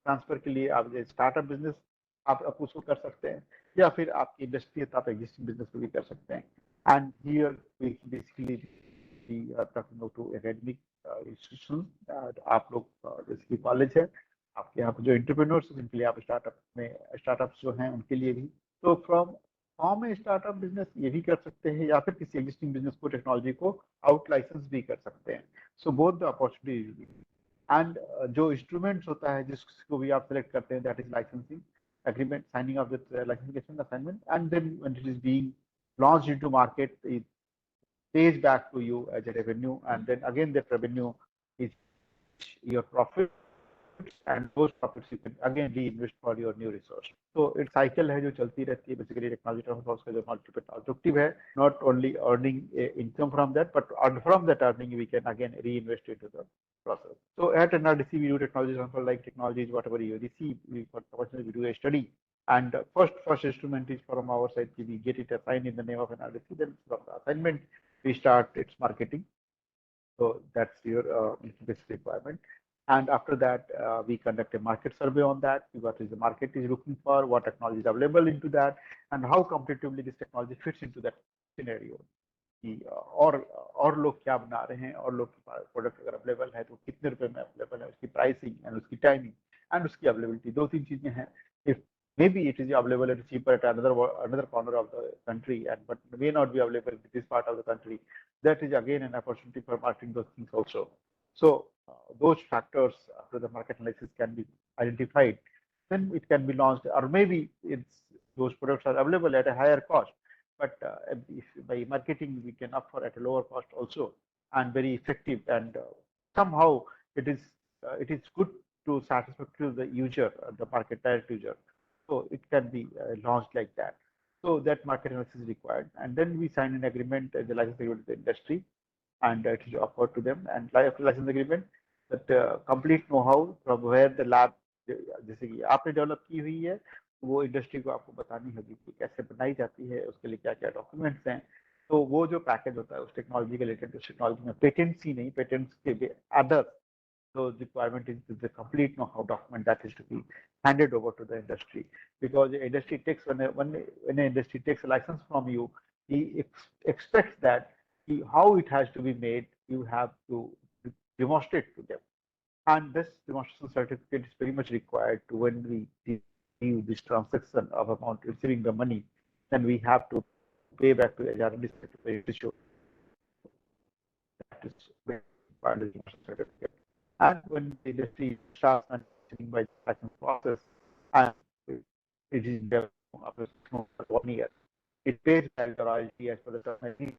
transfer के लिए आप स्टार्टअप बिजनेस आप उसको कर सकते हैं, या फिर आपकी इंडस्ट्री है तो आप एग्जिस्टिंग बिजनेस को भी कर सकते हैं. And here basically talking to academic institution, आप लोग जैसे कॉलेज है आपके यहाँ पे जो एंटरप्रेन्योर्स जिनके लिए आप स्टार्टअप्स जो हैं उनके लिए भी, तो फॉर्म ए स्टार्टअप बिजनेस ये भी कर सकते हैं या फिर किसी एग्जिस्टिंग बिजनेस को टेक्नोलॉजी को आउट लाइसेंस भी कर सकते हैं. So both the opportunity and जो इंस्ट्रूमेंट्स होता है जिसको भी आप सेलेक्ट करते हैं, that is licensing agreement, signing of the licensing assignment, and then when it is being launched into market it pays back to you as a revenue, and then again that revenue is your profit, and those profits you can again reinvest for your new resource. So it's cycle है जो चलती रहती है basically technology transfer का जो multiple objective है, not only earning income from that, but from that earning we can again reinvest into the process. So at NRDC we do technology transfer like technologies whatever you receive, we do a study, and first instrument is from our side, we get it assigned in the name of NRDC, then from the assignment we start its marketing. So that's your basic requirement. And after that, we conduct a market survey on that. What is the market is looking for, what technology is available into that, and how competitively this technology fits into that scenario. कि और लोग क्या बना रहे हैं और लोग के पास प्रोडक्ट अगर अवेलेबल है तो कितने रुपए में अवेलेबल है, उसकी प्राइसिंग एंड उसकी टाइमिंग एंड उसकी अवेलेबिलिटी, दो तीन चीजें हैं. If maybe it is available at cheaper at another corner of the country, and but may not be available in this part of the country, that is again an opportunity for marketing those things also. So those factors after the market analysis can be identified, then it can be launched, or maybe those products are available at a higher cost, but if by marketing we can offer at a lower cost also, and very effective, and somehow it is good to satisfactory to the user, the market direct user. So it can be launched like that. So that market analysis is required, and then we sign an agreement, the license agreement with the industry, and it is offered to them. And license agreement, that complete know-how from where the lab जैसे कि आपने develop की हुई है, वो industry को आपको बतानी होगी कि कैसे बनाई जाती है, उसके लिए क्या क्या डॉक्यूमेंट्स हैं. तो वो जो पैकेज होता है उस टेक्नोलॉजी के रिलेटेड, उस टेक्नोलॉजी में पेटेंट्स ही नहीं, पेटेंट्स के other, so the requirement is the complete know-how document that is to be handed over to the industry, because the industry takes when an industry takes a license from you, he expects that how it has to be made, you have to demonstrate to them, and this demonstration certificate is very much required to when we do this transaction of amount receiving the money, then we have to pay back to the HRD to show that is required the demonstration certificate. And when the industry starts manufacturing by the license process, and it is developed after 1 year, it pays the royalty as per the term agreement,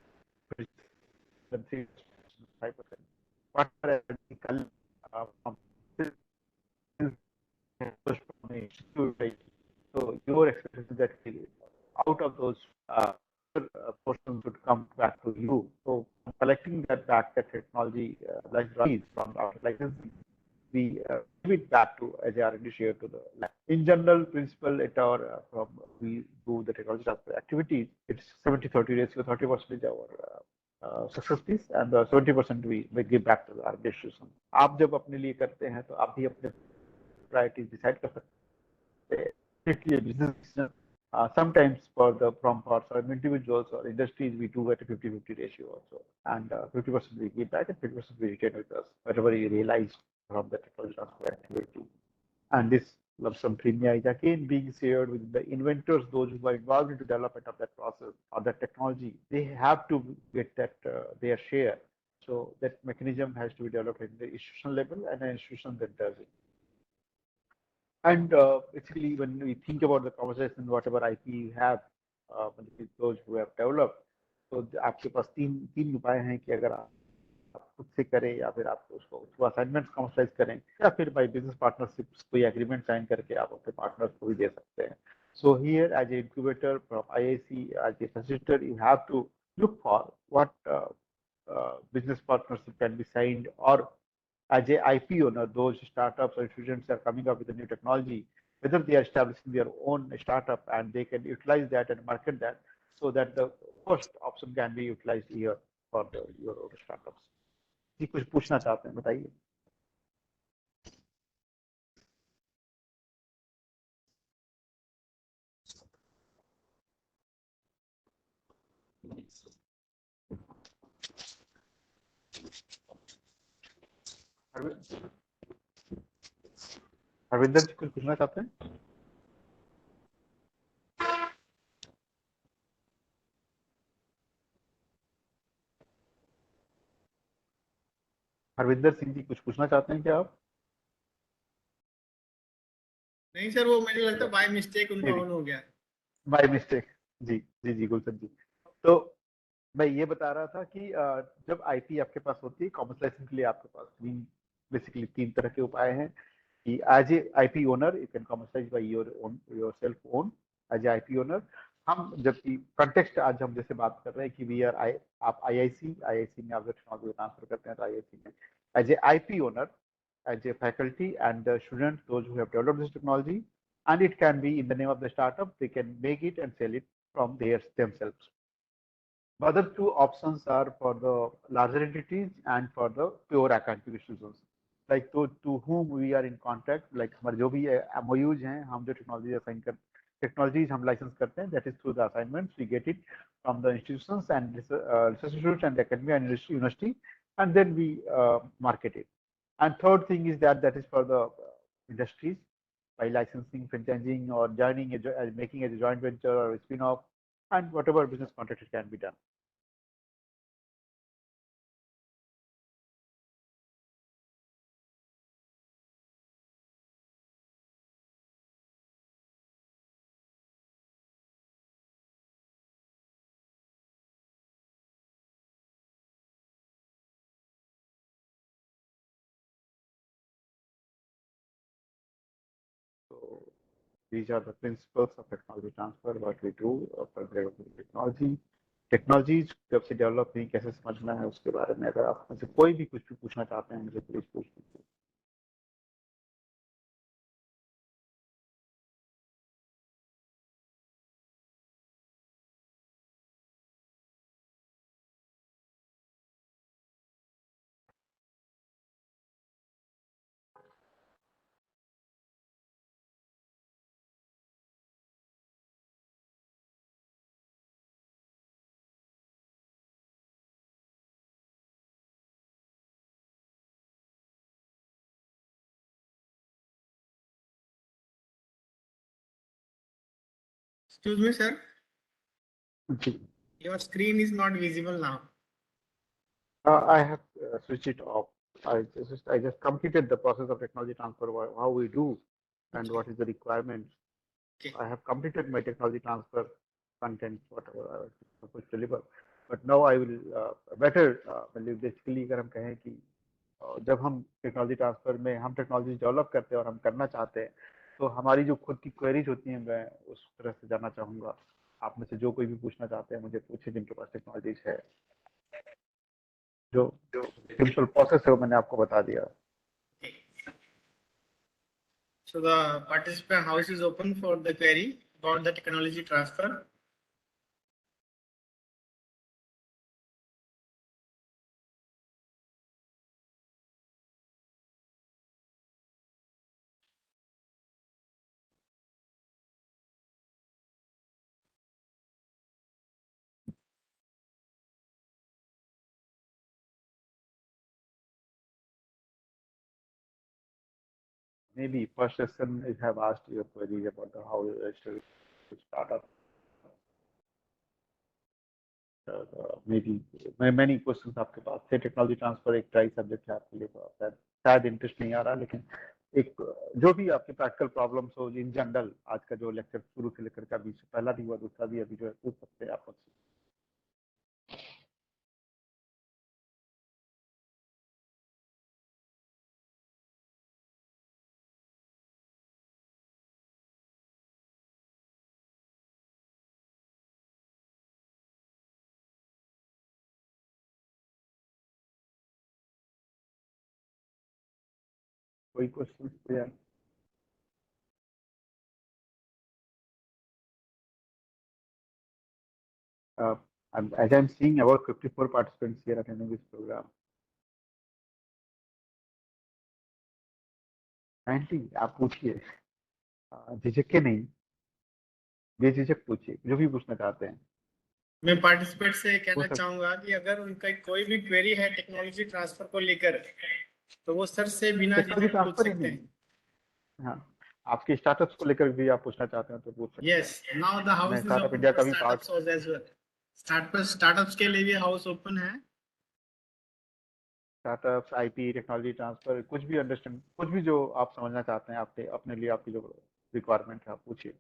5%. Whatever from so your expectation that out of those portions would come back to you. So collecting that back, that technology license from our licensing, we give it back to as R&D share to the lab. In general principle, at our from we do the technology transfer activities, it's 70-30 ratio, 30% is our success piece, and 70% we give back to the R&D institution. आप जब अपने लिए करते हैं तो आप भी अपने priorities decide कर सकते हैं. Strictly a business decision. Sometimes for some individuals or industries, we do at a 50-50 ratio also, and 50% we give back and 50% we retain with us, whatever we realize from the technology transfer activity. And this lump sum premium is again being shared with the inventors, those who are involved in the development of that process or that technology. They have to get that their share. So that mechanism has to be developed at the institutional level, and an institution that does it. And basically, when we think about the conversation, whatever IP you have, those who have developed, तो आपके पास तीन उपाय हैं कि अगर आप खुद से करें या फिर आप उसको असाइनमेंट कमर्शलाइज करें, या फिर बाय बिजनेस पार्टनरशिप कोई एग्रीमेंट साइन करके आप अपने पार्टनर्स को भी दे सकते हैं. So here, as an incubator from IIC, as a facilitator, you have to look for what business partnership can be signed, or as a IP owner, those startups or students are coming up with a new technology, whether they are establishing their own startup and they can utilize that and market that, so that the first option can be utilized here for your own startups. जी कुछ पूछना चाहते हैं, बताइए. हरविंदर जी कुछ पूछना चाहते हैं? हरविंदर सिंह जी कुछ पूछना चाहते हैं क्या आप? नहीं सर, वो मुझे लगता है बाय मिस्टेक उनका ऑन हो गया. By mistake. जी जी जी गुलशन जी. तो मैं ये बता रहा था कि जब आईपी आपके पास होती है, कॉमर्शलाइजेशन के लिए आपके पास बेसिकली तीन तरह के उपाय हैं कि as a IP owner you can commercialise by yourself own as a IP owner. हम जबकि कंटेक्स्ट आज हम जैसे बात कर रहे हैं कि वी आर आप आईआईसी में आप टेक्नोलॉजी ट्रांसफर करते हैं तो आईआईसी में as a IP owner, as a faculty and the students, those who have developed this technology, and it can be in the name of the startup, they can make it and sell it from themselves. The other two options are for the larger entities and for the pure acquisition zones. Like to whom we are in contact, like हमारे जो भी MOUs हैं, हम जो technologies हम license करते हैं, that is through the assignments we get it from the institutions and research institutes and academia and university, and then we market it. And third thing is that is for the industries by licensing, franchising, or joining making a joint venture or a spin-off, and whatever business contract it can be done. So these are the principles of technology transfer, what we do for technology. Technologies कब से develop हुई, कैसे समझना है, उसके बारे में अगर आप मुझसे कोई भी कुछ भी पूछना चाहते हैं, मुझे प्लीज पूछ लीजिए. Excuse me, sir. Ji. Your screen is not visible now. I have switched it off. I just completed the process of technology transfer, how we do, and what is the requirement. I have completed my technology transfer content, whatever I was supposed to deliver. But now I will better basically अगर हम कहें कि जब हम technology transfer में हम technology develop करते हैं और हम करना चाहते हैं, तो हमारी जो खुद की क्वेरीज होती हैं, मैं उस तरह से जानना चाहूँगा. आप में से जो कोई भी पूछना चाहते हैं मुझे पूछे, जिनके पास टेक्नोलॉजीज है. जो सिंपल प्रोसेस है वो मैंने आपको बता दिया. So the participant house is open for the query about the technology transfer. Maybe first session I have asked your queries about how you register to start up. Maybe many questions आपके पास थे. Technology transfer एक try subject है आपके लिए, तो शायद interest नहीं आ रहा, लेकिन एक जो भी आपके प्रैक्टिकल प्रॉब्लम्स हो इन जनरल, आज का जो लेक्चर शुरू से लेकर का 20 पहला भी हुआ, दूसरा भी अभी जो है पूछ सकते हैं आप मुझसे. कोई question? As I'm seeing about 54 participants here attending this program. Kindly आप पूछिए, झिझक के नहीं, बेझिझक पूछिए, जो भी पूछना चाहते हैं. मैं पार्टिसिपेंट से कहना चाहूंगा कि अगर उनका कोई भी क्वेरी है टेक्नोलॉजी ट्रांसफर को लेकर, तो वो सर से बिना झिझक पूछ सकते हैं. हाँ, आपके स्टार्टअप्स को लेकर भी आप पूछना चाहते हैं तो पूछ सकते हैं. Yes, now the house is startup open India for का भी startups as well. स्टार्टअप्स के लिए भी हाउस ओपन है. स्टार्टअप्स, आईपी, टेक्नोलॉजी ट्रांसफर, कुछ भी अंडरस्टैंड, कुछ भी जो आप समझना चाहते हैं, आपके अपने लिए आपकी जो रिक्वायरमेंट है, आप पूछिए.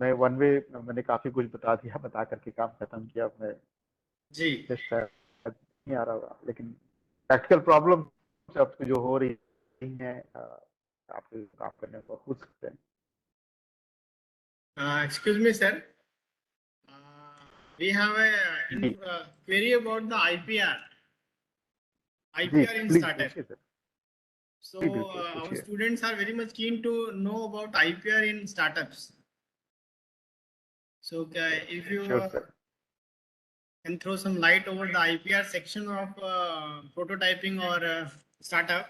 मैं वन वे मैंने काफी कुछ बता दिया, बता करके काम खत्म किया. मैं जी जस्ट नहीं आ रहा होगा, लेकिन प्रैक्टिकल प्रॉब्लम आपको जो हो रही है आप काम करने को पूछ सकते हैं. Excuse me, sir. We have a query about the IPR. IPR in startup. So our students are very much keen to know about IPR in startups. So if you Sure, sir. can throw some light over the IPR section of prototyping or startup,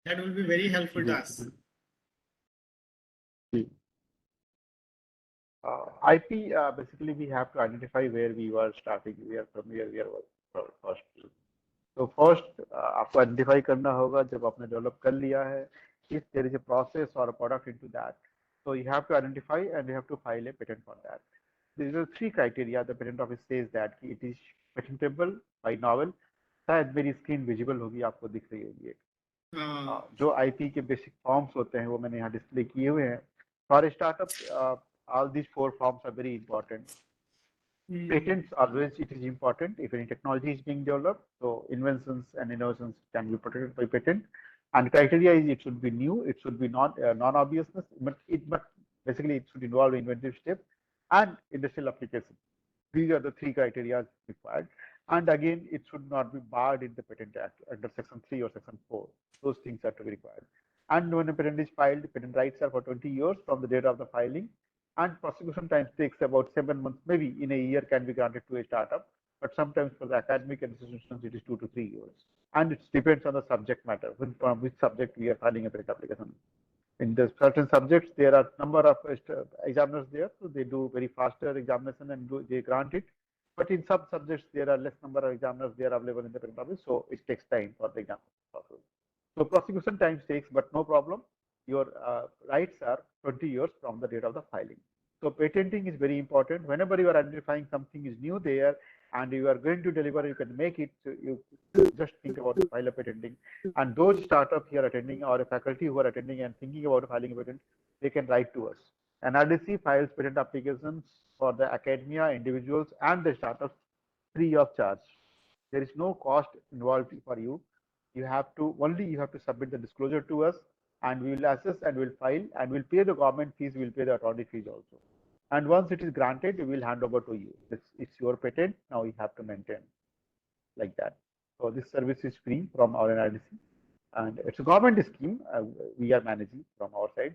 that will be very helpful to us. IP, basically we have to identify where we were starting, from where we are first. तो first आपको identify करना होगा जब आपने develop कर लिया है if there is a process or a product into that, so you have to identify and you have to file a patent for that. These are three criteria. The patent office says that it is patentable by novel. शायद मेरी screen visible होगी, आपको दिख रही होगी। जो IP के basic forms होते हैं वो मैंने यहाँ डिस्प्ले किए हुए हैं। For startup all these four forms are very important. Patents always it is important if any technology is being developed. So inventions and innovations can be protected by patent. And criteria is it should be new, it should be not non-obviousness, but basically it should involve inventive step and industrial application. These are the three criteria required. And again, it should not be barred in the Patent Act under Section 3 or Section 4. Those things are to be required. And when a patent is filed, patent rights are for 20 years from the date of the filing. And prosecution time takes about 7 months, maybe in a year can be granted to a startup. But sometimes for the academic institutions, it is 2 to 3 years. And it depends on the subject matter, from which subject we are filing a patent application. In the certain subjects, there are number of examiners there, so they do very faster examination and they grant it. But in some subjects, there are less number of examiners there available in the patent office, so it takes time for the exam process. So prosecution time takes, but no problem. Your rights are 20 years from the date of the filing. So patenting is very important. Whenever you are identifying something is new there and you are going to deliver, you can make it. You just think about file a patenting. And those startups here attending or a faculty who are attending and thinking about filing a patent, they can write to us. NRDC files patent applications for the academia, individuals, and the startups free of charge. There is no cost involved for you. You have to submit the disclosure to us, and we will assess and we'll file and we'll pay the government fees. We'll pay the attorney fees also. And once it is granted, we will hand over to you. It's your patent. Now you have to maintain like that. So this service is free from our NRDC, and it's a government scheme. We are managing from our side.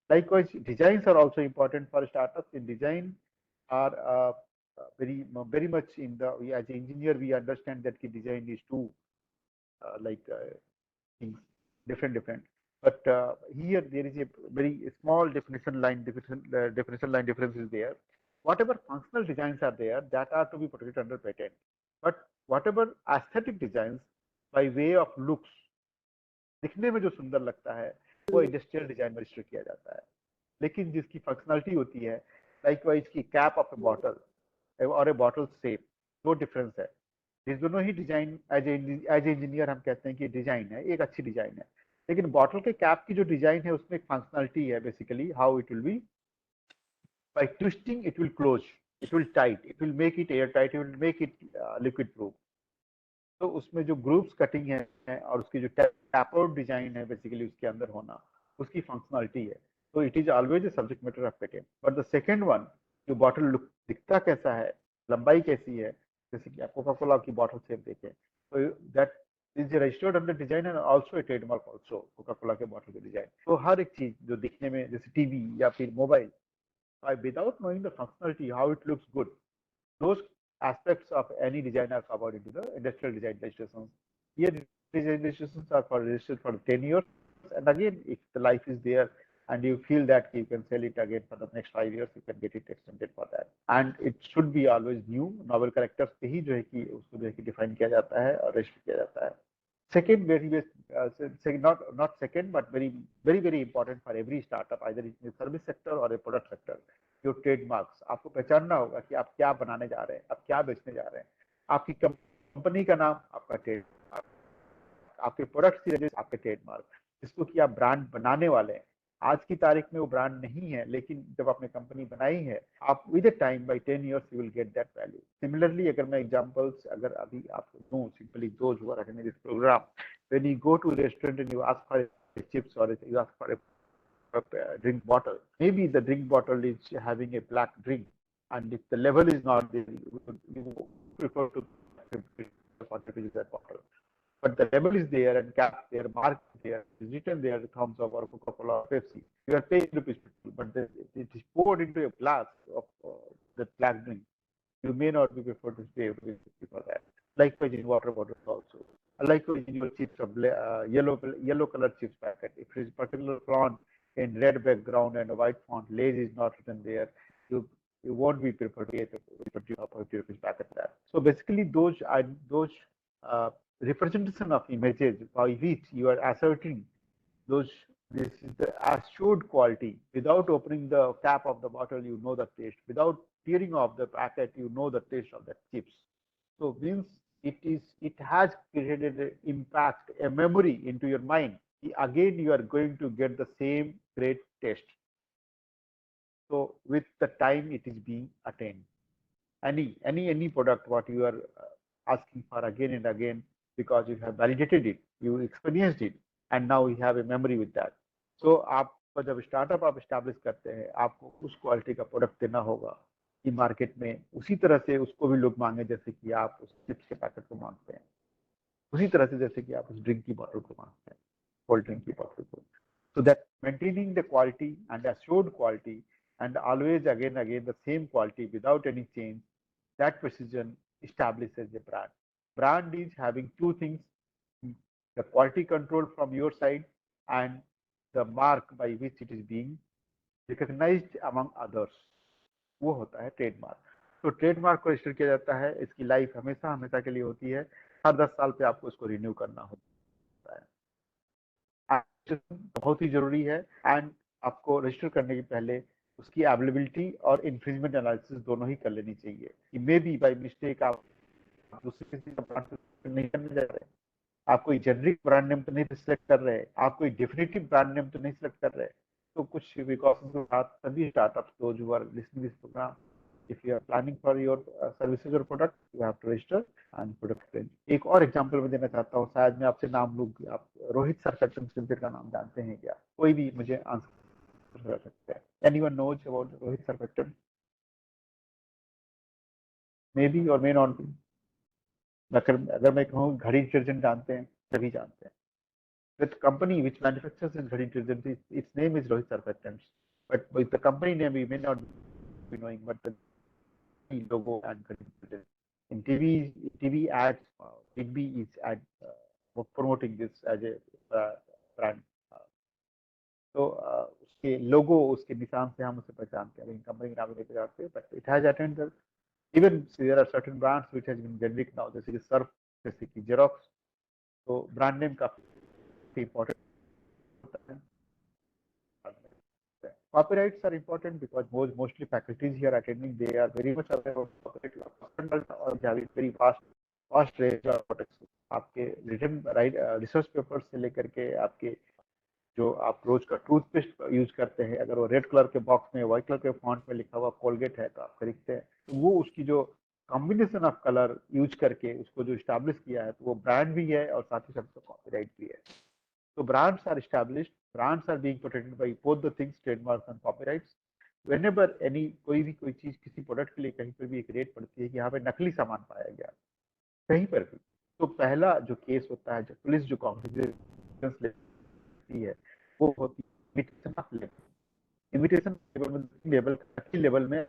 Likewise, designs are also important for startups. In design, are very much in the as an engineer we understand that design is two things different. But here there is a very small definition line difference is there. Whatever functional designs are there that are to be protected under patent, but whatever aesthetic designs by way of looks, दिखने में जो सुंदर लगता है वो industrial design में register किया जाता है। लेकिन जिसकी फंक्शनलिटी होती है, लाइकवाइज की कैप ऑफ ए बॉटल और ए बॉटल शेप, दो डिफरेंस है। इस दोनों ही डिजाइन एज इंजीनियर हम कहते हैं कि डिजाइन है, एक अच्छी डिजाइन है, लेकिन बॉटल के कैप की जो डिजाइन है उसमें एक फंक्शनलिटी है, basically how it will be by twisting it will close, it will tight, it will make it airtight, it will make it liquid proof. तो उसमें जो ग्रुप्स कटिंग है और उसकी जो टैपआउट डिजाइन है बेसिकली उसके अंदर होना, उसकी फंक्शनलिटी है। तो it is always a subject matter of patent. But the second one, जो बॉटल लुक दिखता कैसा है, लंबाई कैसी है, जैसे कि आप कोका कोला की बॉटल शेप देखें, तो that is registered under design and also a trademark also, Coca Cola के बॉटल के डिजाइन। तो हर एक चीज जो दिखने में, जैसे टीवी या फिर mobile, without knowing the functionality how it looks good, those aspects of any design are covered into the industrial design registrations. Here design registrations are registered for 10 years, and again if the life is there and you feel that you can sell it again for the next 5 years, you can get it extended for that. And it should be always new, novel characters पे ही जो है कि उसको जो है कि define किया जाता है और register किया जाता है। Second, not second, but very important for every startup, either in the service sector or a product sector, your trademarks. आपको पहचानना होगा कि आप क्या बनाने जा रहे हैं, आप क्या बेचने जा रहे हैं, आपकी कंपनी का नाम, आपका ट्रेडमार्क, आपके प्रोडक्ट की आपके ट्रेडमार्क, जिसको कि आप ब्रांड बनाने वाले हैं। आज की तारीख में वो ब्रांड नहीं है, लेकिन जब आपने कंपनी बनाई है, आप with a time by 10 years you will get that value. Similarly अगर मैं एग्जांपल्स अगर अभी आपको दूं, simply those who are attending this program, when you go to restaurant and you ask for chips और you ask for a drink bottle, maybe the drink bottle is having a black drink, and if the level is not there, you prefer to use that bottle. But the label is there and cap there, mark there, is written there, the thumbs up or Coca-Cola or Pepsi. You are paying rupees 50. but it is poured into a glass of the glass drink, you may not be prepared to pay for that. Likewise in water bottles also. Likewise in your chips of yellow colored chips packet. If it is particular font in red background and a white font, Lay's is not written there, you won't be prepared to pay the packet that. So basically those representation of images by which you are asserting this is the assured quality. Without opening the cap of the bottle, you know the taste. Without tearing off the packet, you know the taste of the chips. So means it has created an impact, a memory into your mind. Again, you are going to get the same great taste. So with the time, it is being attained. Any product what you are asking for again and again, because you have validated it, you experienced it, and now you have a memory with that. So आप जब startup आप establish करते हैं, आपको उस quality का product देना होगा कि मार्केट में उसी तरह से उसको भी लोग मांगे जैसे कि आप उस चिप्स के पैकेट को मांगते हैं, उसी तरह से जैसे कि आप उस ड्रिंक की बॉटल को मांगते हैं, कोल्ड ड्रिंक की बॉटल को. So that maintaining the quality and assured quality and always again the same quality without any change, that precision establishes a brand. Brand is having two things: the quality control from your side and the mark by which it is being recognized among others. वो होता है trademark. तो trademark को register किया जाता है, इसकी life हमेशा के लिए होती है. हर 10 साल पे आपको इसको रिन्यू करना होता है. बहुत ही जरूरी है. एंड आपको रजिस्टर करने के पहले उसकी अवेलेबिलिटी और इन्फ्रिंजमेंट एनालिसिस दोनों ही कर लेनी चाहिए. मे बी बाय मिस्टेक आप दूसरे किसी का ब्रांड नहीं करने जा रहे, आप कोई जेनरिक ब्रांड नेम तो नहीं सिलेक्ट कर रहे, आप कोई डेफिनेटिव ब्रांड नेम तो नहीं सिलेक्ट कर रहे. तो कुछ प्रिकॉशंस के साथ सभी startups those who are listening this programme, if you are planning for your services or product, you have to register and product range. एक और एग्जांपल मैं देना चाहता हूँ, शायद मैं आपसे नाम लूँ, आप रोहित सरफेक्टेंट्स लिमिटेड का नाम जानते हैं क्या? कोई भी मुझे आंसर कर सकता है. Anyone knows about Rohit surfactants? May be और मे नॉट बी. अगर मैं कहूँ घड़ी डिटर्जेंट जानते हैं, सभी जानते हैं. The company which manufactures this घड़ी detergent, its name is Rohit Surfactants, but with the company name we may not be knowing, but the logo and in TV ads, Big B is promoting this as a brand. So उसके लोगो, उसके निशान से हम उसे पहचानते हैं, लेकिन company के नाम नहीं पहचानते. But it has attained even there are certain brands which has been generic now, जैसे कि सर्फ, जैसे कि जेरोक्स. तो ब्रांड नेम काफी important होता है. Copyrights are important because mostly faculties here attending, they are very much aware of copyright और very vast range of products. आपके written research papers से लेकर के आपके जो आप रोज का टूथपेस्ट यूज करते हैं, अगर वो रेड कलर के बॉक्स में व्हाइट कलर के फॉन्ट में लिखा हुआ कोलगेट है तो आप खरीदते हैं, तो वो उसकी जो कॉम्बिनेशन ऑफ कलर यूज करके उसको जो स्टैब्लिश किया है, तो वो ब्रांड भी है और साथ ही साथ कॉपीराइट भी है. So brands are established, brands are being protected by both the things, trademarks and copyrights. Whenever कोई चीज किसी प्रोडक्ट के लिए कहीं पर भी एक रेट पड़ती है कि यहाँ पे नकली सामान पाया गया कहीं पर भी, तो पहला जो केस होता है, जो पुलिस जो कॉग्निजेंस लेती है, वो होती है इमिटेशन लेवल में,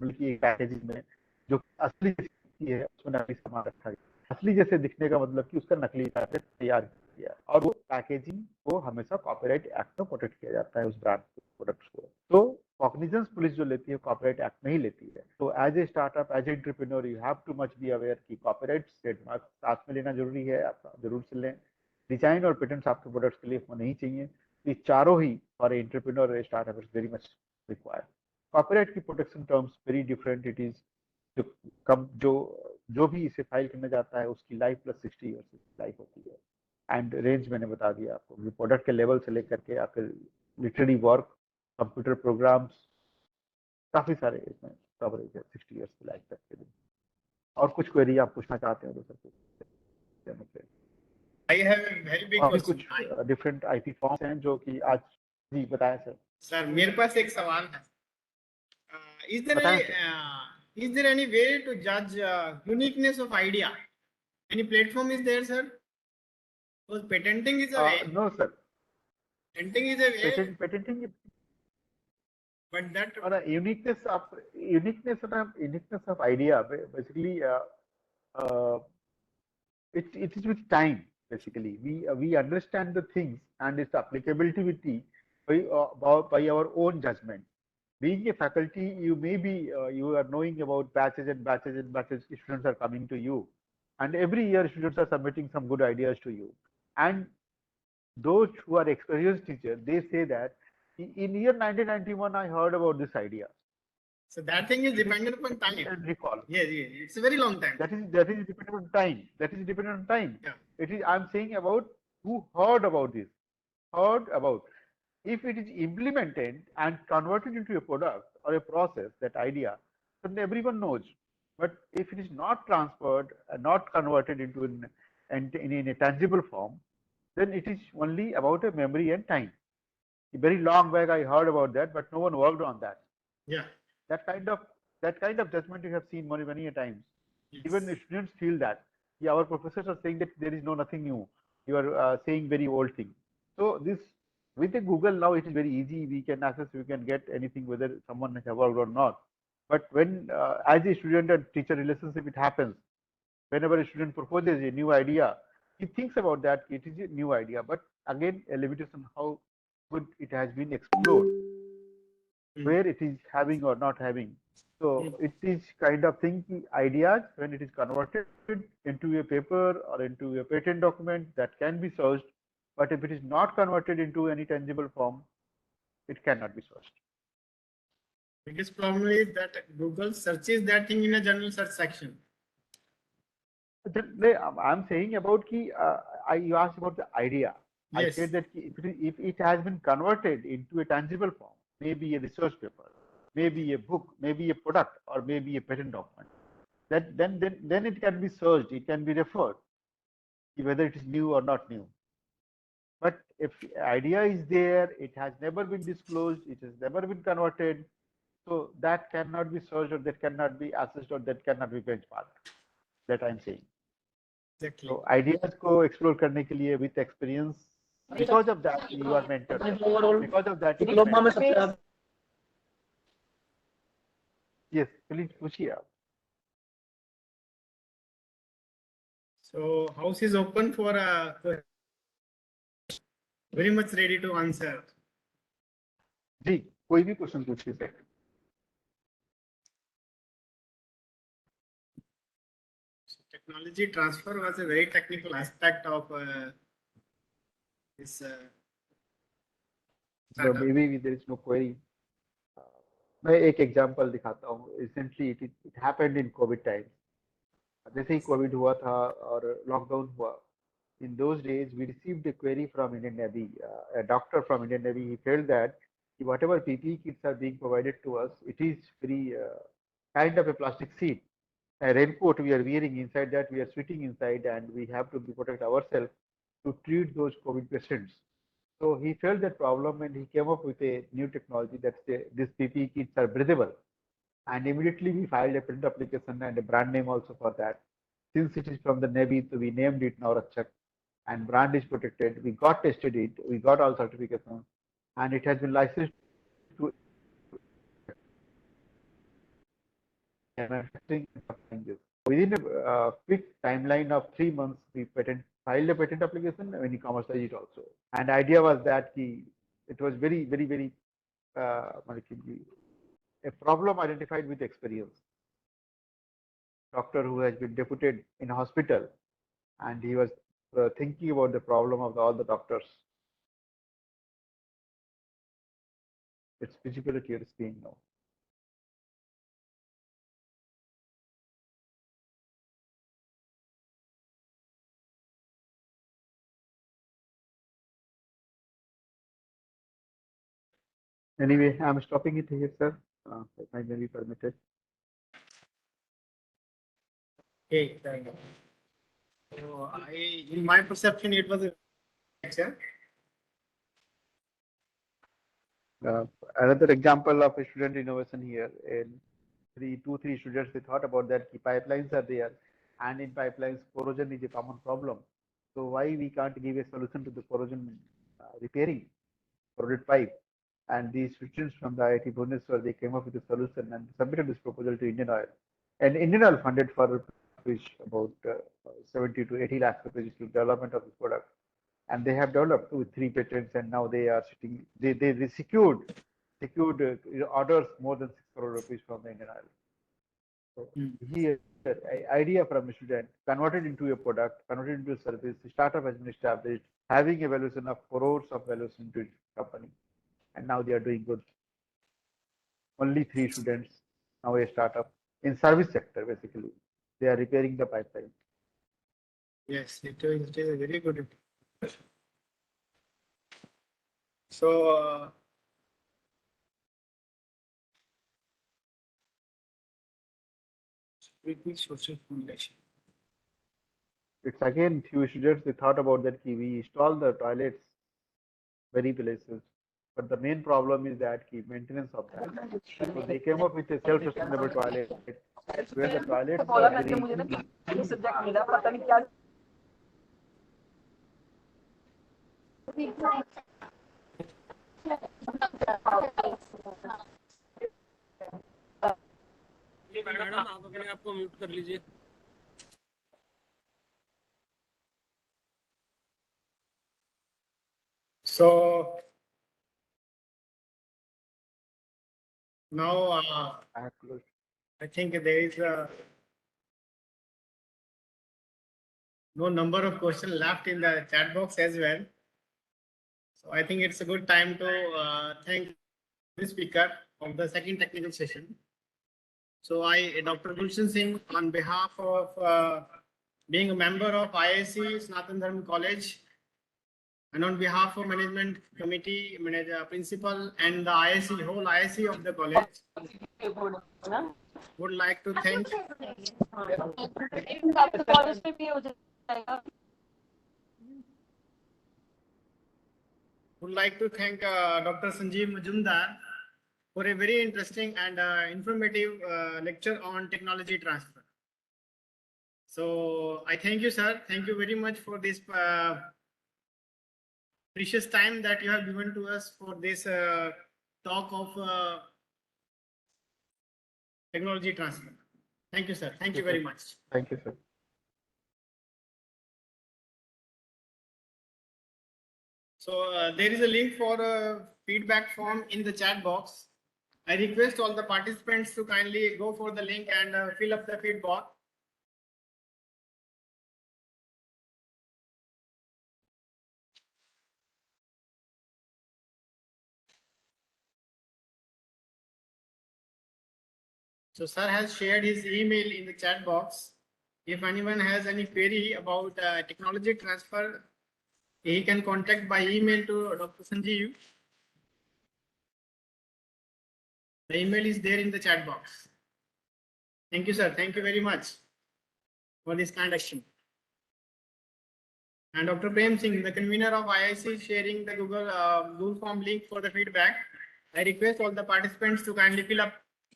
बल्कि एक पैकेजिंग में जो असली है उसमें नकली सामान रखा गया. असली जैसे दिखने का मतलब कि उसका नकली पैकेज तैयार किया, और वो पैकेजिंग को हमेशा कॉपीराइट एक्ट में प्रोटेक्ट किया जाता है उस ब्रांड प्रोडक्ट्स को. तो कॉग्निजेंस पुलिस जो लेती है कॉपीराइट एक्ट नहीं लेती है. तो as a startup, as a entrepreneur, you have to much be aware कि कॉपीराइट ट्रेडमार्क साथ में लेना जरूरी है. आप जरूर से लें. डिजाइन और पेटेंट्स आपके प्रोडक्ट्स के लिए होने ही चाहिए. ये चारों ही for entrepreneur startup is very much required. Copyright की protection terms very different. It is जो भी इसे फाइल करने जाता है उसकी लाइफ प्लस 60 ईयर्स की लाइफ होती है. एंड रेंज मैंने बता दिया आपको, प्रोडक्ट के लेवल से लेकर के आपके लिटरेरी वर्क, कंप्यूटर प्रोग्राम्स, काफी सारे इसमें कवरेज है 60 ईयर्स की लाइफ तक के लिए. और कुछ क्वेरी आप पूछना चाहते हो तो sir? I have a very big और question. कुछ डिफरेंट आईपी फॉर्म्स हैं जो कि आज जी बताएं सर. सर मेरे पास एक सवाल है. Is there any way to judge uniqueness of idea? Any platform is there, sir? Because patenting is a way. No, sir. Patenting is a way. Patenting But that or a uniqueness of idea. Basically, it is with time. Basically, we understand the things and its applicability by our own judgment. Being a faculty, you may be you are knowing about batches and batches and batches. Students are coming to you, and every year students are submitting some good ideas to you. And those who are experienced teachers, they say that in year 1991 I heard about this idea. So that thing is dependent upon time. And recall. Yes, yes, it's a very long time. That is dependent on time. That is dependent on time. Yeah. It is. I'm saying about who heard about this. Heard about. If it is implemented and converted into a product or a process, that idea, then everyone knows. But if it is not transferred and not converted into in a tangible form, then it is only about a memory and time. A very long back I heard about that, but no one worked on that. Yeah. That kind of judgment you have seen many a times. Yes. Even the students feel that. Yeah, our professors are saying that there is nothing new. You are saying very old thing. So this with the Google now it is very easy. We can access, we can get anything whether someone has worked or not. But when as a student and teacher relationship, it happens. Whenever a student proposes a new idea, he thinks about that it is a new idea. But again, a limitation how good it has been explored, where it is having or not having. So it is kind of thing, ideas when it is converted into a paper or into a patent document that can be searched. But if it is not converted into any tangible form, it cannot be searched. Biggest problem is that Google searches that thing in a general search section. I'm saying about you asked about the idea. Yes. I said that if it has been converted into a tangible form, maybe a research paper, maybe a book, maybe a product, or maybe a patent document, then it can be searched, it can be referred, whether it is new or not new. But if idea is there, it has never been disclosed, it has never been converted, so that cannot be searched, or that cannot be assessed, or that cannot be benchmarked. That I'm saying. Exactly. So ideas को explore करने के लिए with experience, because of that you are mentored. Because of that you are mentored. Yes, please पूछिए आप. So house is open for very much ready to answer. जी, कोई भी question पूछिए sir. Technology transfer was a very technical aspect of this. So maybe there is no query. मैं एक example दिखाता हूँ. Recently it happened in COVID times. जैसे ही Covid हुआ था और लॉकडाउन हुआ, in those days we received a query from Indian Navy. A doctor from Indian Navy, he felt that whatever PPE kits are being provided to us, it is very kind of a plastic sheet. A raincoat we are wearing, inside that we are sweating inside, and we have to protect ourselves to treat those COVID patients. So he felt that problem, and he came up with a new technology that these PPE kits are breathable. And immediately we filed a patent application and a brand name also for that. Since it is from the Navy, so we named it Navratchak, and brand is protected. We got tested it, we got all certifications, and it has been licensed to manufacturing and supplying this. Within a quick timeline of 3 months, we filed a patent application and we commercialized it also. And the idea was that it was very a problem identified with experience. Doctor who has been deputed in a hospital, and he was thinking about the problem of all the doctors. It's visible to your screen now. Anyway, I'm stopping it here, sir. It might be permitted. Okay, thank you. So in my perception, it was a lecture. Another example of a student innovation here. In 3 students, we thought about that pipelines are there, and in pipelines, corrosion is a common problem. So why we can't give a solution to the corrosion repairing corroded pipe? And these students from the IIT Bhubaneswar, they came up with a solution and submitted this proposal to Indian Oil. And Indian Oil funded for about 70 to 80 lakhs rupees to development of this product. And they have developed with 3 patents, and now they are sitting. They secured orders more than 6 crore rupees from the Indian Oil. So here, idea from a student converted into a product, converted into a service. The startup has been established, having a valuation of crores of valuation to its company, and now they are doing good. Only 3 students, now a startup in service sector. Basically, they are repairing the pipeline. Yes, it is a very good. So repeat social formulation. It's again few students, they thought about that we install the toilets very places, but the main problem is that maintenance of that. So they came up with a self-sustainable toilet where the toilets are very madam आप अपने आप को mute कर लीजिए. So now I think there is no number of questions left in the chat box as well. So I think it's a good time to thank the speaker of the second technical session. So I, Dr. Gulshan Singh, on behalf of being a member of IIC Sanathan Dharm College, and on behalf of management committee, manager, principal, and the IIC, whole IIC of the college, would like to thank Dr. Sanjeev Majumdar for a very interesting and informative lecture on technology transfer. So I thank you, sir. Thank you very much for this precious time that you have given to us for this talk of technology transfer. Thank you, sir. Thank you very much. Thank you, sir. So there is a link for a feedback form in the chat box. I request all the participants to kindly go for the link and fill up the feedback. So sir has shared his email in the chat box. If anyone has any query about technology transfer, he can contact by email to Dr. Sanjeev. The email is there in the chat box. Thank you, sir. Thank you very much for this kind action. And Dr. Prem Singh, the convener of IIC, sharing the Google form link for the feedback. I request all the participants to kindly fill up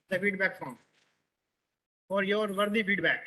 the feedback form for your worthy feedback.